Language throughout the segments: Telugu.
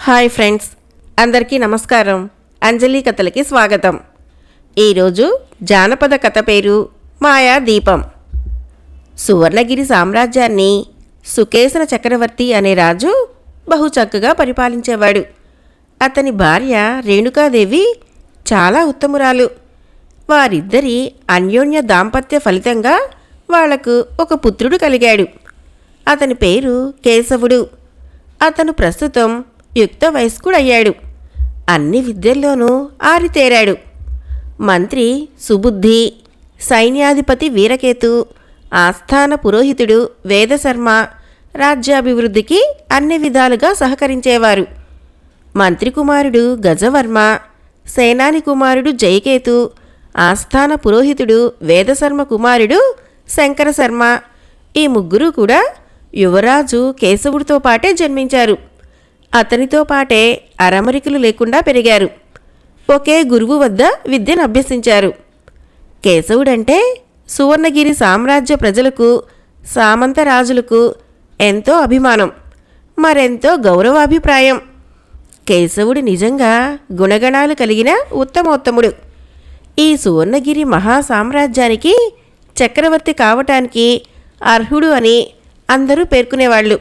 హాయ్ ఫ్రెండ్స్, అందరికీ నమస్కారం. అంజలి కథలకి స్వాగతం. ఈరోజు జానపద కథ పేరు మాయా దీపం. సువర్ణగిరి సామ్రాజ్యాన్ని సుకేసన చక్రవర్తి అనే రాజు బహు చక్కగా పరిపాలించేవాడు. అతని భార్య రేణుకాదేవి చాలా ఉత్తమురాలు. వారిద్దరి అన్యోన్య దాంపత్య ఫలితంగా వాళ్లకు ఒక పుత్రుడు కలిగాడు. అతని పేరు కేశవుడు. అతను ప్రస్తుతం యుక్త వయస్కుడయ్యాడు. అన్ని విద్యల్లోనూ ఆరితేరాడు. మంత్రి సుబుద్ధి, సైన్యాధిపతి వీరకేతు, ఆస్థాన పురోహితుడు వేదశర్మ రాజ్యాభివృద్ధికి అన్ని విధాలుగా సహకరించేవారు. మంత్రి కుమారుడు గజవర్మ, సేనాని కుమారుడు జయకేతు, ఆస్థాన పురోహితుడు వేదశర్మ కుమారుడు శంకరశర్మ, ఈ ముగ్గురు కూడా యువరాజు కేశవుడితో పాటే జన్మించారు. అతనితో పాటే అరమరికలు లేకుండా పెరిగారు. ఒకే గురువు వద్ద విద్యను అభ్యసించారు. కేశవుడంటే సువర్ణగిరి సామ్రాజ్య ప్రజలకు, సామంత రాజులకు ఎంతో అభిమానం, మరెంతో గౌరవాభిప్రాయం. కేశవుడు నిజంగా గుణగణాలు కలిగిన ఉత్తమోత్తముడు. ఈ సువర్ణగిరి మహాసామ్రాజ్యానికి చక్రవర్తి కావటానికి అర్హుడు అని అందరూ పేర్కొనేవాళ్ళు.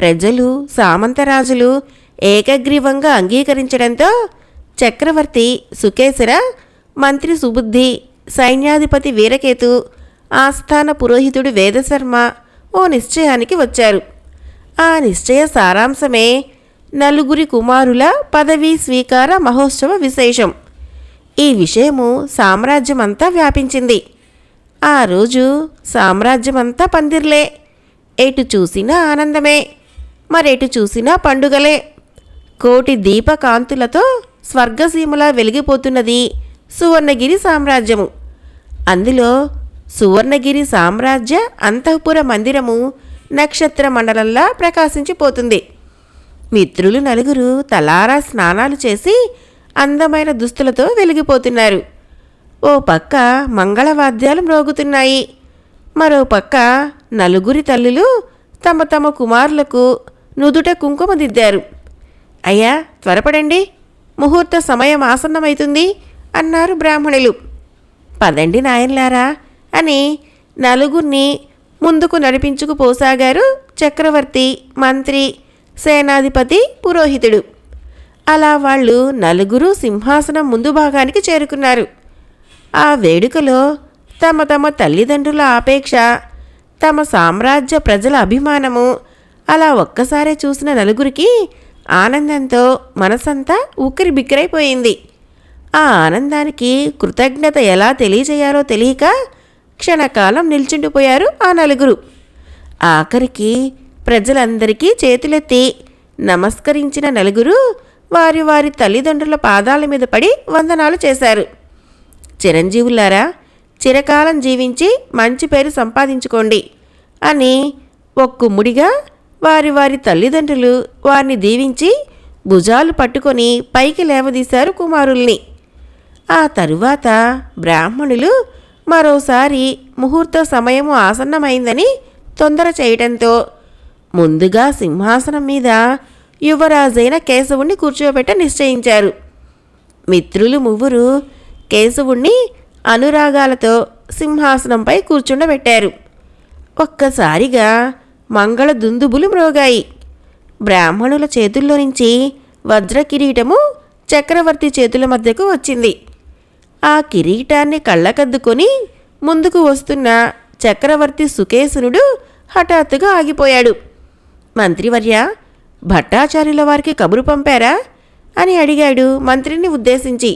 ప్రజలు, సామంతరాజులు ఏకగ్రీవంగా అంగీకరించడంతో చక్రవర్తి సుకేసర, మంత్రి సుబుద్ధి, సైన్యాధిపతి వీరకేతు, ఆస్థాన పురోహితుడు వేదశర్మ ఓ నిశ్చయానికి వచ్చారు. ఆ నిశ్చయ సారాంశమే నలుగురి కుమారుల పదవీ స్వీకార మహోత్సవ విశేషం. ఈ విషయము సామ్రాజ్యమంతా వ్యాపించింది. ఆ రోజు సామ్రాజ్యమంతా పందిర్లే. ఎటు చూసినా ఆనందమే, మరెటు చూసినా పండుగలే. కోటి దీపకాంతులతో స్వర్గసీమలా వెలిగిపోతున్నది సువర్ణగిరి సామ్రాజ్యము. అందులో సువర్ణగిరి సామ్రాజ్య అంతఃపుర మందిరము నక్షత్ర మండలంలా ప్రకాశించిపోతుంది. మిత్రులు నలుగురు తలారా స్నానాలు చేసి అందమైన దుస్తులతో వెలిగిపోతున్నారు. ఓ పక్క మంగళవాద్యాలు మ్రోగుతున్నాయి. మరో పక్క నలుగురి తల్లులు తమ తమ కుమారులకు నుదుట కుంకుమ దిద్దారు. అయ్యా, త్వరపడండి, ముహూర్త సమయం ఆసన్నమైతుంది అన్నారు బ్రాహ్మణులు. పదండి నాయన్లారా అని నలుగురిని ముందుకు నడిపించుకుపోసాగారు చక్రవర్తి, మంత్రి, సేనాధిపతి, పురోహితుడు. అలా వాళ్ళు నలుగురు సింహాసనం ముందు భాగానికి చేరుకున్నారు. ఆ వేడుకలో తమ తమ తల్లిదండ్రుల ఆపేక్ష, తమ సామ్రాజ్య ప్రజల అభిమానము అలా ఒక్కసారే చూసిన నలుగురికి ఆనందంతో మనసంతా ఉక్కిరి బిక్కిరైపోయింది. ఆ ఆనందానికి కృతజ్ఞత ఎలా తెలియజేయాలో తెలియక క్షణకాలం నిల్చుండిపోయారు ఆ నలుగురు. ఆఖరికి ప్రజలందరికీ చేతులెత్తి నమస్కరించిన నలుగురు వారి వారి తల్లిదండ్రుల పాదాల మీద పడి వందనాలు చేశారు. చిరంజీవులారా, చిరకాలం జీవించి మంచి పేరు సంపాదించుకోండి అని ఒక్కుమ్ముడిగా వారి వారి తల్లిదండ్రులు వారిని దీవించి భుజాలు పట్టుకొని పైకి లేవదీశారు కుమారుల్ని. ఆ తరువాత బ్రాహ్మణులు మరోసారి ముహూర్త సమయము ఆసన్నమైందని తొందర చేయటంతో ముందుగా సింహాసనం మీద యువరాజైన కేశవుణ్ణి కూర్చోబెట్ట నిశ్చయించారు. మిత్రులు ముగ్గురు కేశవుణ్ణి అనురాగాలతో సింహాసనంపై కూర్చుండబెట్టారు. ఒక్కసారిగా మంగళ దుందుబులు మ్రోగాయి. బ్రాహ్మణుల చేతుల్లో నుంచి వజ్ర కిరీటము చక్రవర్తి చేతుల మధ్యకు వచ్చింది. ఆ కిరీటాన్ని కళ్ళకద్దుకొని ముందుకు వస్తున్న చక్రవర్తి సుకేసునుడు హఠాత్తుగా ఆగిపోయాడు. మంత్రివర్య, భట్టాచార్యుల వారికి కబురు పంపారా అని అడిగాడు మంత్రిని ఉద్దేశించి.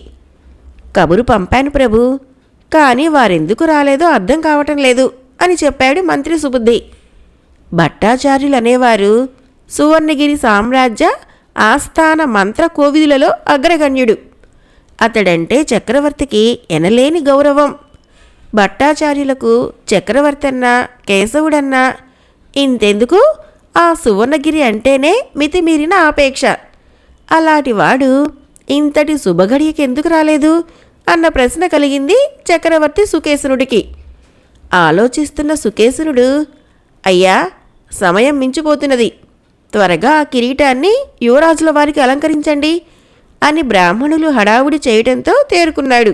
కబురు పంపాను ప్రభు, కానీ వారెందుకు రాలేదో అర్థం కావటం లేదు అని చెప్పాడు మంత్రి సుబుద్ధి. భట్టాచార్యులనేవారు సువర్ణగిరి సామ్రాజ్య ఆస్థాన మంత్ర కోవిదులలో అగ్రగణ్యుడు. అతడంటే చక్రవర్తికి ఎనలేని గౌరవం. భట్టాచార్యులకు చక్రవర్తన్నా, కేశవుడన్నా ఇంతెందుకు, ఆ సువర్ణగిరి అంటేనే మితిమీరిన ఆపేక్ష. అలాంటివాడు ఇంతటి శుభగడియకెందుకు రాలేదు అన్న ప్రశ్న కలిగింది చక్రవర్తి సుకేసునుడికి. ఆలోచిస్తున్న సుకేసునుడు, అయ్యా, సమయం మించిపోతున్నది. త్వరగా ఆ కిరీటాన్ని యువరాజుల వారికి అలంకరించండి అని బ్రాహ్మణులు హడావుడి చేయటంతో తేరుకున్నాడు.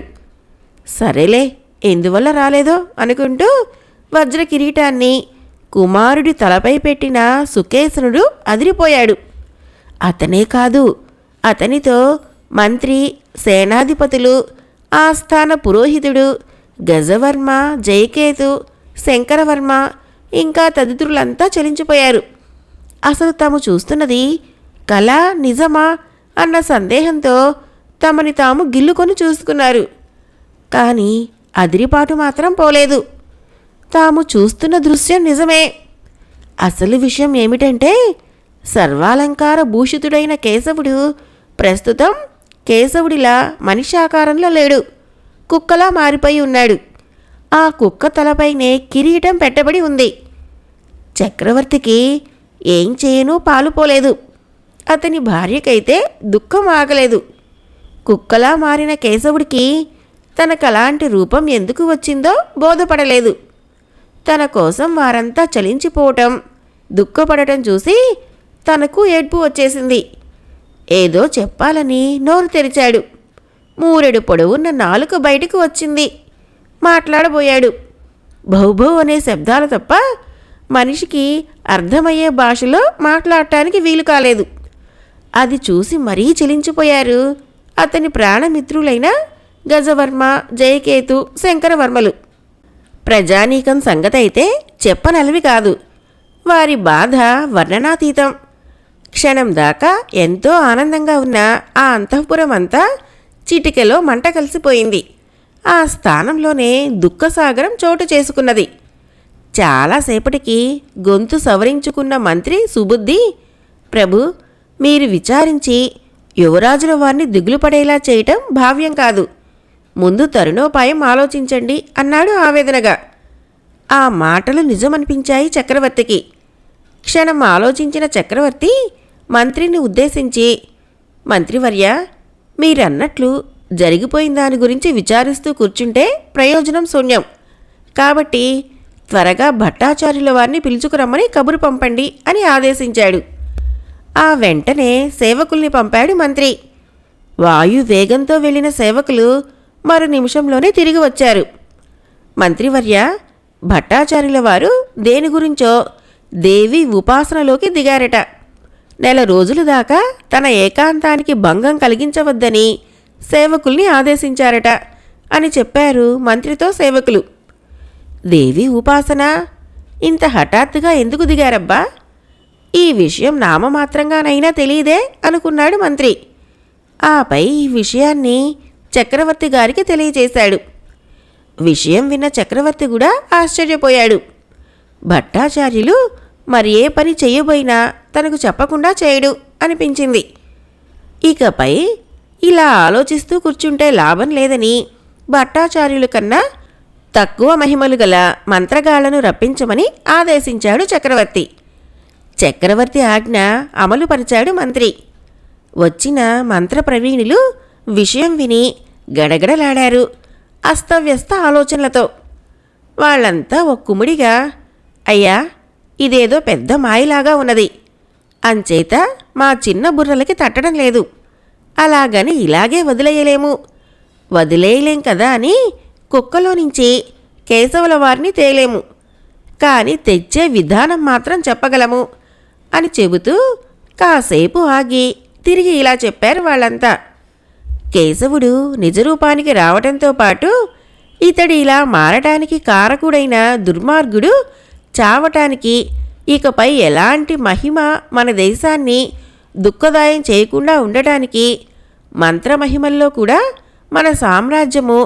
సరేలే, ఎందువల్ల రాలేదో అనుకుంటూ వజ్ర కిరీటాన్ని కుమారుడి తలపై పెట్టిన సుకేసనుడు అదిరిపోయాడు. అతనే కాదు, అతనితో మంత్రి, సేనాధిపతులు, ఆస్థాన పురోహితుడు, గజవర్మ, జయకేతు, శంకరవర్మ ఇంకా తదితరులంతా చలించిపోయారు. అసలు తాము చూస్తున్నది కళ, నిజమా అన్న సందేహంతో తమని తాము గిల్లుకొని చూసుకున్నారు. కానీ అదిరిపాటు మాత్రం పోలేదు. తాము చూస్తున్న దృశ్యం నిజమే. అసలు విషయం ఏమిటంటే, సర్వాలంకార భూషితుడైన కేశవుడు ప్రస్తుతం కేశవుడిలా మనిషి ఆకారంలో లేడు, కుక్కలా మారిపోయి ఉన్నాడు. ఆ కుక్క తలపైనే కిరీటం పెట్టబడి ఉంది. చక్రవర్తికి ఏం చేయనూ పాలుపోలేదు. అతని భార్యకైతే దుఃఖం ఆగలేదు. కుక్కలా మారిన కేశవుడికి తనకలాంటి రూపం ఎందుకు వచ్చిందో బోధపడలేదు. తన కోసం వారంతా చలించిపోవటం, దుఃఖపడటం చూసి తనకు ఏడ్పు వచ్చేసింది. ఏదో చెప్పాలని నోరు తెరిచాడు. మూరెడు పొడవున్న నాలుక బయటకు వచ్చింది. మాట్లాడబోయాడు. భౌభౌ అనే శబ్దాలు తప్ప మనిషికి అర్థమయ్యే భాషలో మాట్లాడటానికి వీలు కాలేదు. అది చూసి మరీ చెలించిపోయారు అతని ప్రాణమిత్రులైన గజవర్మ, జయకేతు, శంకరవర్మలు. ప్రజానీకం సంగతైతే చెప్పనలవి కాదు. వారి బాధ వర్ణనాతీతం. క్షణం దాకా ఎంతో ఆనందంగా ఉన్న ఆ అంతఃపురం అంతా చిటికెలో మంట కలిసిపోయింది. ఆ స్థానంలోనే దుఃఖసాగరం చోటు చేసుకున్నది. చాలాసేపటికి గొంతు సవరించుకున్న మంత్రి సుబుద్ధి, ప్రభు, మీరు విచారించి యువరాజుల వారిని దిగులు పడేలా చేయటం భావ్యం కాదు. ముందు తరుణోపాయం ఆలోచించండి అన్నాడు ఆవేదనగా. ఆ మాటలు నిజమనిపించాయి చక్రవర్తికి. క్షణం ఆలోచించిన చక్రవర్తి మంత్రిని ఉద్దేశించి, మంత్రివర్య, మీరన్నట్లు జరిగిపోయిన దాని గురించి విచారిస్తూ కూర్చుంటే ప్రయోజనం శూన్యం. కాబట్టి త్వరగా భట్టాచార్యుల వారిని పిలుచుకురమ్మని కబురు పంపండి అని ఆదేశించాడు. ఆ వెంటనే సేవకుల్ని పంపాడు మంత్రి. వాయు వేగంతో వెళ్ళిన సేవకులు మరో నిమిషంలోనే తిరిగి వచ్చారు. మంత్రివర్య, భట్టాచార్యుల వారు దేని గురించో దేవి ఉపాసనలోకి దిగారట. నెల రోజుల దాకా తన ఏకాంతానికి భంగం కలిగించవద్దని సేవకుల్ని ఆదేశించారట అని చెప్పారు మంత్రితో సేవకులు. దేవి ఉపాసన ఇంత హఠాత్తుగా ఎందుకు దిగారబ్బా? ఈ విషయం నామమాత్రంగానైనా తెలియదే అనుకున్నాడు మంత్రి. ఆపై ఈ విషయాన్ని చక్రవర్తి గారికి తెలియచేశాడు. విషయం విన్న చక్రవర్తి కూడా ఆశ్చర్యపోయాడు. భట్టాచార్యులు మరి ఏ పని చేయబోయినా తనకు చెప్పకుండా చేయడు అనిపించింది. ఇకపై ఇలా ఆలోచిస్తూ కూర్చుంటే లాభం లేదని భట్టాచార్యుల కన్నా తక్కువ మహిమలు గల మంత్రగాళ్లను రప్పించమని ఆదేశించాడు చక్రవర్తి. చక్రవర్తి ఆజ్ఞ అమలుపరిచాడు మంత్రి. వచ్చిన మంత్రప్రవీణులు విషయం విని గడగడలాడారు అస్తవ్యస్త ఆలోచనలతో. వాళ్ళంతా ఒక్కుముడిగా, అయ్యా, ఇదేదో పెద్ద మాయలాగా ఉన్నది. అంచేత మా చిన్న బుర్రలకి తట్టడం లేదు. అలాగని ఇలాగే వదిలేయలేము. వదిలేయలేం కదా అని కుక్కలో నుంచి కేశవుల వారిని తేలేము. కానీ తెచ్చే విధానం మాత్రం చెప్పగలము అని చెబుతూ కాసేపు ఆగి తిరిగి ఇలా చెప్పారు వాళ్ళంతా. కేశవుడు నిజరూపానికి రావటంతో పాటు ఇతడు ఇలా మారటానికి కారకుడైన దుర్మార్గుడు చావటానికి ఇకపై ఎలాంటి మహిమ మన దేశాన్ని దుఃఖదాయం చేయకుండా ఉండటానికి మంత్రమహిమల్లో కూడా మన సామ్రాజ్యము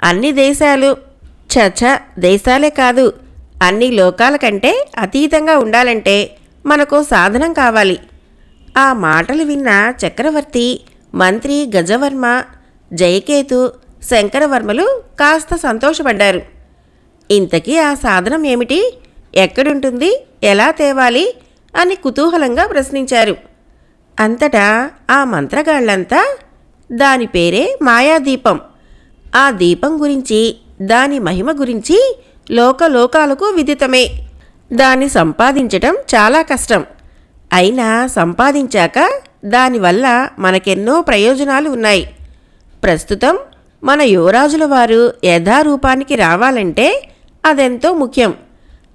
అన్ని దేశాలు దేశాలే కాదు అన్ని లోకాల కంటే అతీతంగా ఉండాలంటే మనకో సాధనం కావాలి. ఆ మాటలు విన్న చక్రవర్తి, మంత్రి గజవర్మ, జయకేతు, శంకరవర్మలు కాస్త సంతోషపడ్డారు. ఇంతకీ ఆ సాధనం ఏమిటి, ఎక్కడుంటుంది, ఎలా తేవాలి అని కుతూహలంగా ప్రశ్నించారు. అంతటా ఆ మంత్రగాళ్లంతా దాని పేరే మాయాదీపం, ఆ దీపం గురించి, దాని మహిమ గురించి లోకలోకాలకు విదితమే. దాన్ని సంపాదించటం చాలా కష్టం. అయినా సంపాదించాక దానివల్ల మనకెన్నో ప్రయోజనాలు ఉన్నాయి. ప్రస్తుతం మన యువరాజుల వారు యథారూపానికి రావాలంటే అదెంతో ముఖ్యం.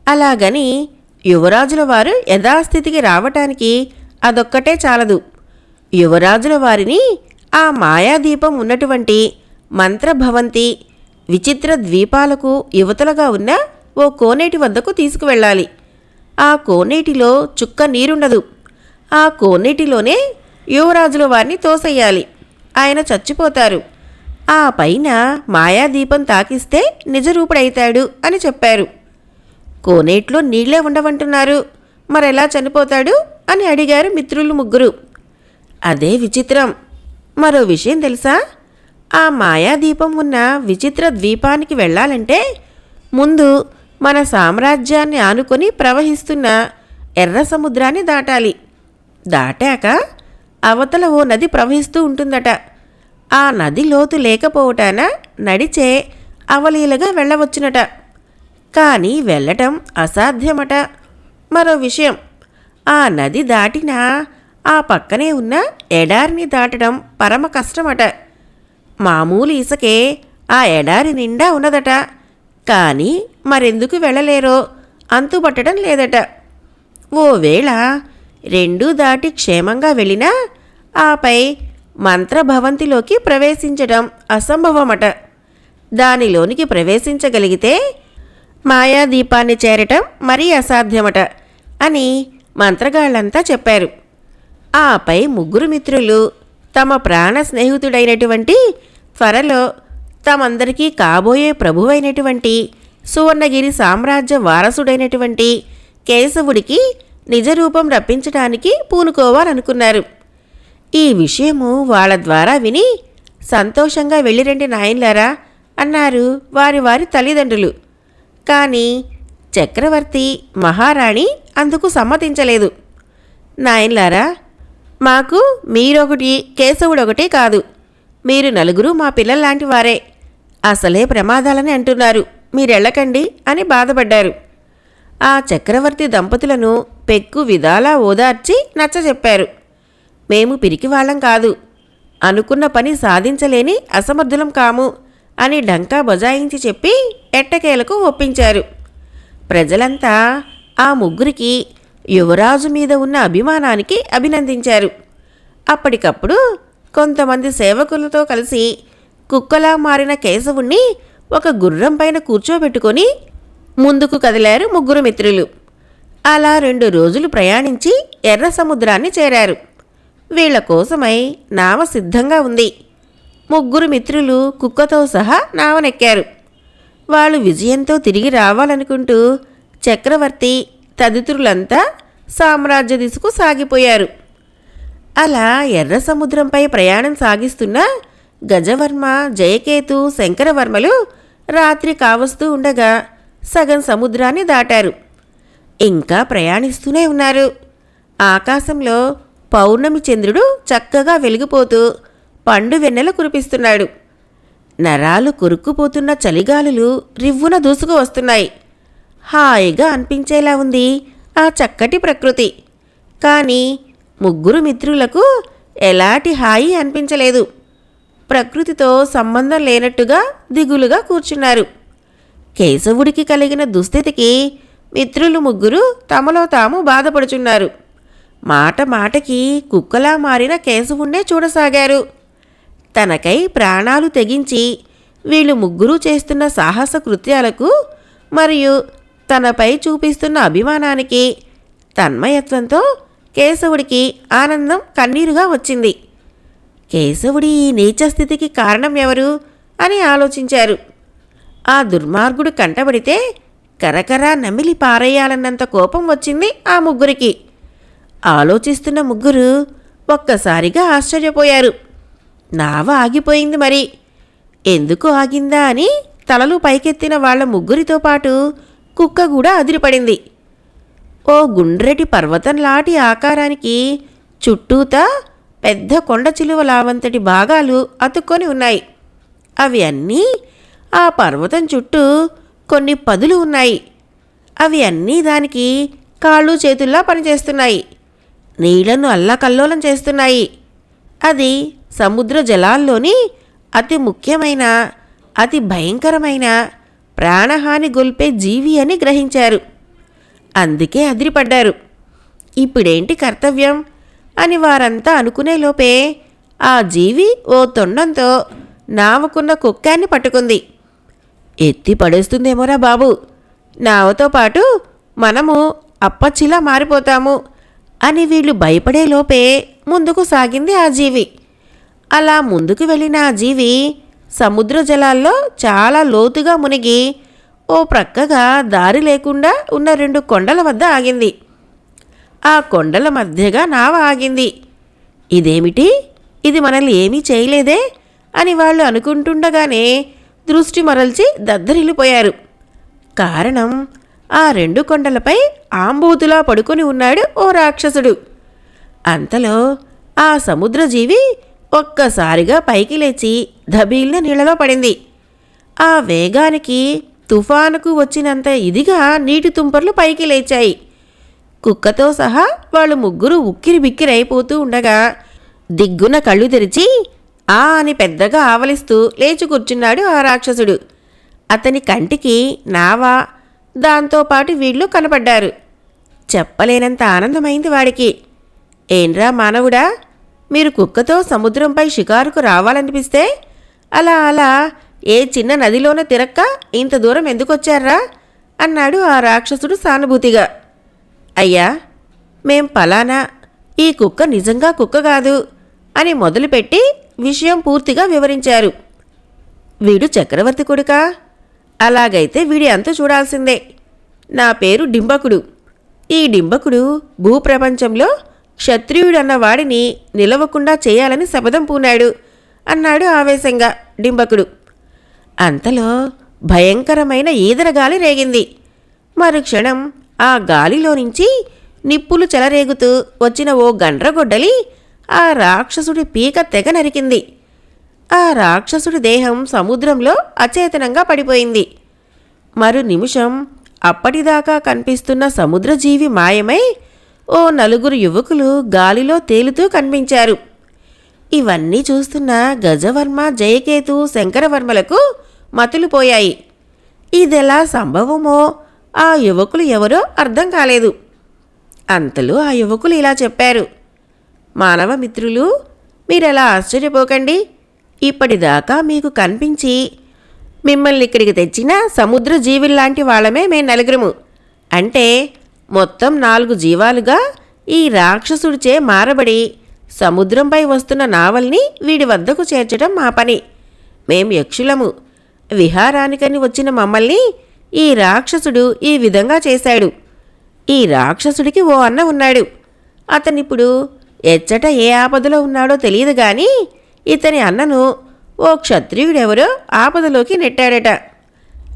అలాగని యువరాజుల వారు యథాస్థితికి రావటానికి అదొక్కటే చాలదు. యువరాజుల వారిని ఆ మాయాదీపం ఉన్నటువంటి మంత్రభవంతి విచిత్ర ద్వీపాలకు యువతలుగా ఉన్న ఓ కోనేటి వద్దకు తీసుకువెళ్ళాలి. ఆ కోనేటిలో చుక్క నీరుండదు. ఆ కోనేటిలోనే యువరాజుల వారిని తోసెయ్యాలి. ఆయన చచ్చిపోతారు. ఆ పైన మాయాదీపం తాకిస్తే నిజరూపుడైతాడు అని చెప్పారు. కోనేట్లో నీళ్లే ఉండవంటున్నారు, మరెలా చనిపోతాడు అని అడిగారు మిత్రులు ముగ్గురు. అదే విచిత్రం. మరో విషయం తెలుసా? ఆ మాయాదీపం ఉన్న విచిత్ర ద్వీపానికి వెళ్ళాలంటే ముందు మన సామ్రాజ్యాన్ని ఆనుకొని ప్రవహిస్తున్న ఎర్ర సముద్రాన్ని దాటాలి. దాటాక అవతల ఓ నది ప్రవహిస్తూ ఉంటుందట. ఆ నది లోతు లేకపోవటాన నడిచే అవలీలగా వెళ్ళవచ్చునట. కానీ వెళ్ళటం అసాధ్యమట. మరో విషయం, ఆ నది దాటినా ఆ పక్కనే ఉన్న ఎడారిని దాటడం పరమ కష్టమట. మామూలు ఇసుకే ఆ ఎడారి నిండా ఉన్నదట. కానీ మరెందుకు వెళ్ళలేరో అంతుబట్టడం లేదట. ఓవేళ రెండూ దాటి క్షేమంగా వెళ్ళినా ఆపై మంత్రభవంతిలోకి ప్రవేశించడం అసంభవమట. దానిలోనికి ప్రవేశించగలిగితే మాయాదీపాన్ని చేరటం మరీ అసాధ్యమట అని మంత్రగాళ్లంతా చెప్పారు. ఆపై ముగ్గురు మిత్రులు తమ ప్రాణ స్నేహితుడైనటువంటి, త్వరలో తమందరికీ కాబోయే ప్రభువైనటువంటి, సువర్ణగిరి సామ్రాజ్య వారసుడైనటువంటి కేశవుడికి నిజరూపం రప్పించడానికి పూనుకోవాలనుకున్నారు. ఈ విషయము వాళ్ళ ద్వారా విని సంతోషంగా వెళ్ళిరండి నాయన్లారా అన్నారు వారి వారి తల్లిదండ్రులు. కానీ చక్రవర్తి మహారాణి అందుకు సమ్మతించలేదు. నాయన్లారా, మాకు మీరొకటి కేశవుడొకటి కాదు, మీరు నలుగురు మా పిల్లల్లాంటి వారే. అసలే ప్రమాదాలని అంటున్నారు, మీరెళ్ళకండి అని బాధపడ్డారు. ఆ చక్రవర్తి దంపతులను పెక్కు విధాలా ఓదార్చి నచ్చజెప్పారు. మేము పిరికివాళ్లం కాదు, అనుకున్న పని సాధించలేని అసమర్థులం కాము అని డంకా బజాయించి చెప్పి ఎట్టకేలకు ఒప్పించారు. ప్రజలంతా ఆ ముగ్గురికి యువరాజు మీద ఉన్న అభిమానానికి అభినందించారు. అప్పటికప్పుడు కొంతమంది సేవకులతో కలిసి కుక్కలా మారిన కేశవుణ్ణి ఒక గుర్రం పైన కూర్చోబెట్టుకొని ముందుకు కదిలారు ముగ్గురు మిత్రులు. అలా 2 రోజులు ప్రయాణించి ఎర్ర సముద్రాన్ని చేరారు. వీళ్ల కోసమై నావ సిద్ధంగా ఉంది. ముగ్గురు మిత్రులు కుక్కతో సహా నావనెక్కారు. వాళ్ళు విజయంతో తిరిగి రావాలనుకుంటూ చక్రవర్తి తదితరులంతా సామ్రాజ్య దిశకు సాగిపోయారు. అలా ఎర్ర సముద్రంపై ప్రయాణం సాగిస్తున్న గజవర్మ, జయకేతు, శంకరవర్మలు రాత్రి కావస్తూ ఉండగా సగం సముద్రాన్ని దాటారు. ఇంకా ప్రయాణిస్తూనే ఉన్నారు. ఆకాశంలో పౌర్ణమి చంద్రుడు చక్కగా వెలిగిపోతూ పండు వెన్నెల కురిపిస్తున్నాడు. నరాలు కొరుక్కుపోతున్న చలిగాలులు రివ్వున దూసుకు వస్తున్నాయి. హాయిగా అనిపించేలా ఉంది ఆ చక్కటి ప్రకృతి. కానీ ముగ్గురు మిత్రులకు ఎలాంటి హాయి అనిపించలేదు. ప్రకృతితో సంబంధం లేనట్టుగా దిగులుగా కూర్చున్నారు. కేశవుడికి కలిగిన దుస్థితికి మిత్రులు ముగ్గురు తమలో తాము బాధపడుచున్నారు. మాట మాటకి కుక్కలా మారిన కేశవుణ్ణే చూడసాగారు. తనకై ప్రాణాలు తెగించి వీళ్ళు ముగ్గురూ చేస్తున్న సాహస కృత్యాలకు మరియు తనపై చూపిస్తున్న అభిమానానికి తన్మయత్వంతో కేశవుడికి ఆనందం కన్నీరుగా వచ్చింది. కేశవుడి ఈ నీచస్థితికి కారణం ఎవరు అని ఆలోచించారు. ఆ దుర్మార్గుడు కంటబడితే కరకరా నమిలి పారేయాలన్నంత కోపం వచ్చింది ఆ ముగ్గురికి. ఆలోచిస్తున్న ముగ్గురు ఒక్కసారిగా ఆశ్చర్యపోయారు. నావ ఆగిపోయింది మరి. ఎందుకు ఆగిందా అని తలలు పైకెత్తిన వాళ్ల ముగ్గురితో పాటు కుక్క కూడా అదిరిపడింది. ఓ గుండ్రెటి పర్వతంలాంటి ఆకారానికి చుట్టూతా పెద్ద కొండ చిలువ లావంతటి భాగాలు అతుక్కొని ఉన్నాయి. అవి అన్నీ ఆ పర్వతం చుట్టూ కొన్ని పదులు ఉన్నాయి. అవి అన్నీ దానికి కాళ్ళు చేతుల్లా పనిచేస్తున్నాయి. నీళ్లను అల్లకల్లోలం చేస్తున్నాయి. అది సముద్ర జలాల్లోని అతి ముఖ్యమైన, అతి భయంకరమైన, ప్రాణహాని గొల్పే జీవి అని గ్రహించారు. అందుకే అదిరిపడ్డారు. ఇప్పుడేంటి కర్తవ్యం అని వారంతా అనుకునేలోపే ఆ జీవి ఓ తొండంతో నావకున్న కుక్కాన్ని పట్టుకుంది. ఎత్తి పడేస్తుందేమోరా బాబు, నావతో పాటు మనము అప్పచ్చిలా మారిపోతాము అని వీళ్ళు భయపడేలోపే ముందుకు సాగింది ఆ జీవి. అలా ముందుకు వెళ్ళిన ఆ జీవి సముద్ర జలాల్లో చాలా లోతుగా మునిగి ఓ ప్రక్కగా దారి లేకుండా ఉన్న 2 కొండల వద్ద ఆగింది. ఆ కొండల మధ్యగా నావ ఆగింది. ఇదేమిటి, ఇది మనల్ని ఏమీ చేయలేదే అని వాళ్ళు అనుకుంటుండగానే దృష్టి మరల్చి దద్దరిల్లిపోయారు. కారణం, ఆ 2 కొండలపై ఆంబూతులా పడుకొని ఉన్నాడు ఓ రాక్షసుడు. అంతలో ఆ సముద్రజీవి ఒక్కసారిగా పైకి లేచి ధబీల్న నీళ్లలో పడింది. ఆ వేగానికి తుఫానుకు వచ్చినంత ఇదిగా నీటి తుంపర్లు పైకి లేచాయి. కుక్కతో సహా వాళ్ళు ముగ్గురు ఉక్కిరి బిక్కిరైపోతూ ఉండగా దిగ్గున కళ్ళు తెరిచి ఆ అని పెద్దగా ఆవలిస్తూ లేచి కూర్చున్నాడు ఆ రాక్షసుడు. అతని కంటికి నావ, దాంతోపాటు వీళ్ళు కనపడ్డారు. చెప్పలేనంత ఆనందమైంది వాడికి. ఏంట్రా మానవుడా, మీరు కుక్కతో సముద్రంపై షికారుకు రావాలనిపిస్తే అలా అలా ఏ చిన్న నదిలోన తిరక్క ఇంత దూరం ఎందుకొచ్చారా అన్నాడు ఆ రాక్షసుడు సానుభూతిగా. అయ్యా, మేం పలానా, ఈ కుక్క నిజంగా కుక్క కాదు అని మొదలుపెట్టి విషయం పూర్తిగా వివరించారు. వీడు చక్రవర్తి కొడుకా? అలాగైతే వీడి అంతు చూడాల్సిందే. నా పేరు డింబకుడు. ఈ డింబకుడు భూప్రపంచంలో క్షత్రియుడన్న వాడిని నిలవకుండా చేయాలని శపథం పూనాడు అన్నాడు ఆవేశంగా డింబకుడు. అంతలో భయంకరమైన ఈదరగాలి రేగింది. మరుక్షణం ఆ గాలిలో నుంచి నిప్పులు చెలరేగుతూ వచ్చిన ఓ గండ్రగొడ్డలి ఆ రాక్షసుడి పీక తెగ నరికింది. ఆ రాక్షసుడి దేహం సముద్రంలో అచేతనంగా పడిపోయింది. మరు నిమిషం అప్పటిదాకా కనిపిస్తున్న సముద్రజీవి మాయమై ఓ 4 యువకులు గాలిలో తేలుతూ కనిపించారు. ఇవన్నీ చూస్తున్న గజవర్మ, జయకేతు, శంకరవర్మలకు మతులుపోయాయి. ఇదెలా సంభవమో ఆ యువకులు ఎవరో అర్థం కాలేదు. అంతలో ఆ యువకులు ఇలా చెప్పారు: మానవ మిత్రులు, మీరెలా ఆశ్చర్యపోకండి. ఇప్పటిదాకా మీకు కనిపించి మిమ్మల్ని ఇక్కడికి తెచ్చిన సముద్ర జీవుల్లాంటి వాళ్ళమే మేము 4. అంటే మొత్తం 4 జీవాలుగా ఈ రాక్షసుడిచే మారబడి సముద్రంపై వస్తున్న నావల్ని వీడి వద్దకు చేర్చడం మా పని. మేం యక్షులము. విహారానికని వచ్చిన మమ్మల్ని ఈ రాక్షసుడు ఈ విధంగా చేశాడు. ఈ రాక్షసుడికి ఓ అన్న ఉన్నాడు. అతనిప్పుడు ఎచ్చట ఏ ఆపదలో ఉన్నాడో తెలియదు గాని ఇతని అన్నను ఓ క్షత్రియుడెవరో ఆపదలోకి నెట్టాడట.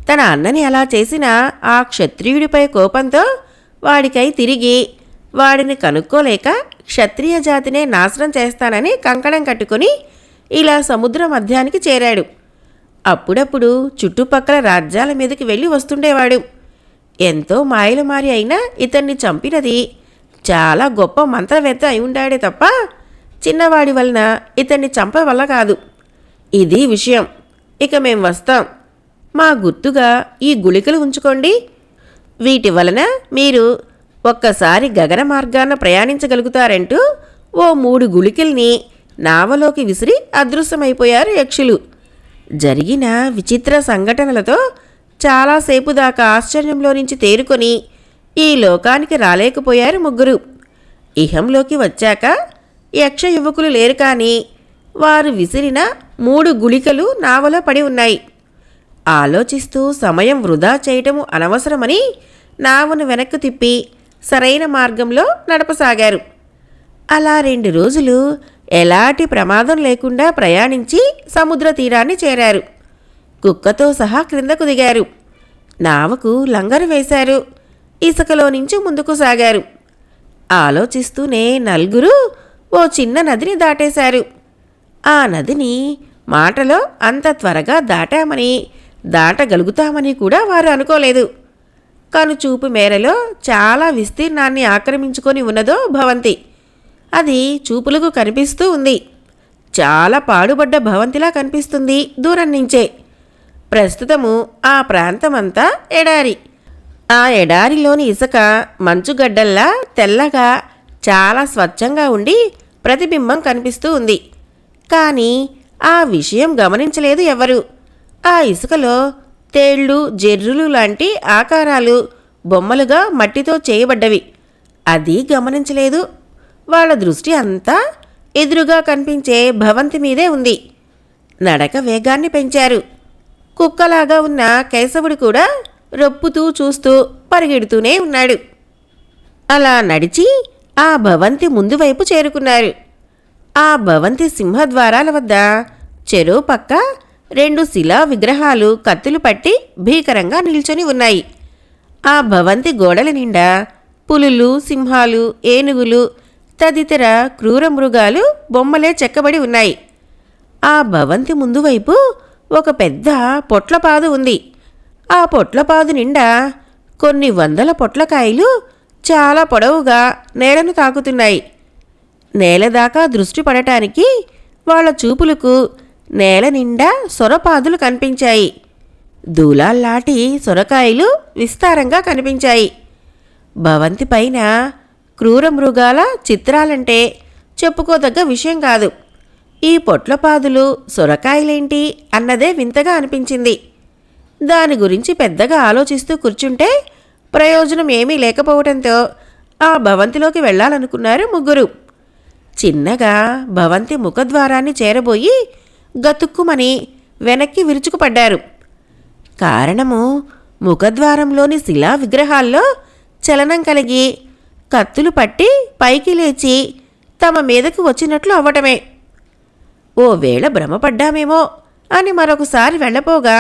తన అన్నని అలా చేసిన ఆ క్షత్రియుడిపై కోపంతో వాడికై తిరిగి వాడిని కనుక్కోలేక క్షత్రియ జాతినే నాశనం చేస్తానని కంకణం కట్టుకుని ఇలా సముద్ర మధ్యానికి చేరాడు. అప్పుడప్పుడు చుట్టుపక్కల రాజ్యాల మీదకి వెళ్ళి వస్తుండేవాడు. ఎంతో మాయలుమారి అయినా ఇతన్ని చంపినది చాలా గొప్ప మంత్రవేత్త అయి ఉండాడే తప్ప చిన్నవాడి వలన ఇతన్ని చంపవల్ల కాదు. ఇది విషయం. ఇక మేం వస్తాం. మా గుర్తుగా ఈ గుళికలు ఉంచుకోండి. వీటి వలన మీరు ఒక్కసారి గగన మార్గాన ప్రయాణించగలుగుతారంటూ ఓ 3 గుళికల్ని నావలోకి విసిరి అదృశ్యమైపోయారు యక్షులు. జరిగిన విచిత్ర సంఘటనలతో చాలాసేపు దాకా ఆశ్చర్యంలో నుంచి తేరుకొని ఈ లోకానికి రాలేకపోయారు ముగ్గురు. ఇహంలోకి వచ్చాక యక్ష యువకులు లేరు కానీ వారు విసిరిన 3 గుళికలు నావలో పడి ఉన్నాయి. ఆలోచిస్తూ సమయం వృధా చేయటము అనవసరమని నావను వెనక్కు తిప్పి సరైన మార్గంలో నడపసాగారు. అలా 2 రోజులు ఎలాంటి ప్రమాదం లేకుండా ప్రయాణించి సముద్ర తీరాన్ని చేరారు. కుక్కతో సహా క్రిందకు దిగారు. నావకు లంగరు వేశారు. ఇసుకలో నుంచి ముందుకు సాగారు. ఆలోచిస్తూనే 4 ఓ చిన్న నదిని దాటేశారు. ఆ నదిని మాటలో అంత త్వరగా దాటామని, దాటగలుగుతామని కూడా వారు అనుకోలేదు. కనుచూపు మేరలో చాలా విస్తీర్ణాన్ని ఆక్రమించుకొని ఉన్నదో భవంతి. అది చూపులకు కనిపిస్తూ ఉంది. చాలా పాడుబడ్డ భవంతిలా కనిపిస్తుంది దూరం నుంచే. ప్రస్తుతము ఆ ప్రాంతమంతా ఎడారి. ఆ ఎడారిలోని ఇసుక మంచుగడ్డల్లా తెల్లగా చాలా స్వచ్ఛంగా ఉండి ప్రతిబింబం కనిపిస్తూ ఉంది. కానీ ఆ విషయం గమనించలేదు ఎవరు. ఆ ఇసుకలో తేళ్ళు, జెర్రులు లాంటి ఆకారాలు బొమ్మలుగా మట్టితో చేయబడ్డవి. అది గమనించలేదు. వాళ్ళ దృష్టి అంతా ఎదురుగా కనిపించే భవంతి మీదే ఉంది. నడక వేగాన్ని పెంచారు. కుక్కలాగా ఉన్న కేశవుడు కూడా రొప్పుతూ చూస్తూ పరిగెడుతూనే ఉన్నాడు. అలా నడిచి ఆ భవంతి ముందు వైపు చేరుకున్నారు. ఆ భవంతి సింహద్వారాల వద్ద చెరో పక్క 2 శిలా విగ్రహాలు కత్తులు పట్టి భీకరంగా నిల్చొని ఉన్నాయి. ఆ భవంతి గోడల నిండా పులులు, సింహాలు, ఏనుగులు తదితర క్రూర మృగాలు బొమ్మలే చెక్కబడి ఉన్నాయి. ఆ భవంతి ముందు వైపు ఒక పెద్ద పొట్లపాదు ఉంది. ఆ పొట్లపాదు నిండా కొన్ని వందల పొట్లకాయలు చాలా పొడవుగా నేలను తాకుతున్నాయి. నేలదాకా దృష్టి పడటానికి వాళ్ళ చూపులకు నేల నిండా సొరపాదులు కనిపించాయి. దూలాల్లాటి సొరకాయలు విస్తారంగా కనిపించాయి. భవంతి పైన క్రూర మృగాల చిత్రాలంటే చెప్పుకోదగ్గ విషయం కాదు. ఈ పొట్లపాదులు సొరకాయలేంటి అన్నదే వింతగా అనిపించింది. దాని గురించి పెద్దగా ఆలోచిస్తూ కూర్చుంటే ప్రయోజనం ఏమీ లేకపోవడంతో ఆ భవంతిలోకి వెళ్ళాలనుకున్నారు ముగ్గురు. చిన్నగా భవంతి ముఖద్వారాన్ని చేరబోయి గతుక్కుమని వెనక్కి విరుచుకుపడ్డారు. కారణము ముఖద్వారంలోని శిలా విగ్రహాల్లో చలనం కలిగి కత్తులు పట్టి పైకి లేచి తమ మీదకు వచ్చినట్లు అవ్వటమే. ఓ వేళ భ్రమపడ్డామేమో అని మరొకసారి వెళ్ళపోగా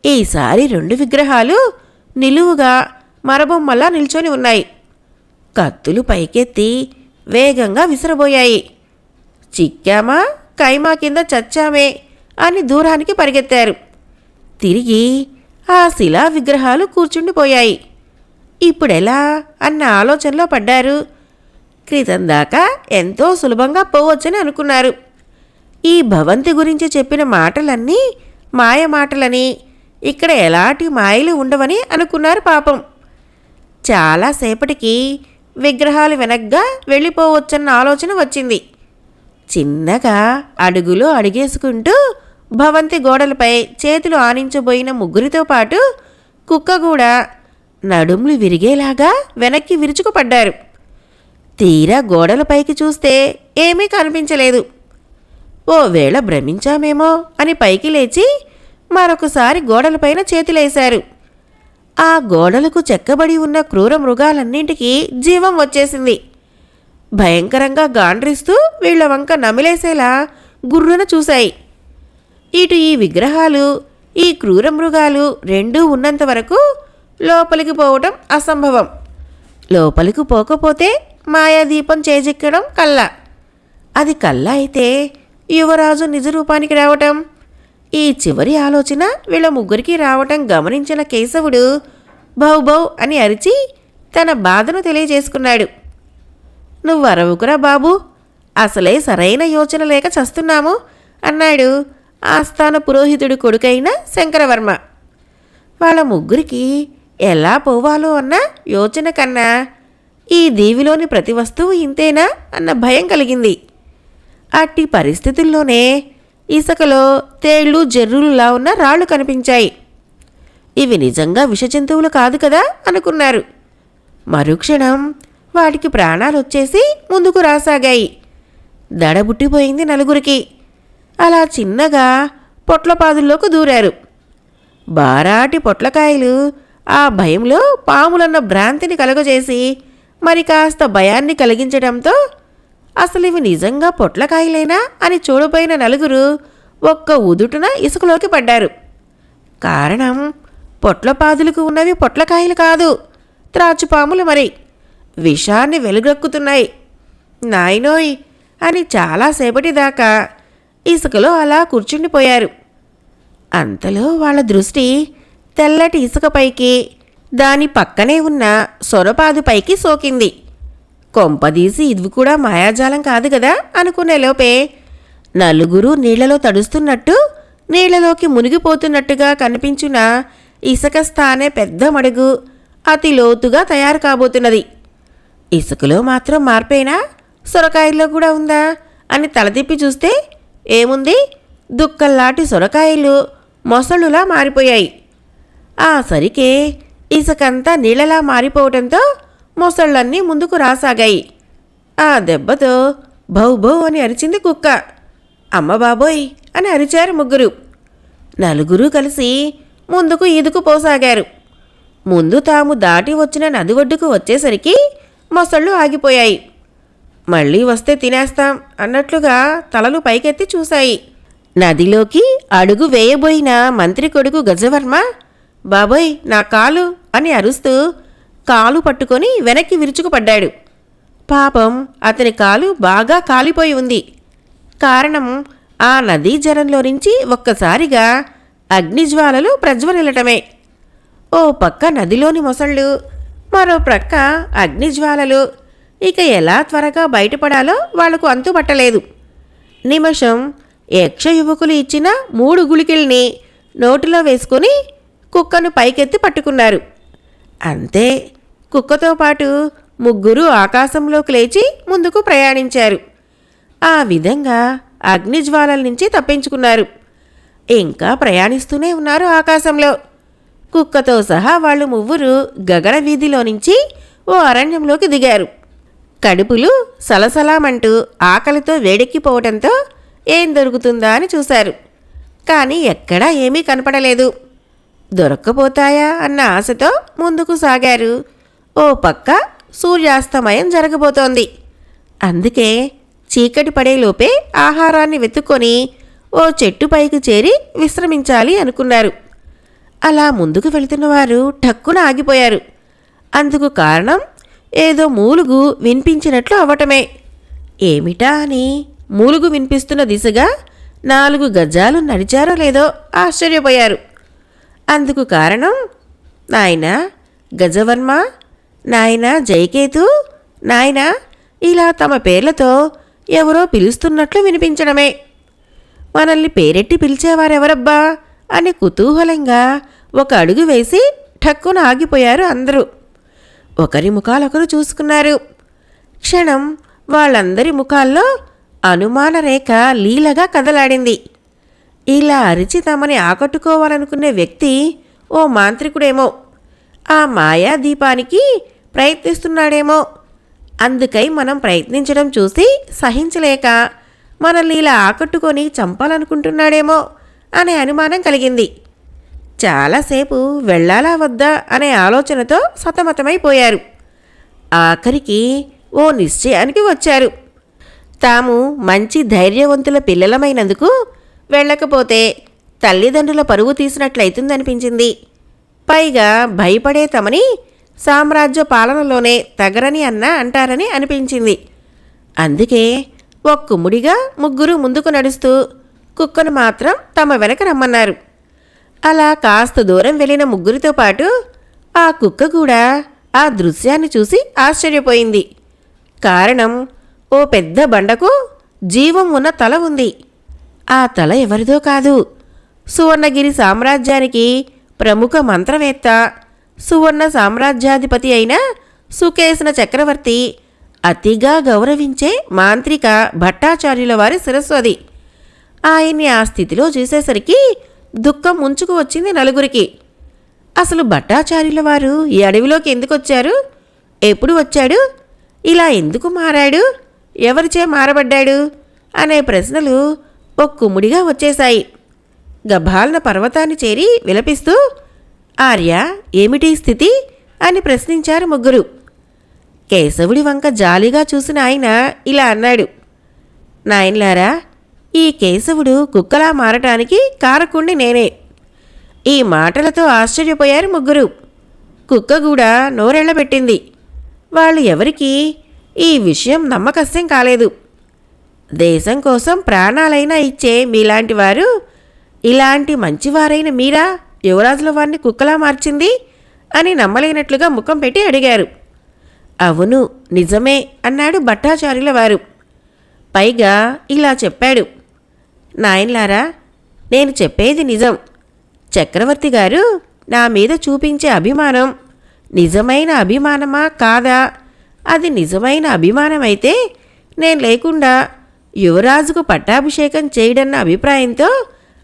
ఈసారి 2 విగ్రహాలు నిలువుగా మరబొమ్మలా నిల్చొని ఉన్నాయి. కత్తులు పైకెత్తి వేగంగా విసిరబోయాయి. చిక్కామా కైమా కింద చచ్చామే అని దూరానికి పరిగెత్తారు. తిరిగి ఆ శిలా విగ్రహాలు కూర్చుండిపోయాయి. ఇప్పుడెలా అన్న ఆలోచనలో పడ్డారు. క్రితం దాకా ఎంతో సులభంగా పోవచ్చని అనుకున్నారు. ఈ భవంతి గురించి చెప్పిన మాటలన్నీ మాయ మాటలని, ఇక్కడ ఎలాంటి మాయలు ఉండవని అనుకున్నారు పాపం. చాలాసేపటికి విగ్రహాలు వెనగ్గా వెళ్ళిపోవచ్చన్న ఆలోచన వచ్చింది. చిన్నగా అడుగులో అడిగేసుకుంటూ భవంతి గోడలపై చేతులు ఆనించబోయిన ముగ్గురితో పాటు కుక్క కూడా నడుములు విరిగేలాగా వెనక్కి విరుచుకుపడ్డారు. తీరా గోడలపైకి చూస్తే ఏమీ కనిపించలేదు. ఓ వేళ భ్రమించామేమో అని పైకి లేచి మరొకసారి గోడలపైన చేతులేశారు. ఆ గోడలకు చెక్కబడి ఉన్న క్రూర మృగాలన్నింటికీ జీవం వచ్చేసింది. భయంకరంగా గాండ్రిస్తూ వీళ్ల వంక నమిలేసేలా గుర్రున చూశాయి. ఇటు ఈ విగ్రహాలు, ఈ క్రూర మృగాలు రెండూ ఉన్నంత వరకు లోపలికి పోవటం అసంభవం. లోపలికి పోకపోతే మాయాదీపం చేజిక్కడం కళ్ళ. అది కళ్ళ అయితే యువరాజు నిజరూపానికి రావటం. ఈ చివరి ఆలోచన వీళ్ళ ముగ్గురికి రావటం గమనించిన కేశవుడు బౌ బౌ అని అరిచి తన బాధను తెలియజేసుకున్నాడు. నువ్వు అరవుకురా బాబు, అసలే సరైన యోచన లేక చస్తున్నాము అన్నాడు ఆస్థాన పురోహితుడి కొడుకైన శంకరవర్మ. వాళ్ళ ముగ్గురికి ఎలా పోవాలో అన్న యోచన కన్నా ఈ దీవిలోని ప్రతి వస్తువు ఇంతేనా అన్న భయం కలిగింది. అట్టి పరిస్థితుల్లోనే ఇసుకలో తేళ్ళు, జెర్రులులా ఉన్న రాళ్ళు కనిపించాయి. ఇవి నిజంగా విషజంతువులు కాదు కదా అనుకున్నారు. మరుక్షణం వాటికి ప్రాణాలొచ్చేసి ముందుకు రాసాగాయి. దడబుట్టిపోయింది నలుగురికి. అలా చిన్నగా పొట్లపాదుల్లోకి దూరారు. బారాటి పొట్లకాయలు ఆ భయంలో పాములన్న భ్రాంతిని కలుగజేసి మరి కాస్త భయాన్ని కలిగించడంతో అసలు ఇవి నిజంగా పొట్లకాయలేనా అని చూడబోయిన నలుగురు ఒక్క ఉదుటున ఇసుకలోకి పడ్డారు. కారణం పొట్లపాదులకు ఉన్నవి పొట్లకాయలు కాదు, త్రాచుపాములు. మరి విషాన్ని వెలుగక్కుతున్నాయి. నాయనోయ్ అని చాలాసేపటి దాకా ఇసుకలో అలా కూర్చుండిపోయారు. అంతలో వాళ్ళ దృష్టి తెల్లటి ఇసుకపైకి, దాని పక్కనే ఉన్న సొరపాదుపైకి సోకింది. కొంపదీసి ఇది కూడా మాయాజాలం కాదు కదా అనుకునే లోపే నలుగురు నీళ్లలో తడుస్తున్నట్టు నీళ్లలోకి మునిగిపోతున్నట్టుగా కనిపించిన ఇసుక స్థానే పెద్ద మడుగు అతి లోతుగా తయారు కాబోతున్నది. ఇసుకలో మాత్రం మార్పేనా, సొరకాయల్లో కూడా ఉందా అని తలదిప్పి చూస్తే ఏముంది, దుక్కల్లాంటి సొరకాయలు మొసళ్ళులా మారిపోయాయి. ఆ సరికే ఇసుకంతా నీళ్ళలా మారిపోవటంతో మొసళ్ళన్నీ ముందుకు రాసాగాయి. ఆ దెబ్బతో భౌ భౌ అని అరిచింది కుక్క. అమ్మ బాబోయ్ అని అరిచారు ముగ్గురు. నలుగురు కలిసి ముందుకు ఈదుకుపోసాగారు. ముందు తాము దాటి వచ్చిన నది ఒడ్డుకు వచ్చేసరికి మొసళ్ళు ఆగిపోయాయి. మళ్ళీ వస్తే తినేస్తాం అన్నట్లుగా తలలు పైకెత్తి చూశాయి. నదిలోకి అడుగు వేయబోయిన మంత్రి కొడుకు గజవర్మ బాబోయ్ నా కాలు అని అరుస్తూ కాలు పట్టుకొని వెనక్కి విరుచుకుపడ్డాడు. పాపం అతని కాలు బాగా కాలిపోయి ఉంది. కారణం ఆ నదీ జలంలో నుంచి ఒక్కసారిగా అగ్నిజ్వాలలు ప్రజ్వరిల్లటమే. ఓ పక్క నదిలోని మొసళ్ళు, మరో ప్రక్క అగ్నిజ్వాలలు. ఇక ఎలా త్వరగా బయటపడాలో వాళ్లకు అంతుపట్టలేదు. నిమిషం యక్ష యువకులు ఇచ్చిన 3 గుళికల్ని నోటిలో వేసుకుని కుక్కను పైకెత్తి పట్టుకున్నారు. అంతే, కుక్కతో పాటు ముగ్గురు ఆకాశంలోకి లేచి ముందుకు ప్రయాణించారు. ఆ విధంగా అగ్నిజ్వాలల నుంచి తప్పించుకున్నారు. ఇంకా ప్రయాణిస్తూనే ఉన్నారు ఆకాశంలో. కుక్కతో సహా వాళ్ళు ముగ్గురు గగన వీధిలో నుంచి ఓ అరణ్యంలోకి దిగారు. కడుపులు సలసలామంటూ ఆకలితో వేడెక్కిపోవటంతో ఏం దొరుకుతుందా అని చూశారు. కానీ ఎక్కడా ఏమీ కనపడలేదు. దొరక్కపోతాయా అన్న ఆశతో ముందుకు సాగారు. ఓ పక్క సూర్యాస్తమయం జరగబోతోంది. అందుకే చీకటి పడేలోపే ఆహారాన్ని వెతుక్కొని ఓ చెట్టు పైకి చేరి విశ్రమించాలి అనుకున్నారు. అలా ముందుకు వెళుతున్నవారు ఠక్కున ఆగిపోయారు. అందుకు కారణం ఏదో మూలుగు వినిపించినట్లు అవటమే. ఏమిటా అని మూలుగు వినిపిస్తున్న దిశగా 4 గజాలు నడిచారో లేదో ఆశ్చర్యపోయారు. అందుకు కారణం నాయనా గజవర్మ, నాయనా జయకేతు, నాయనా ఇలా తమ పేర్లతో ఎవరో పిలుస్తున్నట్లు వినిపించడమే. మనల్ని పేరెట్టి పిలిచేవారెవరబ్బా అని కుతూహలంగా ఒక అడుగు వేసి ఠక్కున ఆగిపోయారు అందరూ. ఒకరి ముఖాలొకరు చూసుకున్నారు. క్షణం వాళ్ళందరి ముఖాల్లో అనుమాన రేఖ లీలగా కదలాడింది. ఇలా అరిచి తమని ఆకట్టుకోవాలనుకునే వ్యక్తి ఓ మాంత్రికుడేమో, ఆ మాయా దీపానికి ప్రయత్నిస్తున్నాడేమో. అందుకై మనం ప్రయత్నించడం చూసి సహించలేక మనల్ని ఇలా ఆకట్టుకొని చంపాలనుకుంటున్నాడేమో అనే అనుమానం కలిగింది. చాలాసేపు వెళ్ళాలా వద్దా అనే ఆలోచనతో సతమతమైపోయారు. ఆఖరికి ఓ నిశ్చయానికి వచ్చారు. తాము మంచి ధైర్యవంతుల పిల్లలమైనందుకు వెళ్ళకపోతే తల్లిదండ్రుల పరువు తీసినట్లయితుందనిపించింది. పైగా భయపడే తమని సామ్రాజ్య పాలనలోనే తగరని అన్న అంటారని అనిపించింది. అందుకే ఒక్కుముడిగా ముగ్గురు ముందుకు నడుస్తూ కుక్కను మాత్రం తమ వెనక రమ్మన్నారు. అలా కాస్త దూరం వెళ్ళిన ముగ్గురితో పాటు ఆ కుక్క కూడా ఆ దృశ్యాన్ని చూసి ఆశ్చర్యపోయింది. కారణం ఓ పెద్ద బండకు జీవం ఉన్న తల ఉంది. ఆ తల ఎవరిదో కాదు, సువర్ణగిరి సామ్రాజ్యానికి ప్రముఖ మంత్రవేత్త, సువర్ణ సామ్రాజ్యాధిపతి అయిన సుకేశన చక్రవర్తి అతిగా గౌరవించే మాంత్రిక భట్టాచార్యుల వారి శిరస్సు అది. ఆయన్ని ఆ స్థితిలో చూసేసరికి దుఃఖం ముంచుకు వచ్చింది నలుగురికి. అసలు భట్టాచార్యుల వారు ఈ అడవిలోకి ఎందుకు వచ్చారు, ఎప్పుడు వచ్చాడు, ఇలా ఎందుకు మారాడు, ఎవరిచే మారబడ్డాడు అనే ప్రశ్నలు ఒక్కుముడిగా వచ్చేశాయి. గభాలన పర్వతాన్ని చేరి విలపిస్తూ ఆర్య ఏమిటి స్థితి అని ప్రశ్నించారు ముగ్గురు. కేశవుడి వంక జాలిగా చూసిన ఆయన ఇలా అన్నాడు, నాయన్లారా, ఈ కేశవుడు కుక్కలా మారటానికి కారకుణ్ణి నేనే. ఈ మాటలతో ఆశ్చర్యపోయారు ముగ్గురు. కుక్క కూడా నోరెళ్లబెట్టింది. వాళ్ళు ఎవరికీ ఈ విషయం నమ్మకస్యం కాలేదు. దేశం కోసం ప్రాణాలైనా ఇచ్చే మీలాంటి వారు, ఇలాంటి మంచివారైన మీరా యువరాజుల వారిని కుక్కలా మార్చింది అని నమ్మలేనట్లుగా ముఖం పెట్టి అడిగారు. అవును, నిజమే అన్నాడు భట్టాచార్యుల వారు. పైగా ఇలా చెప్పాడు. నాయన్లారా, నేను చెప్పేది నిజం. చక్రవర్తి గారు నా మీద చూపించే అభిమానం నిజమైన అభిమానమా కాదా? అది నిజమైన అభిమానమైతే నేను లేకుండా యువరాజుకు పట్టాభిషేకం చేయడన్న అభిప్రాయంతో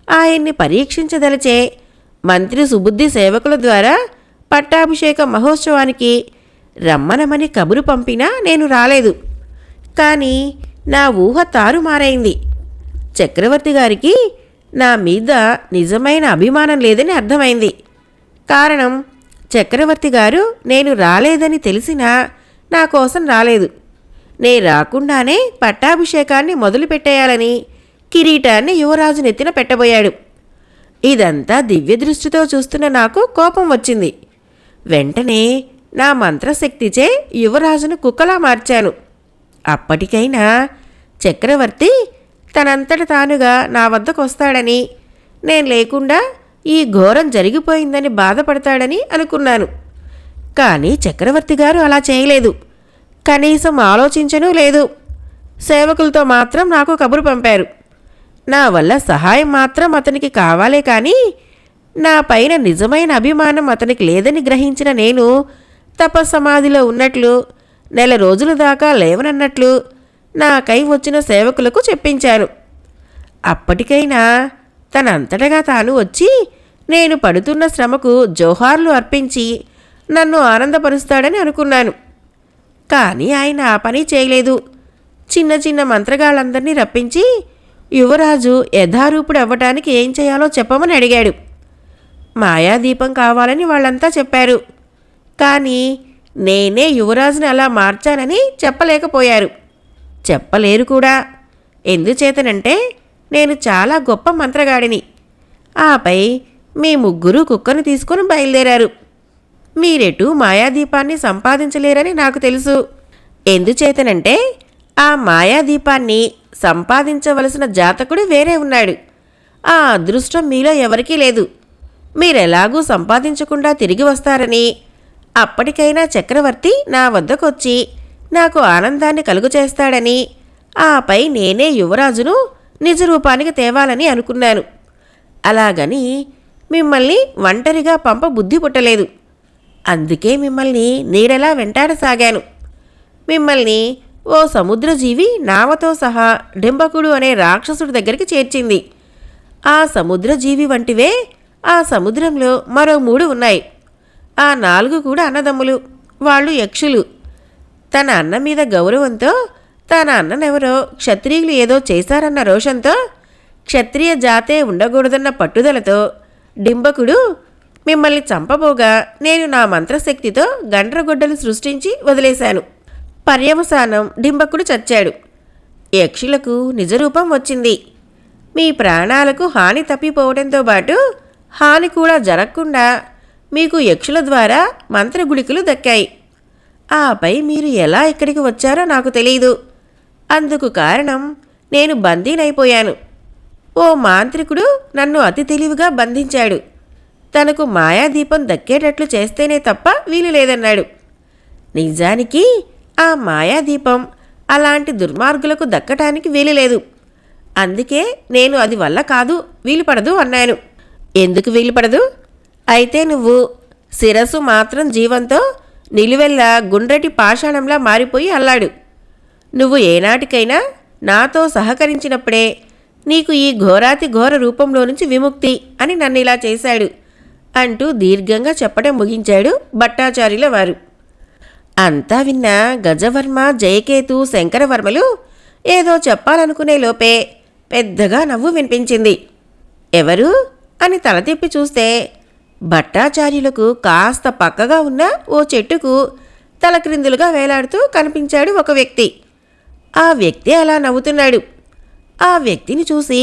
ఆయన్ని పరీక్షించదలిచే మంత్రి సుబుద్ధి సేవకుల ద్వారా పట్టాభిషేక మహోత్సవానికి రమ్మనమని కబురు పంపినా నేను రాలేదు. కానీ నా ఊహ తారుమారైంది. చక్రవర్తి గారికి నా మీద నిజమైన అభిమానం లేదని అర్థమైంది. కారణం, చక్రవర్తి గారు నేను రాలేదని తెలిసినా నా కోసం రాలేదు. నే రాకుండానే పట్టాభిషేకాన్ని మొదలుపెట్టేయాలని కిరీటాన్ని యువరాజు నెత్తిన పెట్టబోయాడు. ఇదంతా దివ్యదృష్టితో చూస్తున్న నాకు కోపం వచ్చింది. వెంటనే నా మంత్రశక్తిచే యువరాజును కుక్కలా మార్చాను. అప్పటికైనా చక్రవర్తి తనంతట తానుగా నా వద్దకొస్తాడని, నేను లేకుండా ఈ ఘోరం జరిగిపోయిందని బాధపడతాడని అనుకున్నాను. కానీ చక్రవర్తి గారు అలా చేయలేదు. కనీసం ఆలోచించనూ లేదు. సేవకులతో మాత్రం నాకు కబురు పంపారు. నా వల్ల సహాయం మాత్రం అతనికి కావాలే కానీ నా పైన నిజమైన అభిమానం అతనికి లేదని గ్రహించిన నేను తపస్సమాధిలో ఉన్నట్లు, నెల రోజుల దాకా లేవనన్నట్లు నాకై వచ్చిన సేవకులకు చెప్పించాను. అప్పటికైనా తనంతటగా తాను వచ్చి నేను పడుతున్న శ్రమకు జోహార్లు అర్పించి నన్ను ఆనందపరుస్తాడని అనుకున్నాను. కానీ ఆయన ఆ పని చేయలేదు. చిన్న చిన్న మంత్రగాళ్ళందరినీ రప్పించి యువరాజు యథారూపుడు అవ్వటానికి ఏం చేయాలో చెప్పమని అడిగాడు. మాయాదీపం కావాలని వాళ్ళంతా చెప్పారు. కానీ నేనే యువరాజుని అలా మార్చానని చెప్పలేకపోయారు. చెప్పలేరు కూడా. ఎందుచేతనంటే నేను చాలా గొప్ప మంత్రగాడిని. ఆపై మీ ముగ్గురు కుక్కను తీసుకుని బయలుదేరారు. మీరెటూ మాయాదీపాన్ని సంపాదించలేరని నాకు తెలుసు. ఎందుచేతనంటే ఆ మాయాదీపాన్ని సంపాదించవలసిన జాతకుడు వేరే ఉన్నాడు. ఆ అదృష్టం మీలో ఎవరికీ లేదు. మీరెలాగూ సంపాదించకుండా తిరిగి వస్తారని, అప్పటికైనా చక్రవర్తి నా వద్దకొచ్చి నాకు ఆనందాన్ని కలుగచేస్తాడని, ఆపై నేనే యువరాజును నిజరూపానికి తేవాలని అనుకున్నాను. అలాగని మిమ్మల్ని ఒంటరిగా పంప బుద్ధి పుట్టలేదు. అందుకే మిమ్మల్ని నీడలా వెంటాడసాగాను. మిమ్మల్ని ఓ సముద్రజీవి నావతో సహా డింబకుడు అనే రాక్షసుడి దగ్గరికి చేర్చింది. ఆ సముద్రజీవి వంటివే ఆ సముద్రంలో మరో 3 ఉన్నాయి. ఆ 4 కూడా అన్నదమ్ములు. వాళ్ళు యక్షులు. తన అన్న మీద గౌరవంతో, తన అన్ననెవరో క్షత్రియులు ఏదో చేశారన్న రోషంతో, క్షత్రియ జాతే ఉండకూడదన్న పట్టుదలతో డింబకుడు మిమ్మల్ని చంపబోగా నేను నా మంత్రశక్తితో గండ్రగొడ్డలు సృష్టించి వదిలేశాను. పర్యవసానం డింబకుడు చచ్చాడు. యక్షులకు నిజరూపం వచ్చింది. మీ ప్రాణాలకు హాని తప్పిపోవడంతో పాటు హాని కూడా జరగకుండా మీకు యక్షుల ద్వారా మంత్రగుళికలు దక్కాయి. ఆపై మీరు ఎలా ఇక్కడికి వచ్చారో నాకు తెలియదు. అందుకు కారణం నేను బందీనైపోయాను. ఓ మాంత్రికుడు నన్ను అతి తెలివిగా బంధించాడు. తనకు మాయాదీపం దక్కేటట్లు చేస్తేనే తప్ప వీలు లేదన్నాడు. నిజానికి ఆ మాయాదీపం అలాంటి దుర్మార్గులకు దక్కటానికి వీలులేదు. అందుకే నేను అది వల్ల కాదు, వీలుపడదు అన్నాను. ఎందుకు వీలుపడదు? అయితే నువ్వు శిరస్సు మాత్రం జీవంతో నిలువెల్లా గుండ్రటి పాషాణంలా మారిపోయి అల్లాడు. నువ్వు ఏనాటికైనా నాతో సహకరించినప్పుడే నీకు ఈ ఘోరాతి ఘోర రూపంలో నుంచి విముక్తి అని నన్ను ఇలా చేశాడు అంటూ దీర్ఘంగా చెప్పడం ముగించాడు భట్టాచార్యుల వారు. అంతా విన్న గజవర్మ, జయకేతు, శంకరవర్మలు ఏదో చెప్పాలనుకునే లోపే పెద్దగా నవ్వు వినిపించింది. ఎవరు అని తల తిప్పి చూస్తే భట్టాచార్యులకు కాస్త పక్కగా ఉన్న ఓ చెట్టుకు తలక్రిందులుగా వేలాడుతూ కనిపించాడు ఒక వ్యక్తి. ఆ వ్యక్తి అలా నవ్వుతున్నాడు. ఆ వ్యక్తిని చూసి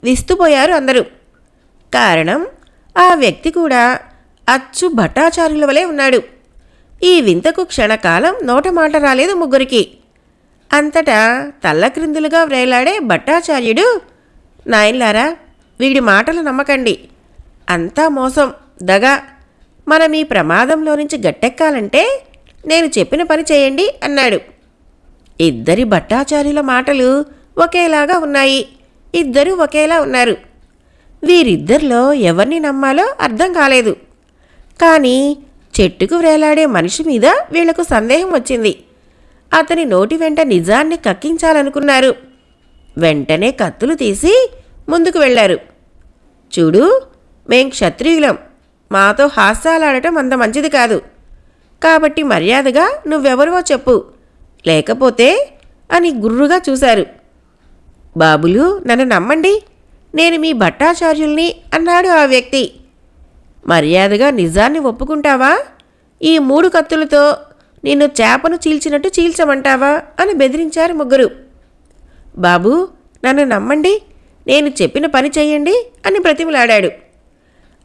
విస్తుపోయారు అందరూ. కారణం, ఆ వ్యక్తి కూడా అచ్చు భట్టాచార్యుల వలె ఉన్నాడు. ఈ వింతకు క్షణకాలం నోటమాట రాలేదు ముగ్గురికి. అంతటా తల్లక్రిందులుగా వేలాడే భట్టాచార్యుడు, నాయన్లారా, వీడి మాటలు నమ్మకండి. అంతా మోసం, దగ. మనం ఈ ప్రమాదంలో నుంచి గట్టెక్కాలంటే నేను చెప్పిన పని చేయండి అన్నాడు. ఇద్దరి భట్టాచార్యుల మాటలు ఒకేలాగా ఉన్నాయి. ఇద్దరూ ఒకేలా ఉన్నారు. వీరిద్దరిలో ఎవరిని నమ్మాలో అర్థం కాలేదు. కానీ చెట్టుకు వేలాడే మనిషి మీద వీళ్లకు సందేహం వచ్చింది. అతని నోటి వెంట నిజాన్ని కక్కించాలనుకున్నారు. వెంటనే కత్తులు తీసి ముందుకు వెళ్లారు. చూడు, మేం క్షత్రియులం, మాతో హాస్యాలాడటం అంత మంచిది కాదు. కాబట్టి మర్యాదగా నువ్వెవరివో చెప్పు, లేకపోతే అని గుర్రుగా చూశారు. బాబులు, నన్ను నమ్మండి, నేను మీ భట్టాచార్యుల్ని అన్నాడు ఆ వ్యక్తి. మర్యాదగా నిజాన్ని ఒప్పుకుంటావా? ఈ 3 కత్తులతో నిన్ను చేపను చీల్చినట్టు చీల్చమంటావా అని బెదిరించారు ముగ్గురు. బాబూ, నన్ను నమ్మండి, నేను చెప్పిన పని చెయ్యండి అని బ్రతిమలాడాడు.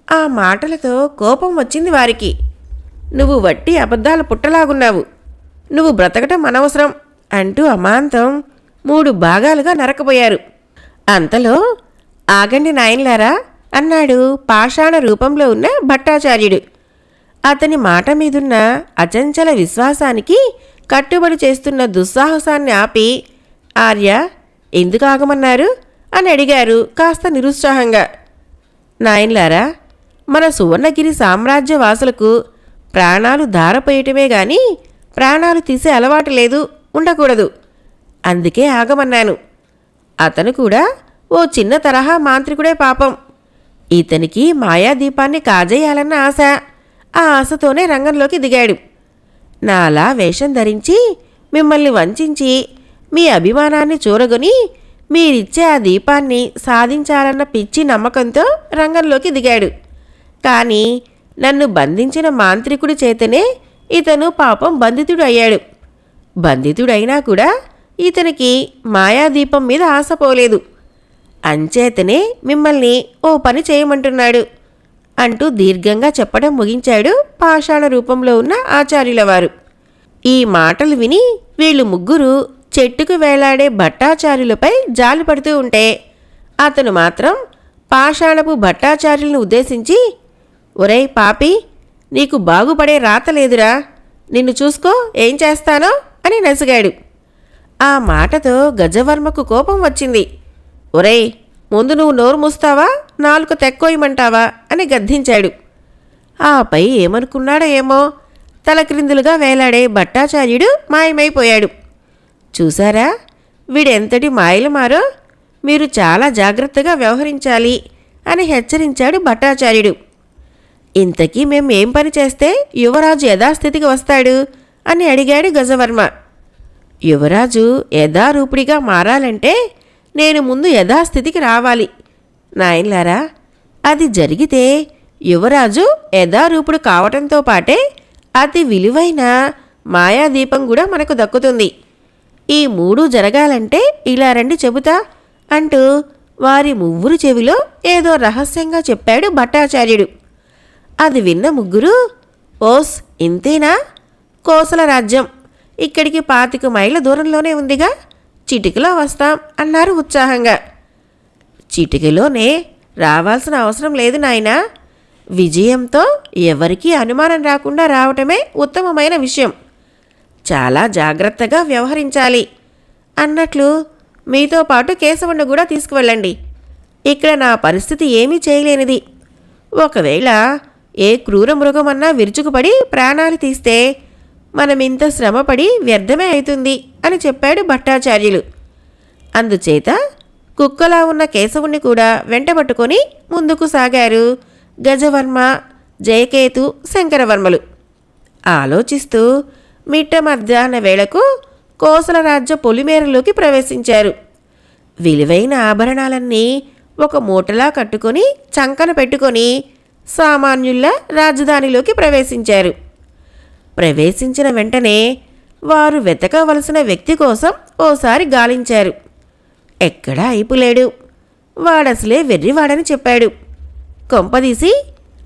ఆ మాటలతో కోపం వచ్చింది వారికి. నువ్వు వట్టి అబద్ధాల పుట్టలాగున్నావు, నువ్వు బ్రతకటం అనవసరం అంటూ అమాంతం 3 భాగాలుగా నరకబోయారు. అంతలో ఆగండి నాయన్లారా అన్నాడు పాషాణ రూపంలో ఉన్న భట్టాచార్యుడు. అతని మాట మీదున్న అచంచల విశ్వాసానికి కట్టుబడి చేస్తున్న దుస్సాహసాన్ని ఆపి, ఆర్య, ఎందుకు ఆగమన్నారు అని అడిగారు కాస్త నిరుత్సాహంగా. నాయన్లారా, మన సువర్ణగిరి సామ్రాజ్య వాసులకు ప్రాణాలు ధారపోయటమే గాని ప్రాణాలు తీసే అలవాటు లేదు, ఉండకూడదు. అందుకే ఆగమన్నాను. అతను కూడా ఓ చిన్న తరహా మాంత్రికుడే పాపం. ఇతనికి మాయాదీపాన్ని కాజేయాలన్న ఆశ. ఆ ఆశతోనే రంగంలోకి దిగాడు. నాలా వేషం ధరించి మిమ్మల్ని వంచించి మీ అభిమానాన్ని చూరగొని మీరిచ్చే ఆ దీపాన్ని సాధించాలన్న పిచ్చి నమ్మకంతో రంగంలోకి దిగాడు. కానీ నన్ను బంధించిన మాంత్రికుడి చేతనే ఇతను పాపం బంధితుడు అయ్యాడు. బంధితుడైనా కూడా ఇతనికి మాయాదీపం మీద ఆశ పోలేదు. అంచేతనే మిమ్మల్ని ఓ పని చేయమంటున్నాడు అంటూ దీర్ఘంగా చెప్పడం ముగించాడు పాషాణ రూపంలో ఉన్న ఆచార్యుల వారు. ఈ మాటలు విని వీళ్ళు ముగ్గురు చెట్టుకు వేలాడే భట్టాచార్యులపై జాలి పడుతూ ఉంటే అతను మాత్రం పాషాణపు భట్టాచార్యులను ఉద్దేశించి, ఒరేయ్ పాపి, నీకు బాగుపడే రాత లేదురా, నిన్ను చూసుకో ఏం చేస్తానో అని నసిగాడు. ఆ మాటతో గజవర్మకు కోపం వచ్చింది. ఒరేయ్, ముందు నువ్వు నోరు మూస్తావా, నాలుక తెక్కోయమంటావా అని గద్దించాడు. ఆపై ఏమనుకున్నాడో ఏమో, తలక్రిందులుగా వేలాడే భట్టాచార్యుడు మాయమైపోయాడు. చూశారా, వీడెంతటి మాయలుమారో, మీరు చాలా జాగ్రత్తగా వ్యవహరించాలి అని హెచ్చరించాడు భట్టాచార్యుడు. ఇంతకీ మేం ఏం పని చేస్తే యువరాజు యథాస్థితికి వస్తాడు అని అడిగాడు గజవర్మ. యువరాజు యథారూపుడిగా మారాలంటే నేను ముందు యథాస్థితికి రావాలి నాయన్లారా. అది జరిగితే యువరాజు యథారూపుడు కావటంతో పాటే అతి విలువైన మాయాదీపం కూడా మనకు దక్కుతుంది. ఈ 3 జరగాలంటే ఇలా రండి చెబుతా అంటూ వారి ముగ్గురు చెవిలో ఏదో రహస్యంగా చెప్పాడు భట్టాచార్యుడు. అది విన్న ముగ్గురు, ఓస్ ఇంతేనా? కోసల రాజ్యం ఇక్కడికి 25 మైళ్ళ దూరంలోనే ఉందిగా, చిటికలో వస్తాం అన్నారు ఉత్సాహంగా. చిటికలోనే రావాల్సిన అవసరం లేదు నాయనా. విజయంతో ఎవరికీ అనుమానం రాకుండా రావటమే ఉత్తమమైన విషయం. చాలా జాగ్రత్తగా వ్యవహరించాలి. అన్నట్లు మీతో పాటు కేశవుణ్ణి కూడా తీసుకువెళ్ళండి. ఇక్కడ నా పరిస్థితి ఏమీ చేయలేనిది. ఒకవేళ ఏ క్రూర మృగమన్నా విరుచుకుపడి ప్రాణాలు తీస్తే మనమింత శ్రమపడి వ్యర్థమే అవుతుంది అని చెప్పాడు భట్టాచార్యులు. అందుచేత కుక్కలా ఉన్న కేశవుణ్ణి కూడా వెంటబట్టుకొని ముందుకు సాగారు గజవర్మ, జయకేతు, శంకరవర్మలు. ఆలోచిస్తూ మిట్ట మధ్యాహ్న వేళకు కోసల రాజ్య పొలిమేరలోకి ప్రవేశించారు. విలువైన ఆభరణాలన్నీ ఒక మూటలా కట్టుకొని చంకన పెట్టుకొని సామాన్యుల్లా రాజధానిలోకి ప్రవేశించారు. ప్రవేశించిన వెంటనే వారు వెతకవలసిన వ్యక్తి కోసం ఓసారి గాలించారు. ఎక్కడా అయిపులేడు. వాడసలే వెర్రివాడని చెప్పాడు. కొంపదీసి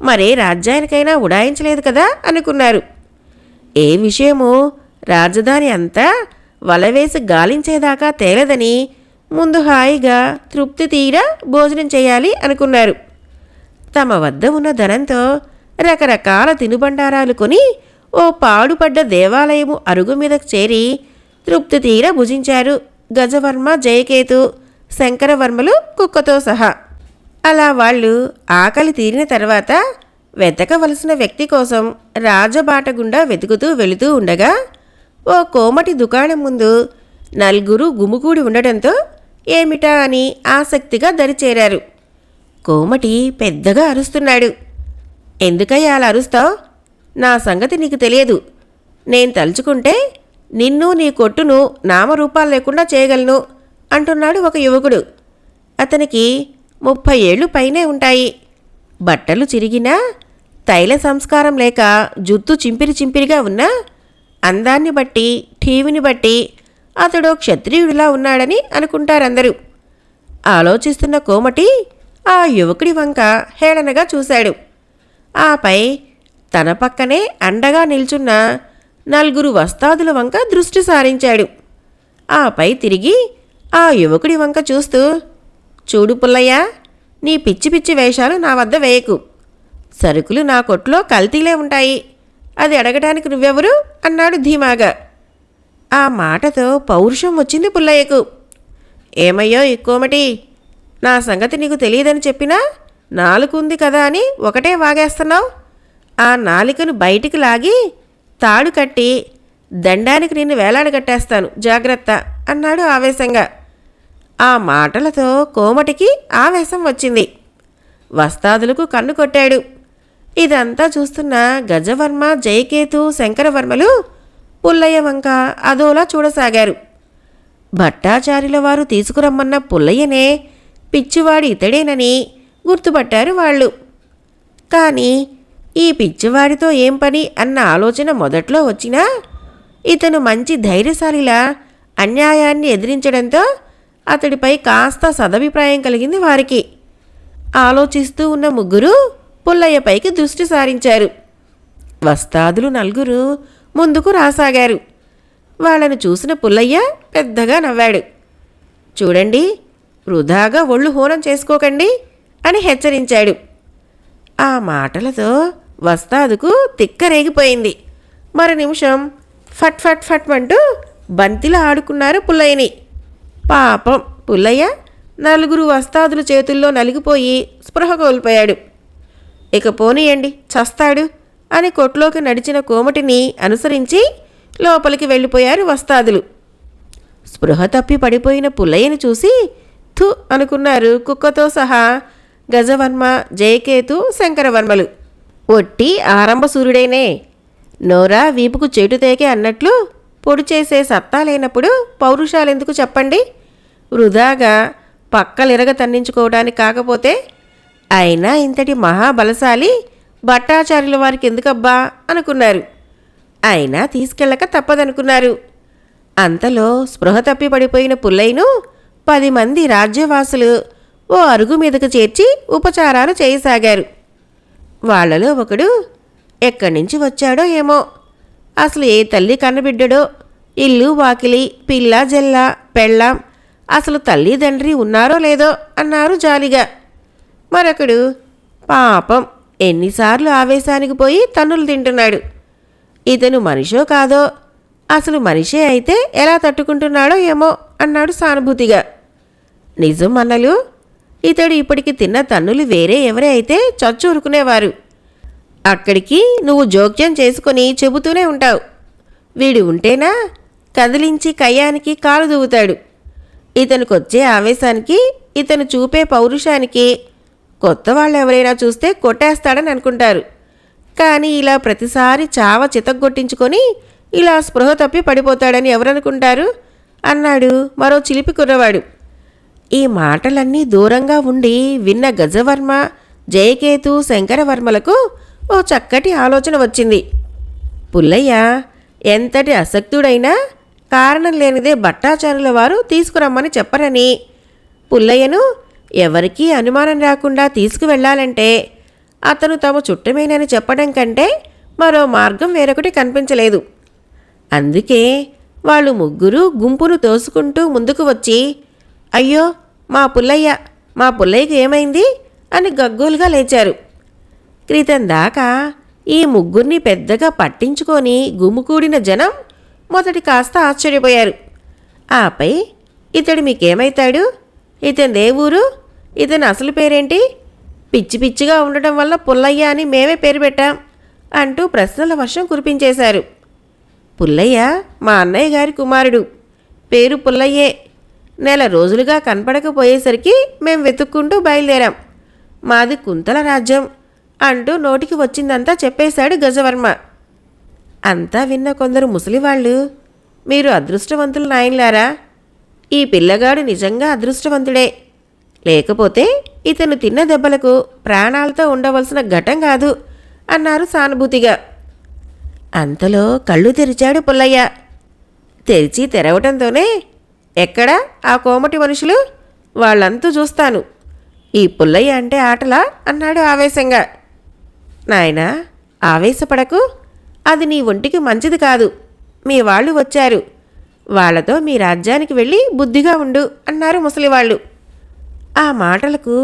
మరే రాజ్యానికైనా ఉడాయించలేదు కదా అనుకున్నారు. ఏ విషయమో రాజధాని అంతా వలవేసి గాలించేదాకా తేలదని ముందు హాయిగా తృప్తి తీరా భోజనం చేయాలి అనుకున్నారు. తమ వద్ద ఉన్న ధనంతో రకరకాల తినుబండారాలు కొని ఓ పాడుపడ్డ దేవాలయము అరుగు మీదకు చేరి తృప్తి తీర భుజించారు గజవర్మ, జయకేతు, శంకరవర్మలు కుక్కతో సహా. అలా వాళ్ళు ఆకలి తీరిన తర్వాత వెతకవలసిన వ్యక్తి కోసం రాజబాట గుండా వెతుకుతూ వెళుతూ ఉండగా ఓ కోమటి దుకాణం ముందు నలుగురు గుమిగూడి ఉండటంతో ఏమిటా అని ఆసక్తిగా దరిచేరారు. కోమటి పెద్దగా అరుస్తున్నాడు. ఎందుకయ్యా అలా అరుస్తావు? నా సంగతి నీకు తెలియదు. నేను తలుచుకుంటే నిన్ను, నీ కొట్టును నామరూపాలు లేకుండా చేయగలను అంటున్నాడు ఒక యువకుడు. అతనికి 30 ఏళ్ళు పైనే ఉంటాయి. బట్టలు చిరిగినా, తైల సంస్కారం లేక జుత్తు చింపిరిగా ఉన్నా అందాన్ని బట్టి, ఠీవిని బట్టి అతడు క్షత్రియుడిలా ఉన్నాడని అనుకుంటారందరూ. ఆలోచిస్తున్న కోమటి ఆ యువకుడి వంక హేళనగా చూశాడు. ఆపై తన పక్కనే అండగా నిల్చున్న నలుగురు వస్తాదుల వంక దృష్టి సారించాడు. ఆపై తిరిగి ఆ యువకుడి వంక చూస్తూ, చూడు పుల్లయ్య, నీ పిచ్చి పిచ్చి వేషాలు నా వద్ద వేయకు. సరుకులు నా కొట్లో కల్తీలే ఉంటాయి. అది అడగటానికి నువ్వెవరు అన్నాడు ధీమాగా. ఆ మాటతో పౌరుషం వచ్చింది పుల్లయ్యకు. ఏమయ్యో ఈ కోమటి, నా సంగతి నీకు తెలియదని చెప్పినా నాలుగుంది కదా అని ఒకటే వాగేస్తున్నావు. ఆ నాలికను బయటికి లాగి తాడు కట్టి దండానికి నిన్ను వేలాడగట్టేస్తాను, జాగ్రత్త అన్నాడు ఆవేశంగా. ఆ మాటలతో కోమటికి ఆవేశం వచ్చింది. వస్తాదులకు కన్ను కొట్టాడు. ఇదంతా చూస్తున్న గజవర్మ, జయకేతు, శంకరవర్మలు పుల్లయ్య వంక అదోలా చూడసాగారు. భట్టాచార్యుల వారు తీసుకురమ్మన్న పుల్లయ్యనే పిచ్చివాడి ఇతడేనని గుర్తుపట్టారు వాళ్ళు. కానీ ఈ పిచ్చివాడితో ఏం పని అన్న ఆలోచన మొదట్లో వచ్చినా ఇతను మంచి ధైర్యశాలిలా అన్యాయాన్ని ఎదిరించడంతో అతడిపై కాస్త సదభిప్రాయం కలిగింది వారికి. ఆలోచిస్తూ ఉన్న ముగ్గురు పుల్లయ్యపైకి దృష్టి సారించారు. వస్తాదులు నలుగురు ముందుకు రాసాగారు. వాళ్ళను చూసిన పుల్లయ్య పెద్దగా నవ్వాడు. చూడండి, వృధాగా ఒళ్ళు హూనం చేసుకోకండి అని హెచ్చరించాడు. ఆ మాటలతో వస్తాదుకు తిక్కరేగిపోయింది. మరో నిమిషం ఫట్ ఫట్ ఫట్ అంటూ బంతిలా ఆడుకున్నారు పుల్లయ్యని. పాపం పుల్లయ్య నలుగురు వస్తాదుల చేతుల్లో నలిగిపోయి స్పృహ కోల్పోయాడు. ఇక పోనీయండి, చస్తాడు అని కొట్లోకి నడిచిన కోమటిని అనుసరించి లోపలికి వెళ్ళిపోయారు వస్తాదులు. స్పృహ తప్పి పడిపోయిన పుల్లయ్యని చూసి థు అనుకున్నారు కుక్కతో సహా గజవర్మ, జయకేతు, శంకరవర్మలు. ఒట్టి ఆరంభ సూర్యుడేనే, నోరా వీపుకు చేటుతేకే అన్నట్లు పొడి చేసే సత్తా లేనప్పుడు పౌరుషాలెందుకు చెప్పండి? వృధాగా పక్కలిరగ తన్నించుకోవడానికి కాకపోతే అయినా ఇంతటి మహాబలశాలి భట్టాచార్యుల వారికి ఎందుకబ్బా అనుకున్నారు. అయినా తీసుకెళ్ళక తప్పదనుకున్నారు. అంతలో స్పృహ తప్పి పడిపోయిన పుల్లయ్యను 10 మంది రాజ్యవాసులు ఓ అరుగు మీదకు చేర్చి ఉపచారాలు చేయసాగారు. వాళ్లలో ఒకడు ఎక్కడి నుంచి వచ్చాడో ఏమో, అసలు ఏ తల్లి కన్నబిడ్డడో, ఇల్లు వాకిలి, పిల్ల జల్ల, పెళ్ళాం, అసలు తల్లిదండ్రి ఉన్నారో లేదో అన్నారు జాలిగా. మరొకడు పాపం ఎన్నిసార్లు ఆవేశానికి పోయి తన్నులు తింటున్నాడు. ఇతను మనిషో కాదో, అసలు మనిషే అయితే ఎలా తట్టుకుంటున్నాడో ఏమో అన్నాడు సానుభూతిగా. నిజం అన్నలు, ఇతడు ఇప్పటికి తిన్న తన్నులు వేరే ఎవరే అయితే చచ్చు ఉరుకునేవారు. అక్కడికి నువ్వు జోక్యం చేసుకొని చెబుతూనే ఉంటావు. వీడు ఉంటేనా కదిలించి కయ్యానికి కాలు దూవుతాడు. ఇతనికొచ్చే ఆవేశానికి, ఇతను చూపే పౌరుషానికి కొత్త వాళ్ళు ఎవరైనా చూస్తే కొట్టేస్తాడని అనుకుంటారు. కానీ ఇలా ప్రతిసారి చావ చితగ్గొట్టించుకొని ఇలా స్పృహ తప్పి పడిపోతాడని ఎవరనుకుంటారు అన్నాడు మరో చిలిపి కుర్రవాడు. ఈ మాటలన్నీ దూరంగా ఉండి విన్న గజవర్మ, జయకేతు, శంకరవర్మలకు ఓ చక్కటి ఆలోచన వచ్చింది. పుల్లయ్య ఎంతటి అసక్తుడైనా కారణం లేనిదే భట్టాచార్యుల వారు తీసుకురమ్మని చెప్పరని, పుల్లయ్యను ఎవరికీ అనుమానం రాకుండా తీసుకువెళ్లాలంటే అతను తమ చుట్టమేనని చెప్పడం కంటే మరో మార్గం వేరొకటి కనిపించలేదు. అందుకే వాళ్ళు ముగ్గురు గుంపును తోసుకుంటూ ముందుకు వచ్చి, అయ్యో మా పుల్లయ్యకి ఏమైంది అని గగ్గోలుగా లేచారు. క్రితం దాకా ఈ ముగ్గురిని పెద్దగా పట్టించుకొని గుమికూడిన జనం మొదటి కాస్త ఆశ్చర్యపోయారు. ఆపై, ఇతడు మీకేమైతాడు? ఇతని దేవురు? ఇతని అసలు పేరేంటి? పిచ్చి పిచ్చిగా ఉండటం వల్ల పుల్లయ్య అని మేమే పేరు పెట్టాం అంటూ ప్రశ్నల వర్షం కురిపించేశారు. పుల్లయ్య మా అన్నయ్య గారి కుమారుడు. పేరు పుల్లయ్యే. నెల రోజులుగా కనపడకపోయేసరికి మేం వెతుక్కుంటూ బయలుదేరాం. మాది కుంతల రాజ్యం అంటూ నోటికి వచ్చిందంతా చెప్పేశాడు గజవర్మ. అంతా విన్న కొందరు ముసలివాళ్ళు, మీరు అదృష్టవంతులు నాయనలారా. ఈ పిల్లగాడు నిజంగా అదృష్టవంతుడే. లేకపోతే ఇతను తిన్న దెబ్బలకు ప్రాణాలతో ఉండవలసిన ఘటం కాదు అన్నారు సానుభూతిగా. అంతలో కళ్ళు తెరిచాడు పుల్లయ్య. తెరిచి తెరవటంతోనే, ఎక్కడా ఆ కోమటి మనుషులు? వాళ్ళంతూ చూస్తాను. ఈ పుల్లయ్య అంటే ఆటలా అన్నాడు ఆవేశంగా. నాయనా, ఆవేశపడకు. అది నీ ఒంటికి మంచిది కాదు. మీ వాళ్ళు వచ్చారు. వాళ్లతో మీ రాజ్యానికి వెళ్ళి బుద్ధిగా ఉండు అన్నారు ముసలివాళ్ళు. ఆ మాటలకు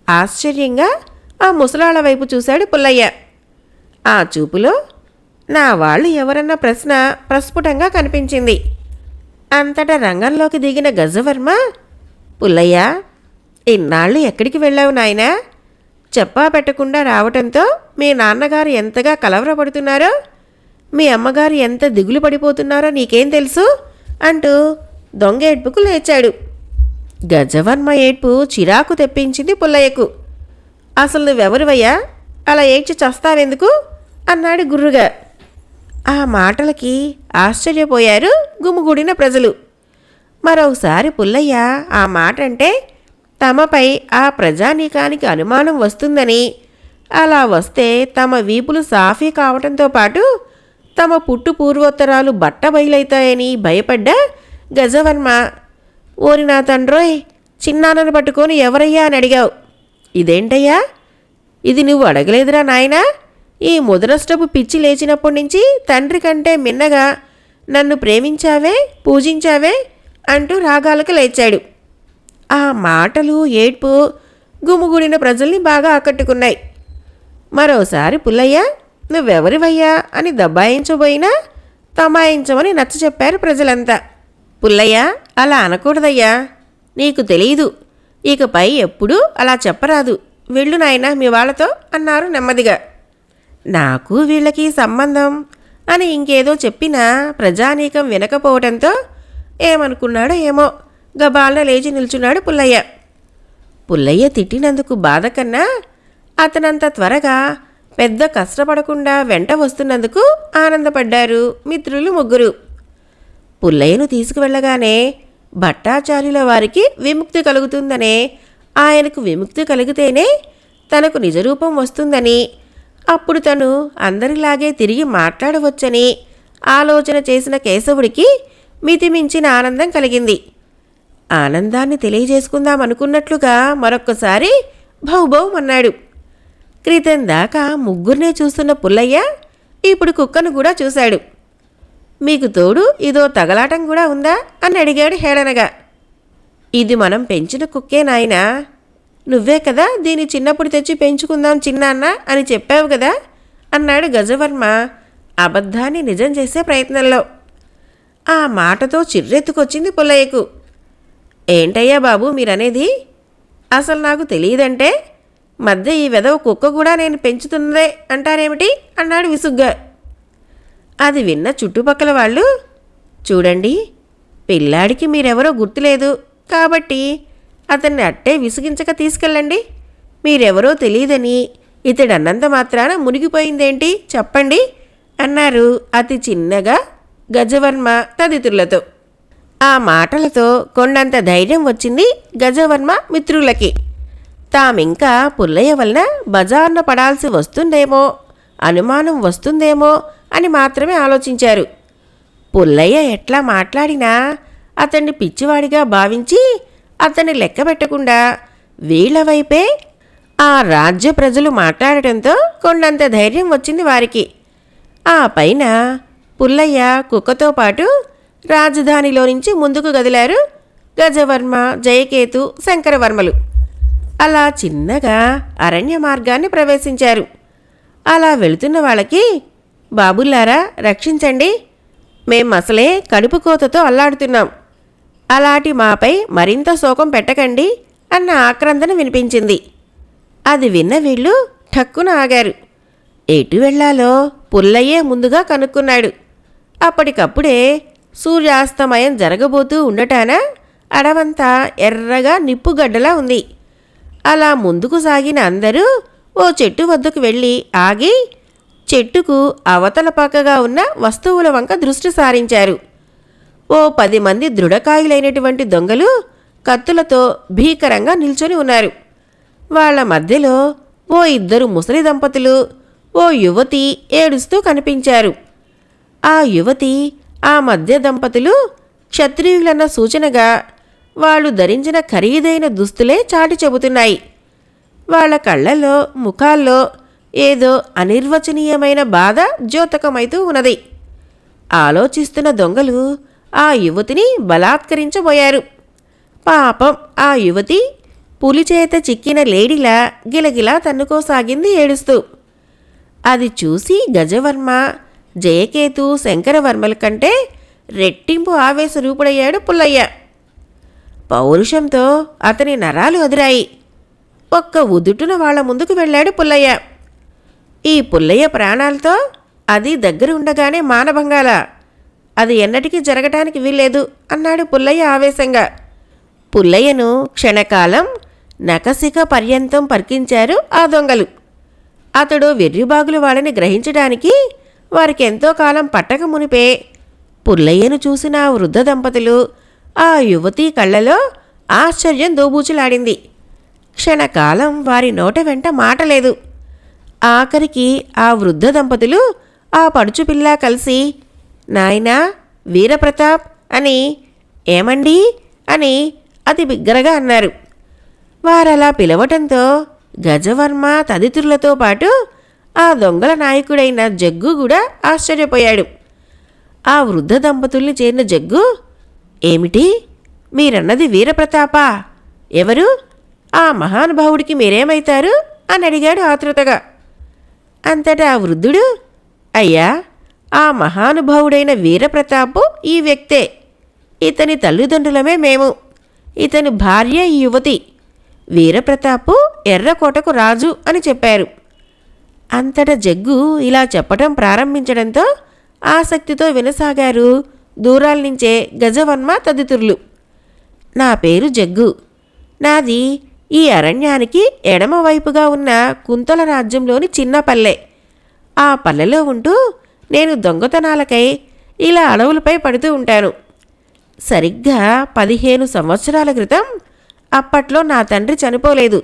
ఆశ్చర్యంగా ఆ ముసలాళ్ళ వైపు చూశాడు పుల్లయ్య. ఆ చూపులో నా వాళ్ళు ఎవరన్న ప్రశ్న ప్రస్ఫుటంగా కనిపించింది. అంతటా రంగంలోకి దిగిన గజవర్మ, పుల్లయ్య, ఇన్నాళ్ళు ఎక్కడికి వెళ్ళావు నాయనా? చెప్పా పెట్టకుండా రావటంతో మీ నాన్నగారు ఎంతగా కలవరపడుతున్నారో, మీ అమ్మగారు ఎంత దిగులు పడిపోతున్నారో నీకేం తెలుసు అంటూ దొంగ ఏడ్పుకు లేచాడు. గజవర్మ ఏడ్పు చిరాకు తెప్పించింది పుల్లయ్యకు. అసలు నువ్వెవరివయ్యా? అలా ఏడ్చి చస్తావెందుకు అన్నాడు గుర్రుగా. ఆ మాటలకి ఆశ్చర్యపోయారు గుమిగూడిన ప్రజలు. మరోసారి పుల్లయ్య ఆ మాట అంటే తమపై ఆ ప్రజానీకానికి అనుమానం వస్తుందని, అలా వస్తే తమ వీపులు సాఫీ కావటంతో పాటు తమ పుట్టు పూర్వోత్తరాలు బట్టబయలవుతాయని భయపడ్డ గజవర్మ, ఓరి నా తండ్రోయ్, చిన్నాన్నను పట్టుకొని ఎవరయ్యా అని అడిగావు. ఇదేంటయ్యా? ఇది నువ్వు అడగలేదురా నాయనా. ఈ ముదరష్టపు పిచ్చి లేచినప్పటి నుంచి తండ్రి కంటే మిన్నగా నన్ను ప్రేమించావే, పూజించావే అంటూ రాగాలకు లేచాడు. ఆ మాటలు, ఏడ్పు గుమిగూడిన ప్రజల్ని బాగా ఆకట్టుకున్నాయి. మరోసారి పుల్లయ్య, నువ్వెవరివయ్యా అని దబాయించబోయినా తమాయించమని నచ్చ చెప్పారు ప్రజలంతా. పుల్లయ్య, అలా అనకూడదయ్యా. నీకు తెలీదు. ఇకపై ఎప్పుడూ అలా చెప్పరాదు. వెళ్ళు నాయనా మీ వాళ్ళతో అన్నారు నెమ్మదిగా. నాకు వీళ్ళకి సంబంధం అని ఇంకేదో చెప్పినా ప్రజానీకం వినకపోవడంతో ఏమనుకున్నాడో ఏమో గబాల్న లేచి నిల్చున్నాడు పుల్లయ్య. పుల్లయ్య తిట్టినందుకు బాధ కన్నా అతనంత త్వరగా పెద్ద కష్టపడకుండా వెంట వస్తున్నందుకు ఆనందపడ్డారు మిత్రులు ముగ్గురు. పుల్లయ్యను తీసుకువెళ్ళగానే భట్టాచార్యుల వారికి విముక్తి కలుగుతుందనే, ఆయనకు విముక్తి కలిగితేనే తనకు నిజరూపం వస్తుందని, అప్పుడు తను అందరిలాగే తిరిగి మాట్లాడవచ్చని ఆలోచన చేసిన కేశవుడికి మితిమించిన ఆనందం కలిగింది. ఆనందాన్ని తెలియజేసుకుందామనుకున్నట్లుగా మరొక్కసారి భౌభౌమన్నాడు. క్రితం దాకా ముగ్గురినే చూస్తున్న పుల్లయ్య ఇప్పుడు కుక్కను కూడా చూశాడు. మీకు తోడు ఇదో తగలాటం కూడా ఉందా అని అడిగాడు హేళనగా. ఇది మనం పెంచిన కుక్కే నాయనా. నువ్వే కదా దీన్ని చిన్నప్పుడు తెచ్చి పెంచుకుందాం చిన్నాన్న అని చెప్పావు కదా అన్నాడు గజవర్మ అబద్ధాన్ని నిజం చేసే ప్రయత్నంలో. ఆ మాటతో చిర్రెత్తుకొచ్చింది పుల్లయ్యకు. ఏంటయ్యా బాబు మీరనేది? అసలు నాకు తెలియదంటే మధ్య ఈ వెధవ కుక్క కూడా నేను పెంచుతున్నదే అంటారేమిటి అన్నాడు విసుగ్గా. అది విన్న చుట్టుపక్కల వాళ్ళు, చూడండి, పిల్లాడికి మీరెవరో గుర్తులేదు కాబట్టి అతన్ని అట్టే విసిగించక తీసుకెళ్ళండి. మీరెవరో తెలియదని ఇతడన్నంత మాత్రాన మునిగిపోయిందేంటి చెప్పండి అన్నారు అతి చిన్నగా గజవర్మ తదితరులతో. ఆ మాటలతో కొండంత ధైర్యం వచ్చింది గజవర్మ మిత్రులకి. తామింకా పుల్లయ్య వలన బజార్న పడాల్సి వస్తుందేమో, అనుమానం వస్తుందేమో అని మాత్రమే ఆలోచించారు. పుల్లయ్య ఎట్లా మాట్లాడినా అతన్ని పిచ్చివాడిగా భావించి అతన్ని లెక్క పెట్టకుండా వీళ్ల వైపే ఆ రాజ్య ప్రజలు మాట్లాడటంతో కొండంత ధైర్యం వచ్చింది వారికి. ఆ పైన పుల్లయ్య కుక్కతో పాటు రాజధానిలో నుంచి ముందుకు కదిలారు గజవర్మ, జయకేతు, శంకరవర్మలు. అలా చిన్నగా అరణ్య మార్గాన్ని ప్రవేశించారు. అలా వెళుతున్న వాళ్ళకి, బాబుల్లారా రక్షించండి, మేం అసలే కడుపు కోతతో అల్లాడుతున్నాం, అలాంటి మాపై మరింత శోకం పెట్టకండి అన్న ఆక్రందన వినిపించింది. అది విన్న వీళ్ళు ఠక్కున ఆగారు. ఎటు వెళ్లాలో పుల్లయ్యే ముందుగా కనుక్కున్నాడు. అప్పటికప్పుడే సూర్యాస్తమయం జరగబోతూ ఉండటాన అడవంతా ఎర్రగా నిప్పుగడ్డలా ఉంది. అలా ముందుకు సాగిన అందరూ ఓ చెట్టు వద్దకు వెళ్ళి ఆగి చెట్టుకు అవతల పక్కగా ఉన్న వస్తువుల వంక దృష్టి సారించారు. ఓ 10 మంది దృఢకాయులైనటువంటి దొంగలు కత్తులతో భీకరంగా నిల్చొని ఉన్నారు. వాళ్ల మధ్యలో ఓ 2 ముసలి దంపతులు, ఓ యువతి ఏడుస్తూ కనిపించారు. ఆ యువతి, ఆ మధ్య దంపతులు క్షత్రియులన్న సూచనగా వాళ్ళు ధరించిన ఖరీదైన దుస్తులే చాటి చెబుతున్నాయి. వాళ్ల కళ్ళల్లో, ముఖాల్లో ఏదో అనిర్వచనీయమైన బాధ ద్యోతకమైతూ ఉన్నది. ఆలోచిస్తున్న దొంగలు ఆ యువతిని బలాత్కరించబోయారు. పాపం ఆ యువతి పులిచేత చిక్కిన లేడిలా గిలగిలా తన్నుకోసాగింది ఏడుస్తూ. అది చూసి గజవర్మ, జయకేతు, శంకరవర్మల కంటే రెట్టింపు ఆవేశరూపుడయ్యాడు పుల్లయ్య. పౌరుషంతో అతని నరాలు అదిరాయి. ఒక్క ఉదుటున వాళ్ల ముందుకు వెళ్ళాడు పుల్లయ్య. ఈ పుల్లయ్య ప్రాణాలతో అది దగ్గర ఉండగానే మానభంగాల, అది ఎన్నటికీ జరగటానికి వీల్లేదు అన్నాడు పుల్లయ్య ఆవేశంగా. పుల్లయ్యను క్షణకాలం నకసిక పర్యంతం పరికించారు ఆ దొంగలు. అతడు వెర్రిబాగులు వాళ్ళని గ్రహించడానికి వారికెంతో కాలం పట్టక మునిపే పుల్లయ్యను చూసిన ఆ వృద్ధ దంపతులు, ఆ యువతి కళ్ళలో ఆశ్చర్యం దోబూచులాడింది. క్షణకాలం వారి నోట వెంట మాట లేదు. ఆఖరికి ఆ వృద్ధ దంపతులు ఆ పడుచుపిల్ల కలిసి, నాయనా వీరప్రతాప్ అని, ఏమండి అని అతి బిగ్గరగా అన్నారు. వారలా పిలవటంతో గజవర్మ తదితరులతో పాటు ఆ దొంగల నాయకుడైన జగ్గు కూడా ఆశ్చర్యపోయాడు. ఆ వృద్ధ దంపతుల్ని చేరిన జగ్గు, ఏమిటి మీరన్నది వీరప్రతాపా? ఎవరు? ఆ మహానుభావుడికి మీరేమైతారు అని అడిగాడు ఆతృతగా. అంతటా ఆ వృద్ధుడు, అయ్యా, ఆ మహానుభావుడైన వీరప్రతాపు ఈ వ్యక్తే. ఇతని తల్లిదండ్రులమే మేము. ఇతని భార్య ఈ యువతి. వీరప్రతాపు ఎర్రకోటకు రాజు అని చెప్పారు. అంతటా జగ్గు ఇలా చెప్పటం ప్రారంభించడంతో ఆసక్తితో వినసాగారు దూరాల నుంచే గజవర్మ తదితరులు. నా పేరు జగ్గు. నాది ఈ అరణ్యానికి ఎడమవైపుగా ఉన్న కుంతల రాజ్యంలోని చిన్న పల్లె. ఆ పల్లెలో ఉంటూ నేను దొంగతనాలకై ఇలా అడవులపై పడుతూ ఉంటాను. సరిగ్గా 15 సంవత్సరాల క్రితం, అప్పట్లో నా తండ్రి చనిపోలేదు,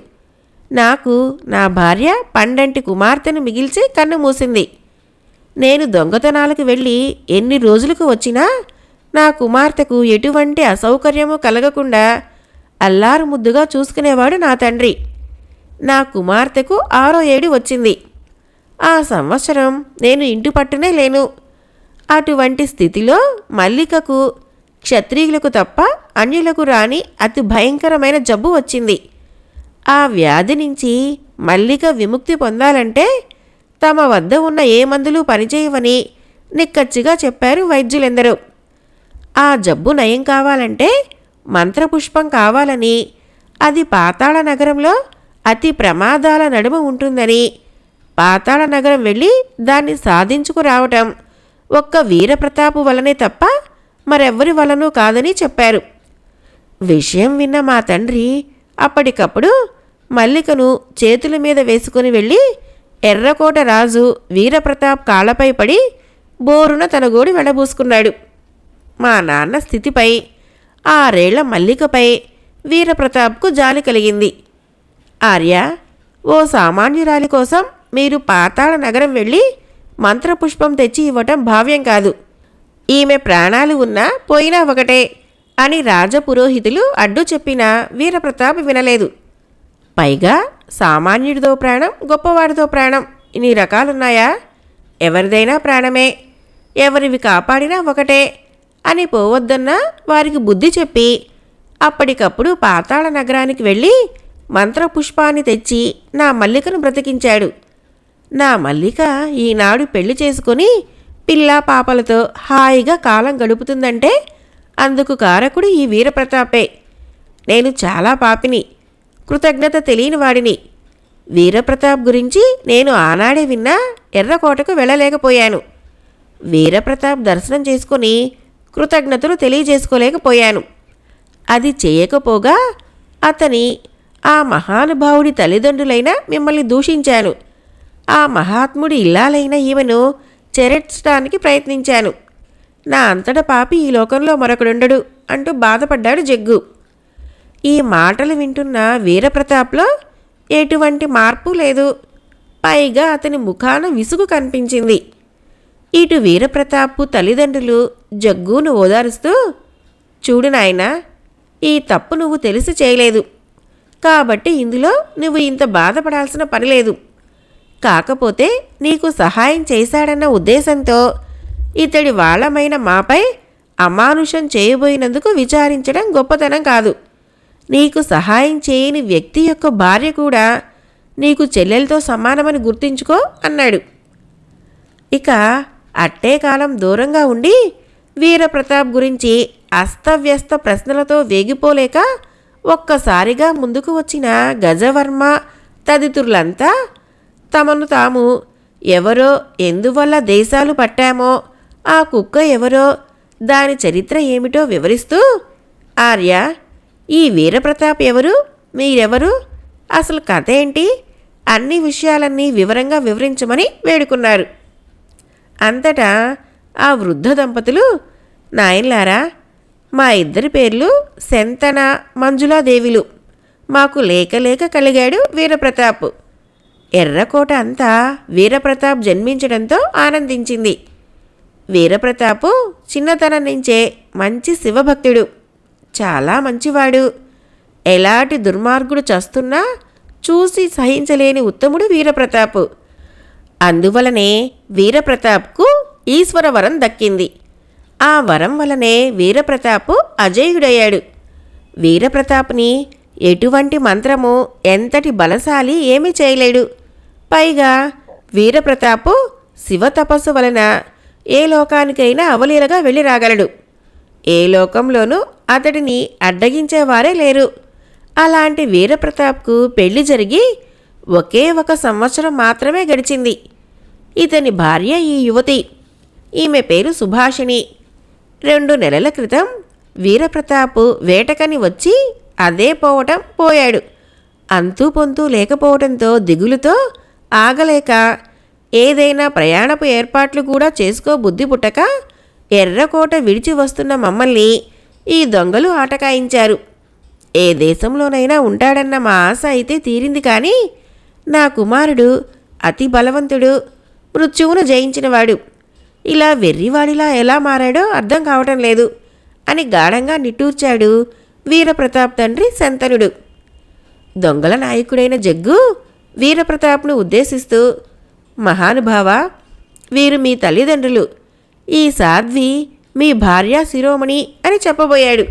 నాకు నా భార్య పండంటి కుమార్తెను మిగిల్చి కన్ను మూసింది. నేను దొంగతనాలకు వెళ్ళి ఎన్ని రోజులకు వచ్చినా నా కుమార్తెకు ఎటువంటి అసౌకర్యము కలగకుండా అల్లారు ముద్దుగా చూసుకునేవాడు నా తండ్రి. నా కుమార్తెకు 6వ ఏడు వచ్చింది. ఆ సంవత్సరం నేను ఇంటి పట్టునే లేను. అటువంటి స్థితిలో మల్లికకు, క్షత్రియులకు తప్ప అన్యులకు రాని అతి భయంకరమైన జబ్బు వచ్చింది. ఆ వ్యాధి నుంచి మల్లిక విముక్తి పొందాలంటే తమ వద్ద ఉన్న ఏ మందులు పనిచేయవని నిక్కచ్చిగా చెప్పారు వైద్యులెందరూ. ఆ జబ్బు నయం కావాలంటే మంత్రపుష్పం కావాలని, అది పాతాళ నగరంలో అతి ప్రమాదాల నడుమ ఉంటుందని, పాతాళ నగరం వెళ్ళి దాన్ని సాధించుకురావటం ఒక్క వీరప్రతాపు వలనే తప్ప మరెవ్వరి వలనూ కాదని చెప్పారు. విషయం విన్న మా తండ్రి అప్పటికప్పుడు మల్లికను చేతుల మీద వేసుకుని వెళ్ళి ఎర్రకోట రాజు వీరప్రతాప్ కాళ్లపై పడి బోరున తన గోడి వెడబూసుకున్నాడు. మా నాన్న స్థితిపై, 6 ఏళ్ల మల్లికపై వీరప్రతాప్కు జాలి కలిగింది. ఆర్య, ఓ సామాన్యురాలి కోసం మీరు పాతాళ నగరం వెళ్ళి మంత్రపుష్పం తెచ్చి ఇవ్వటం భావ్యం కాదు. ఈమె ప్రాణాలు ఉన్నా పోయినా ఒకటే అని రాజపురోహితులు అడ్డు చెప్పినా వీరప్రతాప్ వినలేదు. పైగా సామాన్యుడితో ప్రాణం, గొప్పవాడితో ప్రాణం, ఇన్ని రకాలున్నాయా? ఎవరిదైనా ప్రాణమే, ఎవరివి కాపాడినా ఒకటే అని పోవద్దన్నా వారికి బుద్ధి చెప్పి అప్పటికప్పుడు పాతాళ నగరానికి వెళ్ళి మంత్రపుష్పాన్ని తెచ్చి నా మల్లికను బ్రతికించాడు. నా మల్లిక ఈనాడు పెళ్లి చేసుకొని పిల్లా పాపలతో హాయిగా కాలం గడుపుతుందంటే అందుకు కారకుడు ఈ వీరప్రతాపే. నేను చాలా పాపిని, కృతజ్ఞత తెలియని వాడిని. వీరప్రతాప్ గురించి నేను ఆనాడే విన్నా ఎర్రకోటకు వెళ్ళలేకపోయాను. వీరప్రతాప్ దర్శనం చేసుకొని కృతజ్ఞతలు తెలియజేసుకోలేకపోయాను. అది చేయకపోగా అతని ఆ మహానుభావుడి తల్లిదండ్రులైన మిమ్మల్ని దూషించాను. ఆ మహాత్ముడి ఇల్లాలైన ఈమెను చెరచడానికి ప్రయత్నించాను. నా అంతట పాపి ఈ లోకంలో మరొకడుండడు అంటూ బాధపడ్డాడు జగ్గు. ఈ మాటలు వింటున్న వీరప్రతాప్లో ఎటువంటి మార్పు లేదు. పైగా అతని ముఖాన విసుగు కనిపించింది. ఇటు వీరప్రతాపు తల్లిదండ్రులు జగ్గును ఓదారుస్తూ, చూడు నాయనా, ఈ తప్పు నువ్వు తెలిసి చేయలేదు కాబట్టి ఇందులో నువ్వు ఇంత బాధపడాల్సిన పని లేదు. కాకపోతే నీకు సహాయం చేశాడన్న ఉద్దేశంతో ఇతడి వాళ్ళమైన మాపై అమానుషం చేయబోయినందుకు విచారించడం గొప్పతనం కాదు. నీకు సహాయం చేయని వ్యక్తి యొక్క భార్య కూడా నీకు చెల్లెలతో సమానమని గుర్తుంచుకో అన్నాడు. ఇక అట్టే కాలం దూరంగా ఉండి వీరప్రతాప్ గురించి అస్తవ్యస్త ప్రశ్నలతో వేగిపోలేక ఒక్కసారిగా ముందుకు వచ్చిన గజవర్మ తదితరులంతా తమను తాము ఎవరో, ఎందువల్ల దేశాలు పట్టామో, ఆ కుక్క ఎవరో, దాని చరిత్ర ఏమిటో వివరిస్తూ, ఆర్య, ఈ వీరప్రతాప్ ఎవరు, మీరెవరు, అసలు కథ ఏంటి, అన్ని విషయాలన్నీ వివరంగా వివరించమని వేడుకున్నారు. అంతటా ఆ వృద్ధ దంపతులు, నాయన్లారా, మా ఇద్దరి పేర్లు శంతన మంజులాదేవిలు. మాకు లేక లేక కలిగాడు వీరప్రతాప్. ఎర్రకోట అంతా వీరప్రతాప్ జన్మించడంతో ఆనందించింది. వీరప్రతాపు చిన్నతనం నుంచే మంచి శివభక్తుడు, చాలా మంచివాడు. ఎలాంటి దుర్మార్గుడు చస్తున్నా చూసి సహించలేని ఉత్తముడు వీరప్రతాపు. అందువలనే వీరప్రతాప్కు ఈశ్వర వరం దక్కింది. ఆ వరం వలనే వీరప్రతాపు అజేయుడయ్యాడు. వీరప్రతాప్ని ఎటువంటి మంత్రము, ఎంతటి బలశాలి ఏమీ చేయలేడు. పైగా వీరప్రతాపు శివతపస్సు వలన ఏ లోకానికైనా అవలీలగా వెళ్ళి రాగలడు. ఏ లోకంలోనూ అతడిని అడ్డగించేవారే లేరు. అలాంటి వీరప్రతాప్కు పెళ్లి జరిగి ఒకే ఒక సంవత్సరం మాత్రమే గడిచింది. ఇతని భార్య ఈ యువతి. ఈమె పేరు సుభాషిణి. 2 నెలల క్రితం వీరప్రతాపు వేటకని వచ్చి అదే పోయాడు. అంతూ పొంతూ లేకపోవడంతో దిగులుతో ఆగలేక ఏదైనా ప్రయాణపు ఏర్పాట్లు కూడా చేసుకో బుద్ధి పుట్టక ఎర్రకోట విడిచి వస్తున్న మమ్మల్ని ఈ దొంగలు ఆటకాయించారు. ఏ దేశంలోనైనా ఉంటాడన్న మా ఆశ అయితే తీరింది. కానీ నా కుమారుడు అతి బలవంతుడు, మృత్యువును జయించినవాడు. ఇలా వెర్రివాడిలా ఎలా మారాడో అర్థం కావటం లేదు అని గాఢంగా నిట్టూర్చాడు వీరప్రతాప్ తండ్రి శంతనుడు. దొంగల నాయకుడైన జగ్గు వీరప్రతాప్ను ఉద్దేశిస్తూ, మహానుభావ, వీరు మీ తల్లిదండ్రులు. ఈ సాధ్వి మీ భార్య శిరోమణి అని చెప్పబోయాడు.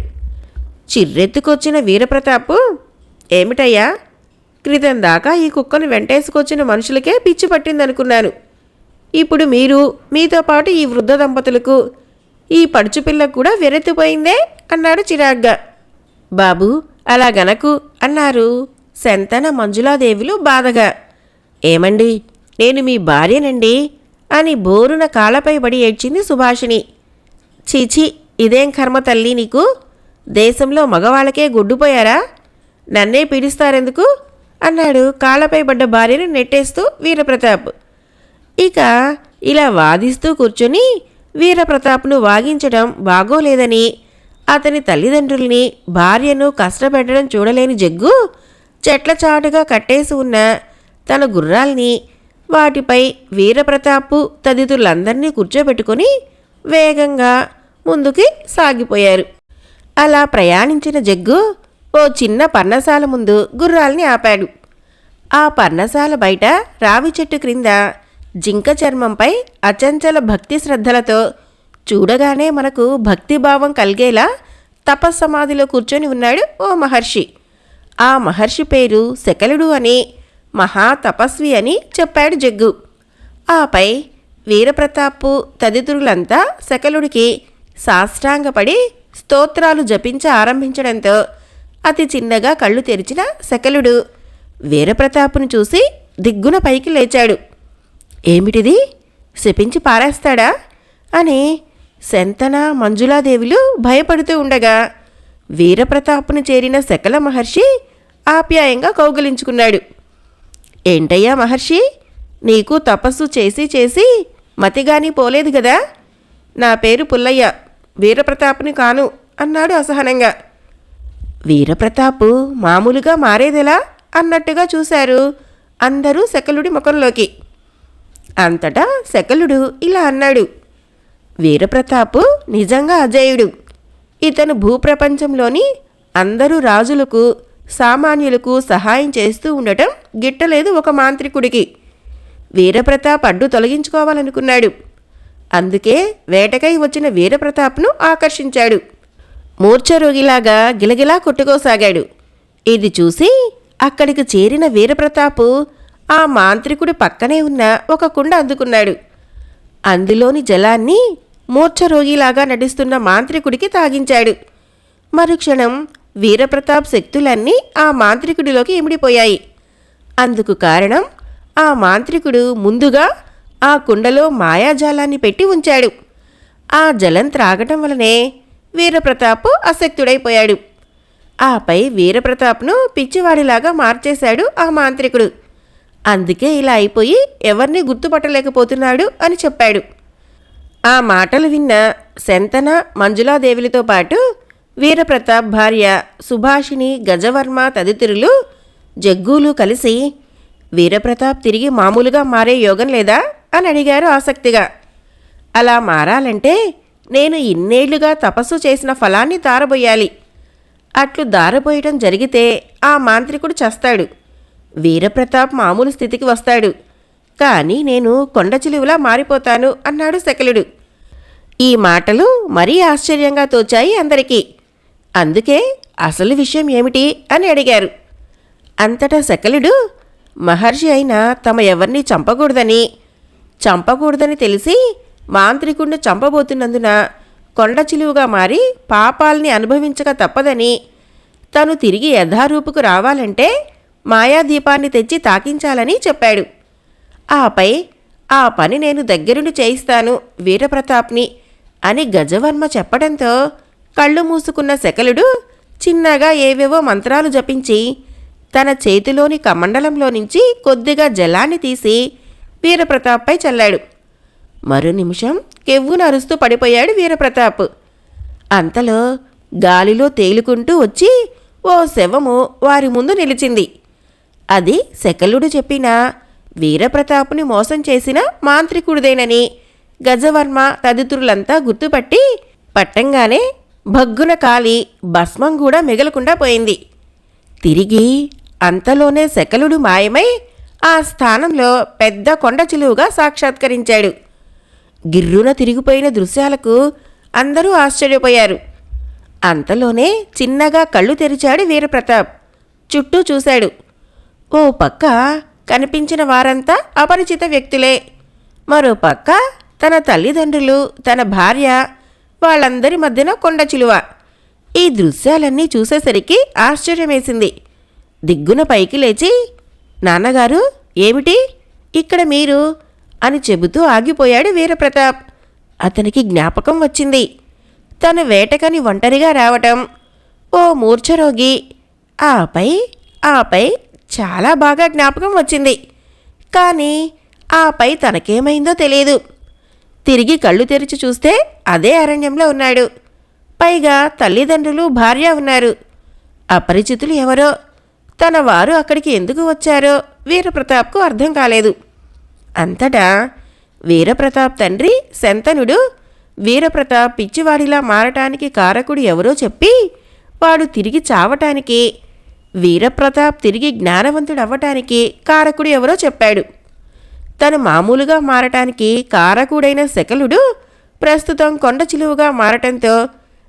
చిర్రెత్తుకొచ్చిన వీరప్రతాపు, ఏమిటయ్యా, క్రితం దాకా ఈ కుక్కను వెంటేసుకొచ్చిన మనుషులకే పిచ్చి పట్టిందనుకున్నాను. ఇప్పుడు మీరు, మీతో పాటు ఈ వృద్ధ దంపతులకు, ఈ పడుచుపిల్లకు కూడా వెరెత్తిపోయిందే అన్నాడు చిరాగ్గా. బాబు, అలా గనకు అన్నారు శంతన మంజులాదేవులు బాధగా. ఏమండి, నేను మీ భార్యనండి అని బోరున కాళ్ళపై పడి ఏడ్చింది సుభాషిణి. చీచి, ఇదేం కర్మ తల్లి నీకు, దేశంలో మగవాళ్ళకే గొడ్డుపోయారా, నన్నే పీడిస్తారెందుకు అన్నాడు కాళ్ళపై పడ్డ భార్యను నెట్టేస్తూ వీరప్రతాప్. ఇక ఇలా వాదిస్తూ కూర్చొని వీరప్రతాప్ను వాగించడం బాగోలేదని అతని తల్లిదండ్రుల్ని, భార్యను కష్టపెట్టడం చూడలేని జగ్గు చెట్ల చాటుగా కట్టేసి ఉన్న తన గుర్రాల్ని, వాటిపై వీరప్రతాపు తదితరులందరినీ కూర్చోబెట్టుకొని వేగంగా ముందుకి సాగిపోయారు. అలా ప్రయాణించిన జగ్గు ఓ చిన్న పర్ణశాల ముందు గుర్రాల్ని ఆపాడు. ఆ పర్ణశాల బయట రావి చెట్టు క్రింద జింక చర్మంపై అచంచల భక్తి శ్రద్ధలతో చూడగానే మనకు భక్తిభావం కలిగేలా తపస్సమాధిలో కూర్చొని ఉన్నాడు ఓ మహర్షి. ఆ మహర్షి పేరు శకలుడు అని, మహా తపస్వి అని చెప్పాడు జగ్గు. ఆపై వీరప్రతాపు తదితరులంతా సకలుడికి సాష్టాంగపడి స్తోత్రాలు జపించ ఆరంభించడంతో అతి చిన్నగా కళ్ళు తెరిచిన సకలుడు వీరప్రతాపును చూసి దిగ్గున పైకి లేచాడు. ఏమిటిది, శపించి పారేస్తాడా అని శంతన మంజులాదేవులు భయపడుతూ ఉండగా వీరప్రతాపును చేరిన సకల మహర్షి ఆప్యాయంగా కౌగిలించుకున్నాడు. ఏంటయ్యా మహర్షి, నీకు తపస్సు చేసి చేసి మతిగాని పోలేదు గదా? నా పేరు పుల్లయ్య, వీరప్రతాపుని కాను అన్నాడు అసహనంగా. వీరప్రతాపు మామూలుగా మారేదెలా అన్నట్టుగా చూశారు అందరూ సకలుడి ముఖంలోకి. అంతటా సకలుడు ఇలా అన్నాడు. వీరప్రతాపు నిజంగా అజేయుడు. ఇతను భూప్రపంచంలోని అందరూ రాజులకు సామాన్యులకు సహాయం చేస్తూ ఉండటం గిట్టలేదు ఒక మాంత్రికుడికి. వీరప్రతాప్ అడ్డు తొలగించుకోవాలనుకున్నాడు. అందుకే వేటకై వచ్చిన వీరప్రతాప్ను ఆకర్షించాడు. మూర్ఛరోగిలాగా గిలగిలా కొట్టుకోసాగాడు. ఇది చూసి అక్కడికి చేరిన వీరప్రతాపు ఆ మాంత్రికుడి పక్కనే ఉన్న ఒక కుండ అందుకున్నాడు. అందులోని జలాన్ని మూర్ఛరోగిలాగా నటిస్తున్న మాంత్రికుడికి తాగించాడు. మరుక్షణం వీరప్రతాప్ శక్తులన్నీ ఆ మాంత్రికుడిలోకి ఇమిడిపోయాయి. అందుకు కారణం ఆ మాంత్రికుడు ముందుగా ఆ కుండలో మాయాజాలాన్ని పెట్టి ఉంచాడు. ఆ జలం త్రాగటం వలనే వీరప్రతాపు అశక్తుడైపోయాడు. ఆపై వీరప్రతాప్ను పిచ్చివాడిలాగా మార్చేశాడు ఆ మాంత్రికుడు. అందుకే ఇలా అయిపోయి ఎవరిని గుర్తుపట్టలేకపోతున్నాడు అని చెప్పాడు. ఆ మాటలు విన్న శంతన మంజులాదేవులతో పాటు వీరప్రతాప్ భార్య సుభాషిణి, గజవర్మ తదితరులు జగ్గులు కలిసి వీరప్రతాప్ తిరిగి మామూలుగా మారే యోగం లేదా అని అడిగారు ఆసక్తిగా. అలా మారాలంటే నేను ఇన్నేళ్లుగా తపస్సు చేసిన ఫలాన్ని దారబోయాలి. అట్లు దారబోయటం జరిగితే ఆ మాంత్రికుడు చస్తాడు, వీరప్రతాప్ మామూలు స్థితికి వస్తాడు. కానీ నేను కొండ చిలువలా మారిపోతాను అన్నాడు సకలుడు. ఈ మాటలు మరీ ఆశ్చర్యంగా తోచాయి అందరికీ. అందుకే అసలు విషయం ఏమిటి అని అడిగారు. అంతటా సకలుడు మహర్షి అయినా తమ ఎవరిని చంపకూడదని తెలిసి మాంత్రికుడిని చంపబోతున్నందున కొండ చిలువుగా మారి పాపాల్ని అనుభవించక తప్పదని, తను తిరిగి యథారూపుకు రావాలంటే మాయాదీపాన్ని తెచ్చి తాకించాలని చెప్పాడు. ఆపై ఆ పని నేను దగ్గరుండి చేయిస్తాను వీరప్రతాప్ని అని గజవర్మ చెప్పడంతో కళ్ళు మూసుకున్న సకలుడు చిన్నగా ఏవేవో మంత్రాలు జపించి తన చేతిలోని కమండలంలో నుంచి కొద్దిగా జలాన్ని తీసి వీరప్రతాప్పై చల్లాడు. మరో నిమిషం కెవ్వున అరుస్తూ పడిపోయాడు వీరప్రతాప్. అంతలో గాలిలో తేలుకుంటూ వచ్చి ఓ శవము వారి ముందు నిలిచింది. అది సకలుడు చెప్పిన వీరప్రతాపుని మోసం చేసిన మాంత్రికుడిదేనని గజవర్మ తదితరులంతా గుర్తుపట్టి పట్టంగానే భగ్గున కాలి భస్మం కూడా మిగలకుండా పోయింది. తిరిగి అంతలోనే సకలుడు మాయమై ఆ స్థానంలో పెద్ద కొండ చిలువుగా సాక్షాత్కరించాడు. గిర్రున తిరిగిపోయిన దృశ్యాలకు అందరూ ఆశ్చర్యపోయారు. అంతలోనే చిన్నగా కళ్ళు తెరిచాడు వీరప్రతాప్. చుట్టూ చూశాడు. ఓ పక్క కనిపించిన వారంతా అపరిచిత వ్యక్తులే, మరో పక్క తన తల్లిదండ్రులు, తన భార్య, వాళ్ళందరి మధ్యన కొండ చిలువ. ఈ దృశ్యాలన్నీ చూసేసరికి ఆశ్చర్యమేసింది. దిగ్గున పైకి లేచి, నాన్నగారు ఏమిటి ఇక్కడ మీరు అని చెబుతూ ఆగిపోయాడు వీరప్రతాప్. అతనికి జ్ఞాపకం వచ్చింది. తను వేటకని ఒంటరిగా రావటం, ఓ మూర్ఛరోగి, ఆపై చాలా బాగా జ్ఞాపకం వచ్చింది. కానీ ఆపై తనకేమైందో తెలియదు. తిరిగి కళ్ళు తెరిచి చూస్తే అదే అరణ్యంలో ఉన్నాడు. పైగా తల్లిదండ్రులు, భార్య ఉన్నారు. అపరిచితులు ఎవరో, తన వారు అక్కడికి ఎందుకు వచ్చారో వీరప్రతాప్కు అర్థం కాలేదు. అంతటా వీరప్రతాప్ తండ్రి శంతనుడు వీరప్రతాప్ పిచ్చివాడిలా మారటానికి కారకుడు ఎవరో చెప్పి, వాడు తిరిగి చావటానికి, వీరప్రతాప్ తిరిగి జ్ఞానవంతుడవ్వటానికి కారకుడు ఎవరో చెప్పాడు. తను మామూలుగా మారటానికి కారకుడైన సకలుడు ప్రస్తుతం కొండ చిలువుగా మారటంతో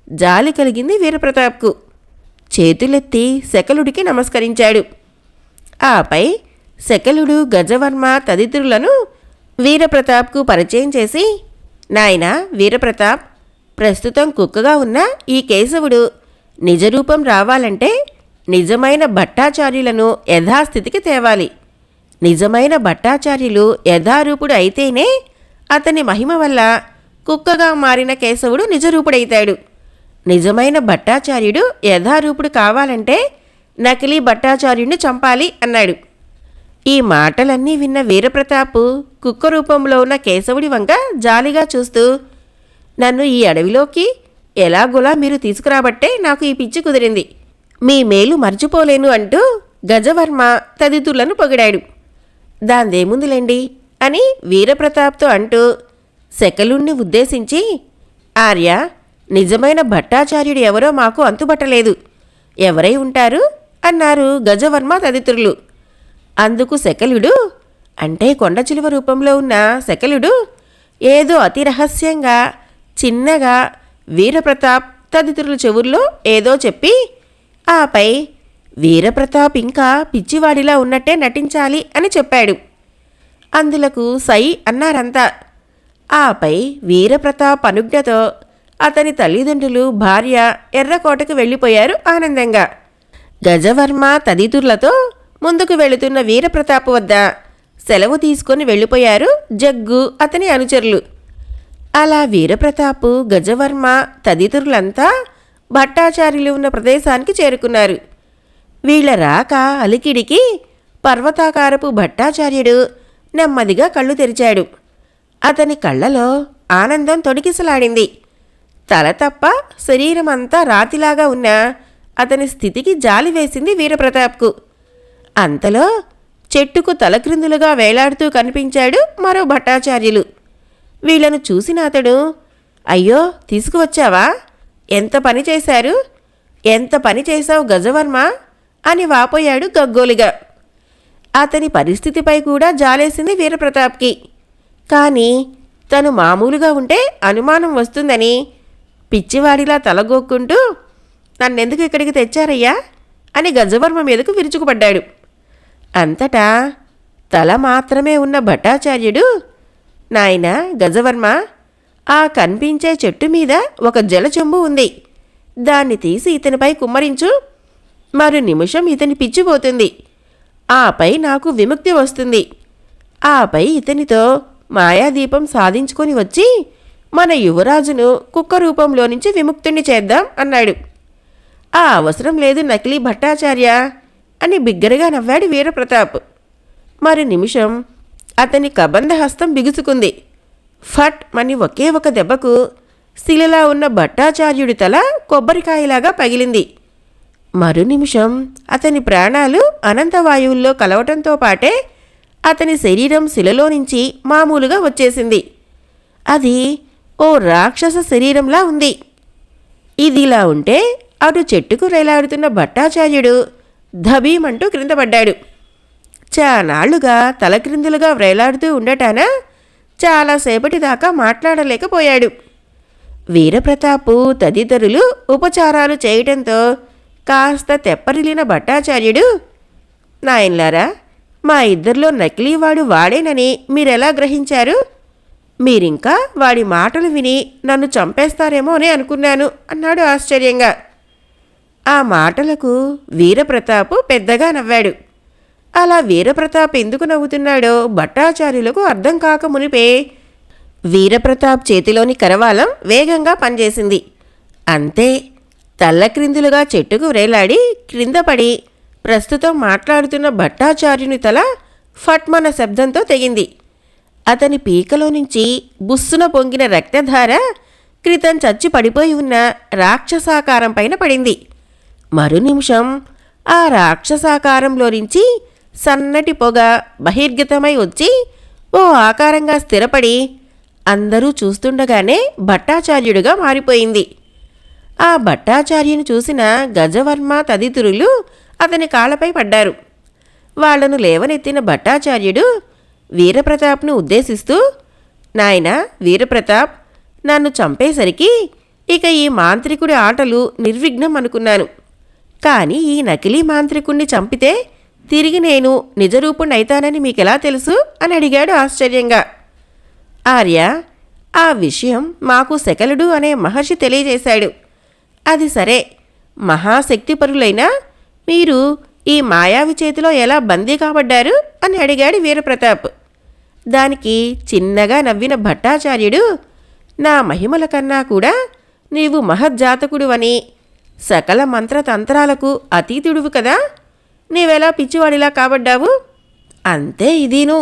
జాలి కలిగింది వీరప్రతాప్కు. చేతులెత్తి సకలుడికి నమస్కరించాడు. ఆపై సకలుడు గజవర్మ తదితరులను వీరప్రతాప్కు పరిచయం చేసి, నాయనా వీరప్రతాప్, ప్రస్తుతం కుక్కగా ఉన్న ఈ కేశవుడు నిజరూపం రావాలంటే నిజమైన భట్టాచార్యులను యథాస్థితికి తేవాలి. నిజమైన భట్టాచార్యులు యథారూపుడు అయితేనే అతని మహిమ వల్ల కుక్కగా మారిన కేశవుడు నిజరూపుడైతాడు. నిజమైన భట్టాచార్యుడు యథారూపుడు కావాలంటే నకిలీ భట్టాచార్యుడిని చంపాలి అన్నాడు. ఈ మాటలన్నీ విన్న వీరప్రతాపు కుక్క రూపంలో ఉన్న కేశవుడి వంక జాలిగా చూస్తూ, నన్ను ఈ అడవిలోకి ఎలాగోలా మీరు తీసుకురాబట్టే నాకు ఈ పిచ్చి కుదిరింది. మీ మేలు మర్చిపోలేను అంటూ గజవర్మ తదితరులను పొగిడాడు. దాందేముందిలేండి అని వీరప్రతాప్తో అంటూ శకలుణ్ణి ఉద్దేశించి, ఆర్య, నిజమైన భట్టాచార్యుడు ఎవరో మాకు అంతుబట్టలేదు. ఎవరై ఉంటారు అన్నారు గజవర్మ తదితరులు. అందుకు శకలుడు, అంటే కొండ చిలువ రూపంలో ఉన్న శకలుడు ఏదో అతి రహస్యంగా చిన్నగా వీరప్రతాప్ తదితరుల చెవుల్లో ఏదో చెప్పి, ఆపై వీరప్రతాప్ ఇంకా పిచ్చివాడిలా ఉన్నట్టే నటించాలి అని చెప్పాడు. అందులకు సై అన్నారంతా. ఆపై వీరప్రతాప్ అనుజ్ఞతో అతని తల్లిదండ్రులు, భార్య ఎర్రకోటకు వెళ్ళిపోయారు ఆనందంగా. గజవర్మ తదితరులతో ముందుకు వెళుతున్న వీరప్రతాప్ వద్ద సెలవు తీసుకొని వెళ్ళిపోయారు జగ్గు అతని అనుచరులు. అలా వీరప్రతాపు, గజవర్మ తదితరులంతా భట్టాచార్యులు ఉన్న ప్రదేశానికి చేరుకున్నారు. వీళ్ల రాక అలికిడికి పర్వతాకారపు భట్టాచార్యుడు నెమ్మదిగా కళ్ళు తెరిచాడు. అతని కళ్ళలో ఆనందం తొణికిసలాడింది. తల తప్ప శరీరమంతా రాతిలాగా ఉన్న అతని స్థితికి జాలి వేసింది వీరప్రతాప్కు. అంతలో చెట్టుకు తలక్రిందులుగా వేలాడుతూ కనిపించాడు మరో భట్టాచార్యులు. వీళ్లను చూసిన అతడు, అయ్యో తీసుకువచ్చావా? ఎంత పని చేశారు? ఎంత పని చేశావు గజవర్మ అని వాపోయాడు గగ్గోలిగా. అతని పరిస్థితిపై కూడా జాలేసింది వీరప్రతాప్కి. కానీ తను మామూలుగా ఉంటే అనుమానం వస్తుందని పిచ్చివాడిలా తలగొక్కుంటూ, నన్నెందుకు ఇక్కడికి తెచ్చారయ్యా అని గజవర్మ మీదకు విరుచుకుపడ్డాడు. అంతటా తల మాత్రమే ఉన్న భట్టాచార్యుడు, నాయనా గజవర్మ, ఆ కనిపించే చెట్టు మీద ఒక జలచెంబు ఉంది. దాన్ని తీసి ఇతనిపై కుమ్మరించు. మరు నిమిషం ఇతని పిచ్చిపోతుంది. ఆపై నాకు విముక్తి వస్తుంది. ఆపై ఇతనితో మాయాదీపం సాధించుకొని వచ్చి మన యువరాజును కుక్క రూపంలో నుంచి విముక్తుణ్ణి చేద్దాం అన్నాడు. ఆ అవసరం లేదు నకిలీ భట్టాచార్య అని బిగ్గరగా నవ్వాడు వీరప్రతాప్. మరి నిమిషం అతని కబంధ హస్తం బిగుసుకుంది. ఫట్ మని ఒకే ఒక దెబ్బకు శిలలా ఉన్న భట్టాచార్యుడి తల కొబ్బరికాయలాగా పగిలింది. మరు నిమిషం అతని ప్రాణాలు అనంతవాయువుల్లో కలవటంతో పాటే అతని శరీరం శిలలో నుంచి మామూలుగా వచ్చేసింది. అది ఓ రాక్షస శరీరంలా ఉంది. ఇదిలా ఉంటే అటు చెట్టుకు రేలాడుతున్న భట్టాచార్యుడు ధబీమంటూ క్రింద పడ్డాడు. చానాళ్లుగా తలక్రిందులుగా వ్రేలాడుతూ ఉండటాన చాలాసేపటి దాకా మాట్లాడలేకపోయాడు. వీరప్రతాపు తదితరులు ఉపచారాలు చేయటంతో కాస్త తెప్పరిల్లిన భట్టాచార్యుడు, నాయన్లారా, మా ఇద్దరిలో నకిలీవాడు వాడేనని మీరెలా గ్రహించారు? మీరింకా వాడి మాటలు విని నన్ను చంపేస్తారేమో అని అనుకున్నాను అన్నాడు ఆశ్చర్యంగా. ఆ మాటలకు వీరప్రతాపు పెద్దగా నవ్వాడు. అలా వీరప్రతాప్ ఎందుకు నవ్వుతున్నాడో భట్టాచార్యులకు అర్థం కాక మునిపే వీరప్రతాప్ చేతిలోని కరవాలం వేగంగా పనిచేసింది. అంతే, తల్లక్రిందులుగా చెట్టుకు వ్రేలాడి క్రిందపడి ప్రస్తుతం మాట్లాడుతున్న భట్టాచార్యుని తల ఫట్మన శబ్దంతో తెగింది. అతని పీకలో నుంచి బుస్సున పొంగిన రక్తధార క్రితం చచ్చి పడిపోయి ఉన్న రాక్షసాకారం పైన పడింది. మరు నిమిషం ఆ రాక్షసాకారంలో నుంచి సన్నటి పొగ బహిర్గతమై వచ్చి ఓ ఆకారంగా స్థిరపడి అందరూ చూస్తుండగానే భట్టాచార్యుడిగా మారిపోయింది. ఆ భట్టాచార్యుని చూసిన గజవర్మ తదితరులు అతని కాళ్ళపై పడ్డారు. వాళ్లను లేవనెత్తిన భట్టాచార్యుడు వీరప్రతాప్ను ఉద్దేశిస్తూ, నాయనా వీరప్రతాప్, నన్ను చంపేసరికి ఇక ఈ మాంత్రికుడి ఆటలు నిర్విఘ్నం అనుకున్నాను. కానీ ఈ నకిలీ మాంత్రికుణ్ణి చంపితే తిరిగి నేను నిజరూపుణ్ణైతానని మీకెలా తెలుసు అని అడిగాడు ఆశ్చర్యంగా. ఆర్య, ఆ విషయం మాకు శకలుడు అనే మహర్షి తెలియజేశాడు. అది సరే, మహాశక్తిపరులైన మీరు ఈ మాయావి చేతిలో ఎలా బందీ కాబడ్డారు అని అడిగాడు వీరప్రతాప్. దానికి చిన్నగా నవ్విన భట్టాచార్యుడు, నా మహిమల కన్నా కూడా నీవు మహజ్జాతకుడు అని, సకల మంత్రతంత్రాలకు అతీతుడువు కదా, నీవెలా పిచ్చివాడిలా కాబడ్డావు? అంతే ఇదీను.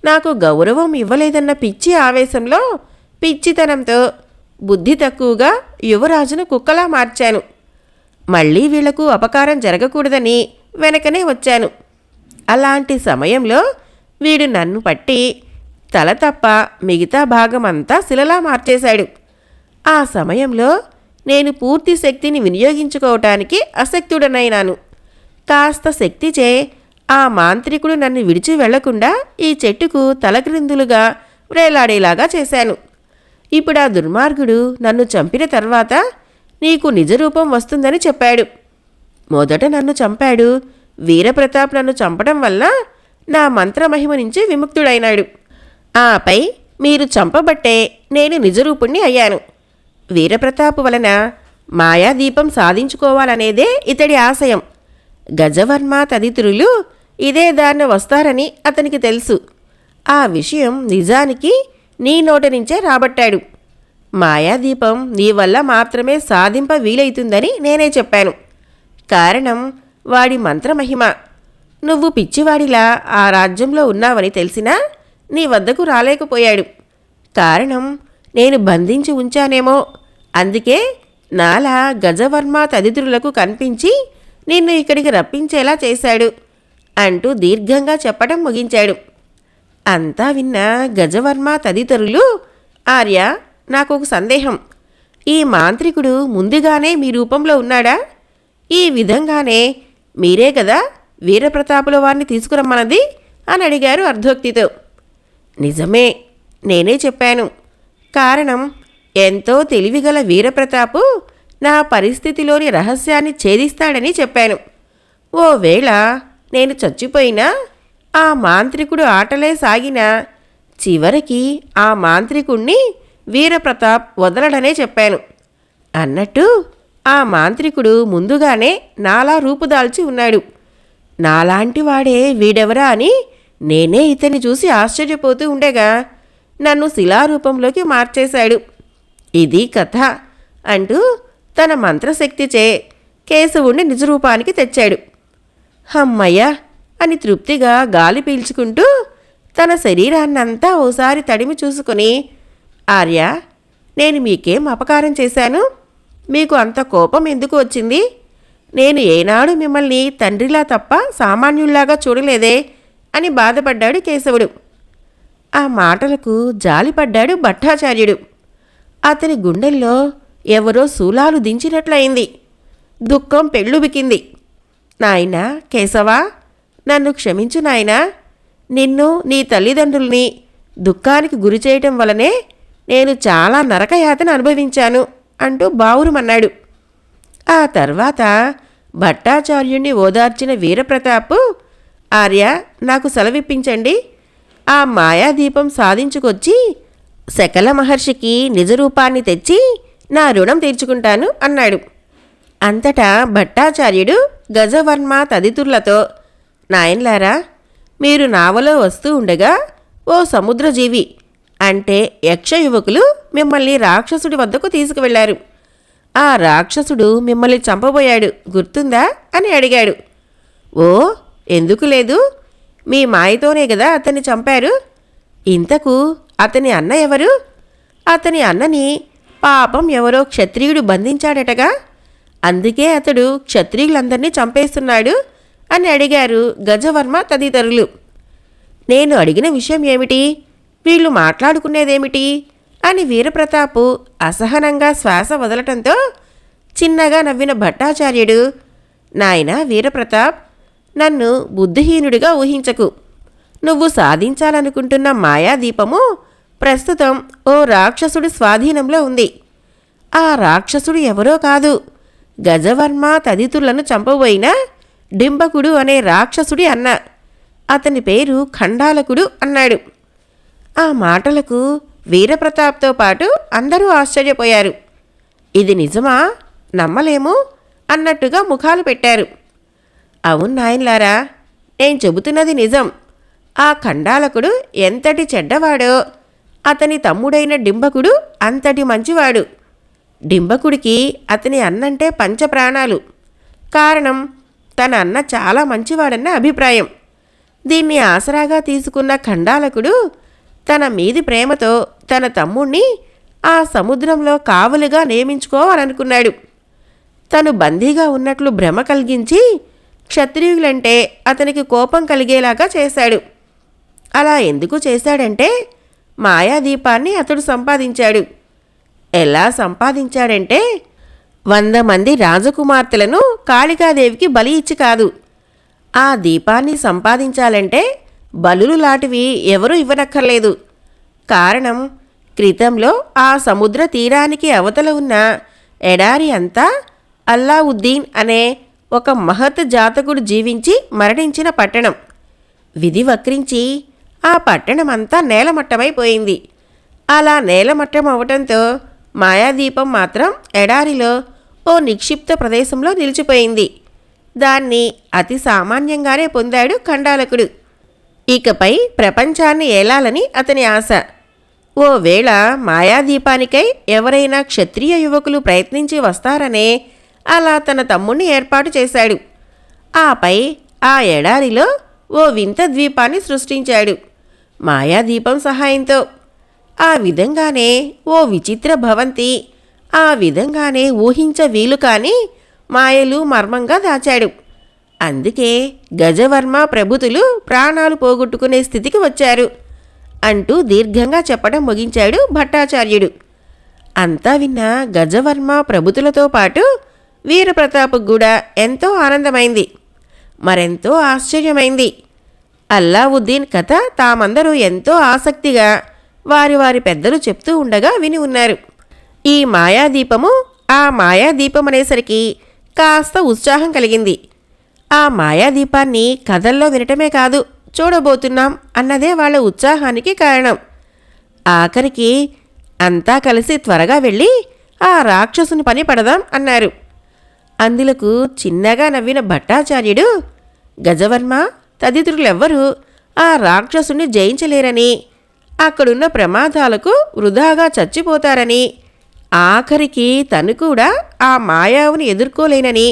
నాకు గౌరవం ఇవ్వలేదన్న పిచ్చి ఆవేశంలో, పిచ్చితనంతో బుద్ధి తక్కువగా యువరాజును కుక్కలా మార్చాను. మళ్ళీ వీళ్లకు అపకారం జరగకూడదని వెనకనే వచ్చాను. అలాంటి సమయంలో వీడు నన్ను పట్టి తల తప్ప మిగతా భాగమంతా శిలలా మార్చేశాడు. ఆ సమయంలో నేను పూర్తి శక్తిని వినియోగించుకోవటానికి అశక్తుడనైనాను. కాస్త శక్తిచే ఆ మాంత్రికుడు నన్ను విడిచి వెళ్లకుండా ఈ చెట్టుకు తలక్రిందులుగా వ్రేలాడేలాగా చేశాను. ఇప్పుడు ఆ దుర్మార్గుడు నన్ను చంపిన తర్వాత నీకు నిజరూపం వస్తుందని చెప్పాడు. మొదట నన్ను చంపాడు. వీరప్రతాప్ నన్ను చంపడం వల్ల నా మంత్రమహిమ నుంచి విముక్తుడైనాడు. ఆపై మీరు చంపబట్టే నేను నిజరూపుణ్ణి అయ్యాను. వీరప్రతాప్ వలన మాయాదీపం సాధించుకోవాలనేదే ఇతడి ఆశయం. గజవర్మ తదితరులు ఇదే దారిన వస్తారని అతనికి తెలుసు. ఆ విషయం నిజానికి నీ నోటి నుంచే రాబట్టాడు. మాయాదీపం నీ వల్ల మాత్రమే సాధింప వీలైతుందని నేనే చెప్పాను. కారణం వాడి మంత్రమహిమ. నువ్వు పిచ్చివాడిలా ఆ రాజ్యంలో ఉన్నావని తెలిసినా నీ వద్దకు రాలేకపోయాడు. కారణం నేను బంధించి ఉంచానేమో. అందుకే నాలా గజవర్మ తదితరులకు కనిపించి నిన్ను ఇక్కడికి రప్పించేలా చేశాడు అంటూ దీర్ఘంగా చెప్పడం ముగించాడు. అంతా విన్న గజవర్మ తదితరులు, ఆర్య, నాకొక సందేహం. ఈ మాంత్రికుడు ముందుగానే మీ రూపంలో ఉన్నాడా? ఈ విధంగానే మీరే కదా వీరప్రతాపుల వారిని తీసుకురమ్మన్నది అని అడిగారు అర్ధోక్తితో. నిజమే, నేనే చెప్పాను. కారణం ఎంతో తెలివిగల వీరప్రతాపు నా పరిస్థితిలోని రహస్యాన్ని ఛేదిస్తాడని చెప్పాను. ఓవేళ నేను చచ్చిపోయినా ఆ మాంత్రికుడు ఆటలే సాగినా చివరికి ఆ మాంత్రికుణ్ణి వీరప్రతాప్ వదలడనే చెప్పాను. అన్నట్టు ఆ మాంత్రికుడు ముందుగానే నాలా రూపుదాల్చి ఉన్నాడు. నాలాంటి వాడే వీడెవరా అని నేనే ఇతన్ని చూసి ఆశ్చర్యపోతూ ఉండగా నన్ను శిలారూపంలోకి మార్చేశాడు. ఇది కథ అంటూ తన మంత్రశక్తిచే కేశవుణ్ణి నిజరూపానికి తెచ్చాడు. హమ్మయ్య అని తృప్తిగా గాలి పీల్చుకుంటూ తన శరీరాన్నంతా ఓసారి తడిమి చూసుకుని, ఆర్య, నేను మీకేం అపకారం చేశాను? మీకు అంత కోపం ఎందుకు వచ్చింది? నేను ఏనాడు మిమ్మల్ని తండ్రిలా తప్ప సామాన్యుల్లాగా చూడలేదే అని బాధపడ్డాడు కేశవుడు. ఆ మాటలకు జాలిపడ్డాడు భట్టాచార్యుడు. అతని గుండెల్లో ఎవరో శూలాలు దించినట్లయింది. దుఃఖం పెళ్ళుబికింది. నాయనా కేశవా, నన్ను క్షమించు నాయనా. నిన్ను నీ తల్లిదండ్రుల్ని దుఃఖానికి గురి చేయటం వలనే నేను చాలా నరకయాతన అనుభవించాను అంటూ బావురుమన్నాడు. ఆ తర్వాత భట్టాచార్యుణ్ణి ఓదార్చిన వీరప్రతాపు, ఆర్య, నాకు సెలవిప్పించండి. ఆ మాయాదీపం సాధించుకొచ్చి శకల మహర్షికి నిజరూపాన్ని తెచ్చి నా రుణం తీర్చుకుంటాను అన్నాడు. అంతటా భట్టాచార్యుడు గజవర్మ తదితరులతో, నాయన్లారా, మీరు నావలో వస్తూ ఉండగా ఓ సముద్రజీవి అంటే యక్ష యువకులు మిమ్మల్ని రాక్షసుడి వద్దకు తీసుకువెళ్లారు. ఆ రాక్షసుడు మిమ్మల్ని చంపబోయాడు, గుర్తుందా అని అడిగాడు. ఓ, ఎందుకు లేదు? మీ మాయతోనే కదా అతన్ని చంపారు. ఇంతకు అతని అన్న ఎవరు? అతని అన్నని పాపం ఎవరో క్షత్రియుడు బంధించాడటగా, అందుకే అతడు క్షత్రియులందరినీ చంపేస్తున్నాడు అని అడిగారు గజవర్మ తదితరులు. నేను అడిగిన విషయం ఏమిటి? వీళ్ళు మాట్లాడుకునేదేమిటి అని వీరప్రతాపు అసహనంగా శ్వాస వదలటంతో చిన్నగా నవ్విన భట్టాచార్యుడు, నాయనా వీరప్రతాప్, నన్ను బుద్ధిహీనుడిగా ఊహించకు. నువ్వు సాధించాలనుకుంటున్న మాయాదీపము ప్రస్తుతం ఓ రాక్షసుడి స్వాధీనంలో ఉంది. ఆ రాక్షసుడు ఎవరో కాదు, గజవర్మ తదితరులను చంపబోయిన డింబకుడు అనే రాక్షసుడి అన్న. అతని పేరు ఖండాలకుడు అన్నాడు. ఆ మాటలకు వీరప్రతాప్తో పాటు అందరూ ఆశ్చర్యపోయారు. ఇది నిజమా? నమ్మలేము అన్నట్టుగా ముఖాలు పెట్టారు. అవును నాయన్లారా, నేను చెబుతున్నది నిజం. ఆ ఖండాలకుడు ఎంతటి చెడ్డవాడో అతని తమ్ముడైన డింబకుడు అంతటి మంచివాడు. డింబకుడికి అతని అన్నంటే పంచప్రాణాలు. కారణం, తన అన్న చాలా మంచివాడన్న అభిప్రాయం. దీన్ని ఆసరాగా తీసుకున్న ఖండాలకుడు తన మీది ప్రేమతో తన తమ్ముణ్ణి ఆ సముద్రంలో కావలిగా నియమించుకోవాలనుకున్నాడు. తను బందీగా ఉన్నట్లు భ్రమ కలిగించి క్షత్రియులంటే అతనికి కోపం కలిగేలాగా చేశాడు. అలా ఎందుకు చేశాడంటే మాయాదీపాన్ని అతడు సంపాదించాడు. ఎలా సంపాదించాడంటే 100 మంది రాజకుమార్తెలను కాళికాదేవికి బలి ఇచ్చి కాదు. ఆ దీపాన్ని సంపాదించాలంటే బలులు లాంటివి ఎవరూ ఇవ్వనక్కర్లేదు. కారణం, క్రితంలో ఆ సముద్ర తీరానికి అవతల ఉన్న ఎడారి అంతా అల్లావుద్దీన్ అనే ఒక మహత్ జాతకుడు జీవించి మరణించిన పట్టణం. విధి వక్రించి ఆ పట్టణమంతా నేలమట్టమైపోయింది. అలా నేలమట్టం అవటంతో మాయాదీపం మాత్రం ఎడారిలో ఓ నిక్షిప్త ప్రదేశంలో నిలిచిపోయింది. దాన్ని అతి సామాన్యంగానే పొందాడు ఖండాలకుడు. ఇకపై ప్రపంచాన్ని ఏలాలని అతని ఆశ. ఓ వేళ మాయాదీపానికై ఎవరైనా క్షత్రియ యువకులు ప్రయత్నించి వస్తారనే అలా తన తమ్ముణ్ణి ఏర్పాటు చేశాడు. ఆపై ఆ ఎడారిలో ఓ వింత ద్వీపాన్ని సృష్టించాడు మాయాదీపం సహాయంతో. ఆ విధంగానే ఓ విచిత్ర భవంతి, ఆ విధంగానే ఊహించ వీలు కాని మాయలు మర్మంగా దాచాడు. అందుకే గజవర్మ ప్రభుతులు ప్రాణాలు పోగొట్టుకునే స్థితికి వచ్చారు అంటూ దీర్ఘంగా చెప్పడం ముగించాడు భట్టాచార్యుడు. అంతా విన్న గజవర్మ ప్రభుతులతో పాటు వీరప్రతాప్కు కూడా ఎంతో ఆనందమైంది, మరెంతో ఆశ్చర్యమైంది. అల్లావుద్దీన్ కథ తామందరూ ఎంతో ఆసక్తిగా వారి వారి పెద్దలు చెప్తూ ఉండగా విని ఉన్నారు. ఈ మాయాదీపము ఆ మాయాదీపం అనేసరికి కాస్త ఉత్సాహం కలిగింది. ఆ మాయాదీపాన్ని కథల్లో వినటమే కాదు, చూడబోతున్నాం అన్నదే వాళ్ళ ఉత్సాహానికి కారణం. ఆఖరికి అంతా కలిసి త్వరగా వెళ్ళి ఆ రాక్షసుని పని పడదాం అన్నారు. అందులకు చిన్నగా నవ్విన భట్టాచార్యుడు, గజవర్మ తదితరులెవ్వరూ ఆ రాక్షసుని జయించలేరని, అక్కడున్న ప్రమాదాలకు వృధాగా చచ్చిపోతారని, ఆఖరికి తను కూడా ఆ మాయావుని ఎదుర్కోలేనని,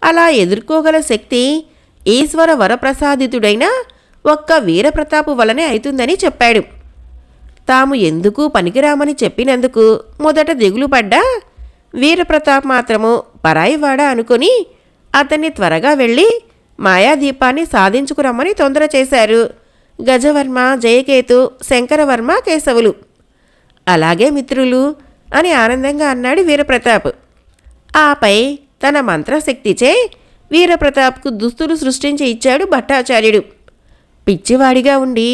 అలా ఎదుర్కోగల శక్తి ఈశ్వర వరప్రసాదితుడైన ఒక్క వీరప్రతాపు వలనే అవుతుందని చెప్పాడు. తాము ఎందుకు పనికిరామని చెప్పినందుకు మొదట దిగులు పడ్డా వీరప్రతాప్ మాత్రము పరాయివాడ అనుకుని అతన్ని త్వరగా వెళ్ళి మాయాదీపాన్ని సాధించుకురమ్మని తొందర చేశారు గజవర్మ, జయకేతు, శంకరవర్మ, కేశవులు. అలాగే మిత్రులు అని ఆనందంగా అన్నాడు వీరప్రతాప్. ఆపై తన మంత్రశక్తిచే వీరప్రతాప్కు దుస్తులు సృష్టించి ఇచ్చాడు భట్టాచార్యుడు. పిచ్చివాడిగా ఉండి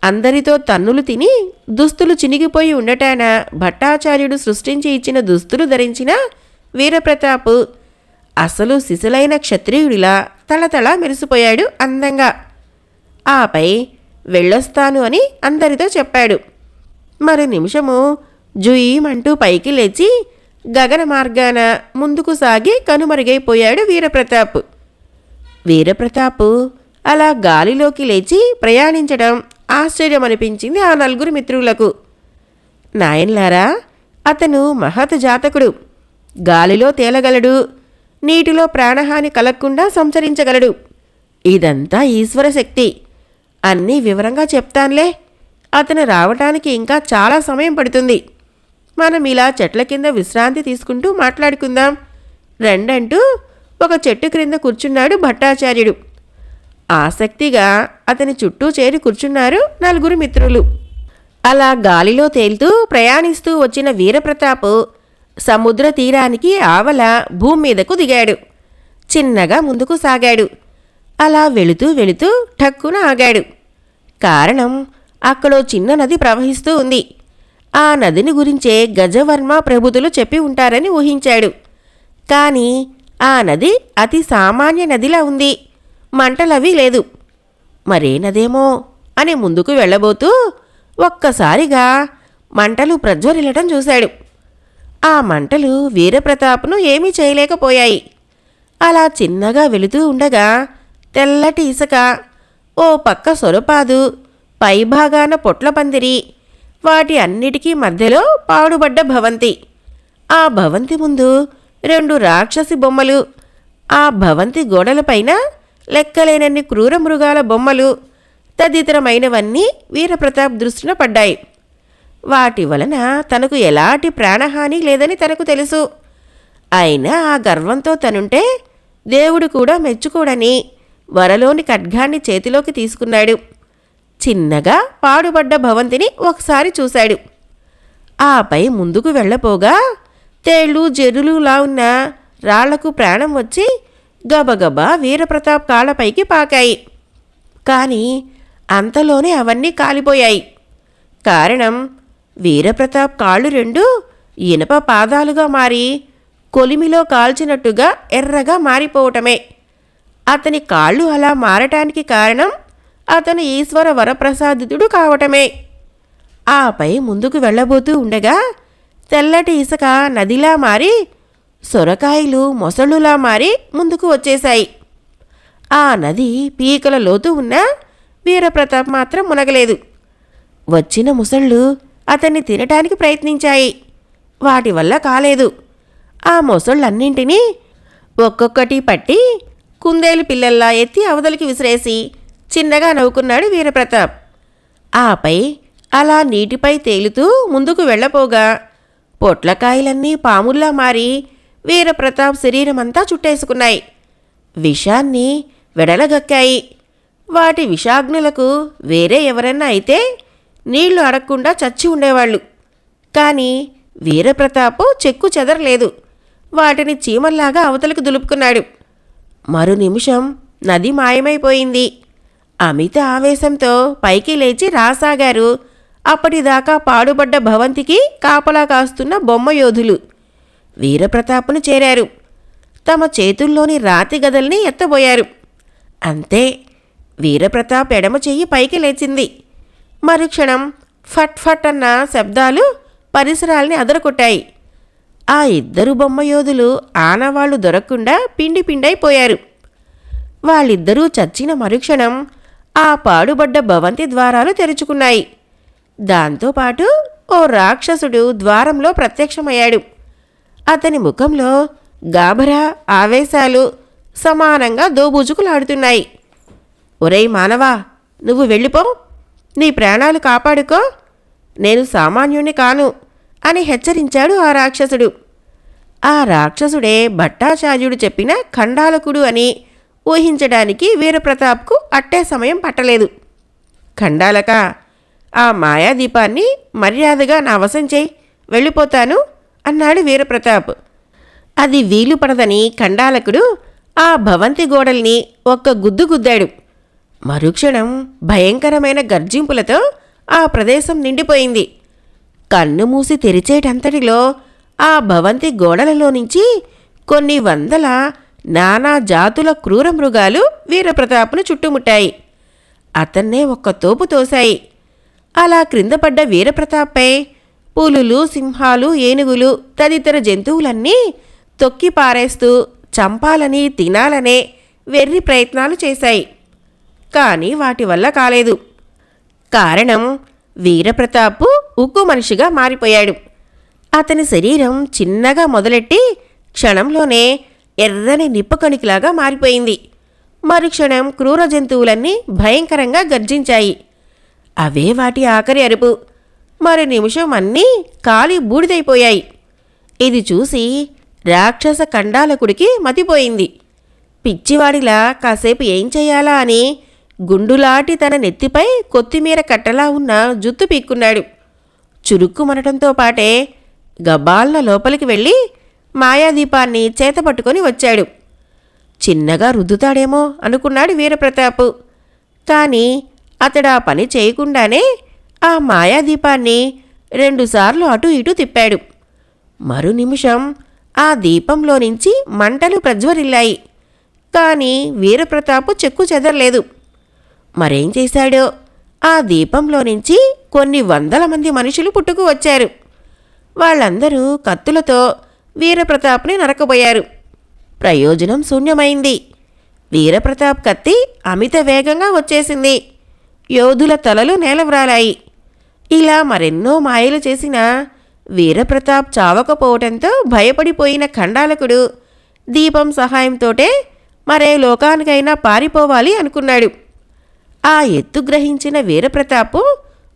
అందరితో తన్నులు తిని దుస్తులు చినిగిపోయి ఉండటాన భట్టాచార్యుడు సృష్టించి ఇచ్చిన దుస్తులు ధరించిన వీరప్రతాప్ అసలు సిసలైన క్షత్రియుడిలా తళతళ మెరిసిపోయాడు అందంగా. ఆపై వెళ్ళొస్తాను అని అందరితో చెప్పాడు. మరో నిమిషము జుయీమంటూ పైకి లేచి గగన మార్గాన ముందుకు సాగి కనుమరుగైపోయాడు వీరప్రతాప్. వీరప్రతాప్ అలా గాలిలోకి లేచి ప్రయాణించడం ఆశ్చర్యమనిపించింది ఆ నలుగురు మిత్రులకు. నాయన్లారా, అతను మహత్ జాతకుడు. గాలిలో తేలగలడు, నీటిలో ప్రాణహాని కలగకుండా సంచరించగలడు. ఇదంతా ఈశ్వర శక్తి. అన్నీ వివరంగా చెప్తాన్లే. అతను రావటానికి ఇంకా చాలా సమయం పడుతుంది. మనం ఇలా చెట్ల కింద విశ్రాంతి తీసుకుంటూ మాట్లాడుకుందాం రెండంటూ ఒక చెట్టు క్రింద కూర్చున్నాడు భట్టాచార్యుడు. ఆసక్తిగా అతని చుట్టూ చేరి కూర్చున్నారు నలుగురు మిత్రులు. అలా గాలిలో తేలుతూ ప్రయాణిస్తూ వచ్చిన వీరప్రతాప్ సముద్ర తీరానికి ఆవల భూమి మీదకు దిగాడు. చిన్నగా ముందుకు సాగాడు. అలా వెళుతూ వెళుతూ ఠక్కున ఆగాడు. కారణం, అక్కడో చిన్న నది ప్రవహిస్తూ ఉంది. ఆ నదిని గురించే గజవర్మ ప్రభుతులు చెప్పి ఉంటారని ఊహించాడు. కానీ ఆ నది అతి సామాన్య నదిలా ఉంది. మంటలవి లేదు. మరే నదేమో అని ముందుకు వెళ్ళబోతూ ఒక్కసారిగా మంటలు ప్రజ్వరిల్లటం చూశాడు. ఆ మంటలు వీరప్రతాప్ను ఏమీ చేయలేకపోయాయి. అలా చిన్నగా వెళుతూ ఉండగా తెల్లటి ఇసుక, ఓ పక్క సొరపాదు, పైభాగాన పొట్లపందిరి, వాటి అన్నిటికీ మధ్యలో పాడుబడ్డ భవంతి. ఆ భవంతి ముందు 2 రాక్షసి బొమ్మలు, ఆ భవంతి గోడలపైన లెక్కలేనన్ని క్రూర మృగాల బొమ్మలు తదితరమైనవన్నీ వీరప్రతాప్ దృష్టిన పడ్డాయి. వాటి వలన తనకు ఎలాంటి ప్రాణహాని లేదని తనకు తెలుసు. అయినా ఆ గర్వంతో తనుంటే దేవుడు కూడా మెచ్చుకోడని వరలోని ఖడ్గాన్ని చేతిలోకి తీసుకున్నాడు. చిన్నగా పాడుబడ్డ భవంతిని ఒకసారి చూశాడు. ఆపై ముందుకు వెళ్ళపోగా తేళ్ళు జెర్రులులా ఉన్న రాళ్లకు ప్రాణం వచ్చి గబగబా వీరప్రతాప్ కాళ్ళపైకి పాకాయి. కానీ అంతలోనే అవన్నీ కాలిపోయాయి. కారణం, వీరప్రతాప్ కాళ్ళు 2 ఇనప పాదాలుగా మారి కొలిమిలో కాల్చినట్టుగా ఎర్రగా మారిపోవటమే. అతని కాళ్ళు అలా మారటానికి కారణం అతను ఈశ్వర వరప్రసాదితుడు కావటమే. ఆపై ముందుకు వెళ్ళబోతూ ఉండగా తెల్లటి ఇసుక నదిలా మారి సొరకాయలు మొసళ్ళులా మారి ముందుకు వచ్చేశాయి. ఆ నది పీకల లోతు ఉన్నా వీరప్రతాప్ మాత్రం మునగలేదు. వచ్చిన ముసళ్ళు అతన్ని తినటానికి ప్రయత్నించాయి. వాటి వల్ల కాలేదు. ఆ మొసళ్ళన్నింటినీ ఒక్కొక్కటి పట్టి కుందేలు పిల్లల్లా ఎత్తి అవతలికి విసిరేసి చిన్నగా నవ్వుకున్నాడు వీరప్రతాప్. ఆపై అలా నీటిపై తేలుతూ ముందుకు వెళ్ళపోగా పొట్లకాయలన్నీ పాముల్లా మారి వీరప్రతాప్ శరీరమంతా చుట్టేసుకున్నాయి. విషాన్ని వెడలగక్కాయి. వాటి విషాగ్నులకు వేరే ఎవరన్నా అయితే నీళ్లు అడగకుండా చచ్చి ఉండేవాళ్ళు. కానీ వీరప్రతాపు చెక్కు చెదరలేదు. వాటిని చీమల్లాగా అవతలకు దులుపుకున్నాడు. మరు నిమిషం నది మాయమైపోయింది. అమిత ఆవేశంతో పైకి లేచి రాసాగారు అప్పటిదాకా పాడుబడ్డ భవంతికి కాపలా కాస్తున్న బొమ్మ యోధులు. వీరప్రతాపును చేరారు. తమ చేతుల్లోని రాతి గదల్ని ఎత్తబోయారు. అంతే, వీరప్రతాప్ ఎడమ చెయ్యి పైకి లేచింది. మరుక్షణం ఫట్ ఫట్ అన్న శబ్దాలు పరిసరాల్ని అదరకొట్టాయి. ఆ 2 బొమ్మ యోధులు ఆనవాళ్లు దొరకకుండా పిండి పిండైపోయారు. వాళ్ళిద్దరూ చచ్చిన మరుక్షణం ఆ పాడుబడ్డ భవంతి ద్వారాలు తెరుచుకున్నాయి. దాంతోపాటు ఓ రాక్షసుడు ద్వారంలో ప్రత్యక్షమయ్యాడు. అతని ముఖంలో గాభరా ఆవేశాలు సమానంగా దోబూజుకులాడుతున్నాయి. ఒరేయ్ మానవా, నువ్వు వెళ్ళిపో, నీ ప్రాణాలు కాపాడుకో, నేను సామాన్యుణ్ణి కాను అని హెచ్చరించాడు ఆ రాక్షసుడు. ఆ రాక్షసుడే భట్టాచార్యుడు చెప్పిన ఖండాలకుడు అని ఊహించడానికి వీరప్రతాప్కు అట్టే సమయం పట్టలేదు. ఖండాలక, ఆ మాయాదీపాన్ని మర్యాదగా నా వశం చేయి, వెళ్ళిపోతాను అన్నాడు వీరప్రతాప్. అది వీలు పడదని ఖండాలకుడు ఆ భవంతి గోడల్ని ఒక్క గుద్దు గుద్దాడు. మరుక్షణం భయంకరమైన గర్జింపులతో ఆ ప్రదేశం నిండిపోయింది. కన్ను మూసి తెరిచేటంతటిలో ఆ భవంతి గోడలలో నుంచి కొన్ని వందల నానా జాతుల క్రూర మృగాలు వీరప్రతాప్ను చుట్టుముట్టాయి. అతన్నే ఒక్క తోపు తోశాయి. అలా క్రిందపడ్డ వీరప్రతాప్పై పులులు, సింహాలు, ఏనుగులు తదితర జంతువులన్నీ తొక్కి పారేస్తూ చంపాలని తినాలనే వెర్రి ప్రయత్నాలు చేశాయి. కానీ వాటి వల్ల కాలేదు. కారణం, వీరప్రతాపు ఉక్కు మనిషిగా మారిపోయాడు. అతని శరీరం చిన్నగా మొదలెట్టి క్షణంలోనే ఎర్రని నిప్పుకణికిలాగా మారిపోయింది. మరుక్షణం క్రూర జంతువులన్నీ భయంకరంగా గర్జించాయి. అవే వాటి ఆఖరి అరుపు. మరు నిమిషం అన్నీ కాలి బూడిదైపోయాయి. ఇది చూసి రాక్షస ఖండాలకుడికి మతిపోయింది. పిచ్చివాడిలా కాసేపు ఏం చెయ్యాలా అని గుండులాటి తన నెత్తిపై కొత్తిమీర కట్టలా ఉన్న జుత్తు పీక్కున్నాడు. చురుక్కుమనటంతో పాటే గబాల్న లోపలికి వెళ్ళి మాయాదీపాన్ని చేతపట్టుకొని వచ్చాడు. చిన్నగా రుద్దుతాడేమో అనుకున్నాడు వీరప్రతాపు. కానీ అతడా పని చేయకుండానే ఆ మాయాదీపాన్ని 2 సార్లు అటూ ఇటూ తిప్పాడు. మరు నిమిషం ఆ దీపంలో నుంచి మంటలు ప్రజ్వరిల్లాయి. కానీ వీరప్రతాపు చెక్కు చెదరలేదు. మరేం చేశాడో ఆ దీపంలో నుంచి కొన్ని వందల మంది మనుషులు పుట్టుకు వచ్చారు. వాళ్ళందరూ కత్తులతో వీరప్రతాప్ని నరకబోయారు. ప్రయోజనం శూన్యమైంది. వీరప్రతాప్ కత్తి అమిత వేగంగా వచ్చేసింది. యోధుల తలలు నేలవ్రాలాయి. ఇలా మరెన్నో మాయలు చేసినా వీరప్రతాప్ చావకపోవటంతో భయపడిపోయిన ఖండాలకుడు దీపం సహాయంతోటే మరే లోకానికైనా పారిపోవాలి అనుకున్నాడు. ఆ ఎత్తు గ్రహించిన వీరప్రతాపు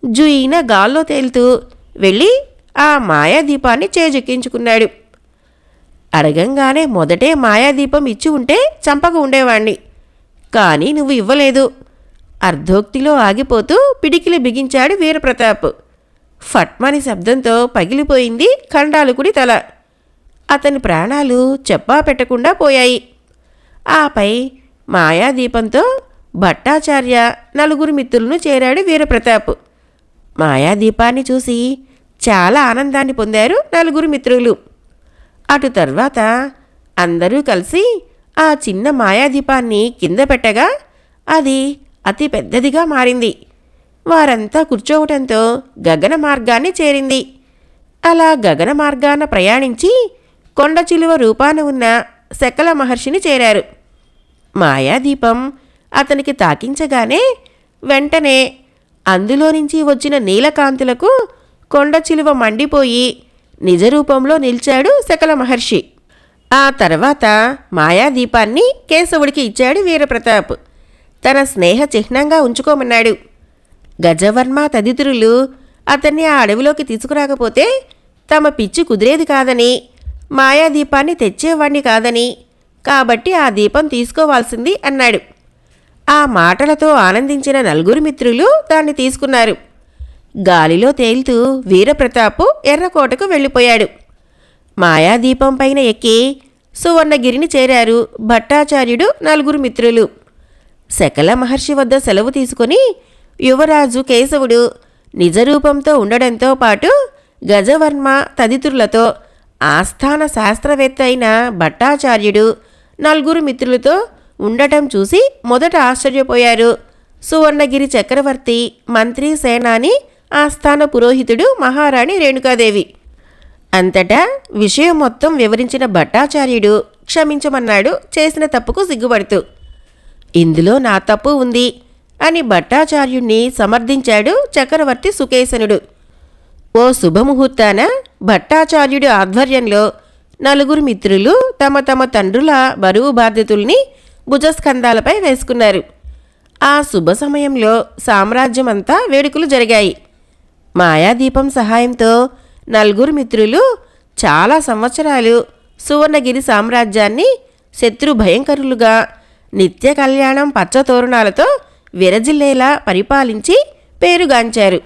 జుయిన గాల్లో తేలుతూ వెళ్ళి ఆ మాయాదీపాన్ని చేజెక్కించుకున్నాడు. అడగంగానే మొదటే మాయాదీపం ఇచ్చి ఉంటే చంపక ఉండేవాణ్ణి. కానీ నువ్వు ఇవ్వలేదు. అర్ధోక్తిలో ఆగిపోతూ పిడికిలి బిగించాడు వీరప్రతాప్. ఫట్మని శబ్దంతో పగిలిపోయింది ఖండాలకుడి తల. అతని ప్రాణాలు చెప్పా పెట్టకుండా పోయాయి. ఆపై మాయాదీపంతో భట్టాచార్య నలుగురు మిత్రులను చేరాడు వీరప్రతాప్. మాయాదీపాన్ని చూసి చాలా ఆనందాన్ని పొందారు నలుగురు మిత్రులు. అటు తర్వాత అందరూ కలిసి ఆ చిన్న మాయాదీపాన్ని కింద పెట్టగా అది అతి పెద్దదిగా మారింది. వారంతా కూర్చోవటంతో గగన మార్గాన్ని చేరింది. అలా గగన మార్గాన ప్రయాణించి కొండ చిలువ రూపాన ఉన్న శకల మహర్షిని చేరారు. మాయాదీపం అతనికి తాకించగానే వెంటనే అందులో నుంచి వచ్చిన నీలకాంతులకు కొండ చిలువ మండిపోయి నిజరూపంలో నిలిచాడు శకల మహర్షి. ఆ తర్వాత మాయాదీపాన్ని కేశవుడికి ఇచ్చాడు వీరప్రతాప్. తన స్నేహ చిహ్నంగా ఉంచుకోమన్నాడు. గజవర్మ తదితరులు అతన్ని ఆ అడవిలోకి తీసుకురాకపోతే తమ పిచ్చి కుదిరేది కాదని, మాయాదీపాన్ని తెచ్చేవాణ్ణి కాదని, కాబట్టి ఆ దీపం తీసుకోవాల్సింది అన్నాడు. ఆ మాటలతో ఆనందించిన నలుగురు మిత్రులు దాన్ని తీసుకున్నారు. గాలిలో తేలుతూ వీరప్రతాపు ఎర్రకోటకు వెళ్ళిపోయాడు. మాయాదీపం పైన ఎక్కి సువర్ణగిరిని చేరారు భట్టాచార్యుడు నలుగురు మిత్రులు. శకల మహర్షి వద్ద సెలవు తీసుకుని యువరాజు కేశవుడు నిజరూపంతో ఉండడంతో పాటు గజవర్మ తదితరులతో ఆస్థాన శాస్త్రవేత్త అయిన భట్టాచార్యుడు నలుగురు మిత్రులతో ఉండటం చూసి మొదట ఆశ్చర్యపోయారు సువర్ణగిరి చక్రవర్తి, మంత్రి, సేనాని, ఆస్థాన పురోహితుడు మహారాణి రేణుకాదేవి. అంతటా విషయం మొత్తం వివరించిన భట్టాచార్యుడు క్షమించమన్నాడు చేసిన తప్పుకు సిగ్గుపడుతూ. ఇందులో నా తప్పు ఉంది అని భట్టాచార్యుణ్ణి సమర్థించాడు చక్రవర్తి సుకేశనుడు. ఓ శుభముహూర్తాన భట్టాచార్యుడి ఆధ్వర్యంలో నలుగురు మిత్రులు తమ తమ తండ్రుల బరువు బాధ్యతల్ని భుజస్కంధాలపై వేసుకున్నారు. ఆ శుభ సమయంలో సామ్రాజ్యమంతా వేడుకలు జరిగాయి. మాయాదీపం సహాయంతో నలుగురు మిత్రులు చాలా సంవత్సరాలు సువర్ణగిరి సామ్రాజ్యాన్ని శత్రు భయంకరులుగా నిత్య కళ్యాణం పచ్చతోరణాలతో విరజిల్లేలా పరిపాలించి పేరుగాంచారు.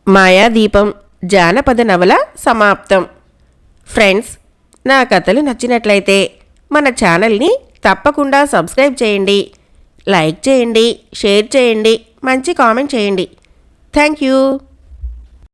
మాయాదీపం జానపద నవల సమాప్తం. ఫ్రెండ్స్, నా కథలు నచ్చినట్లయితే మన ఛానల్ని తప్పకుండా సబ్స్క్రైబ్ చేయండి, లైక్ చేయండి, షేర్ చేయండి, మంచి కామెంట్ చేయండి. Thank you.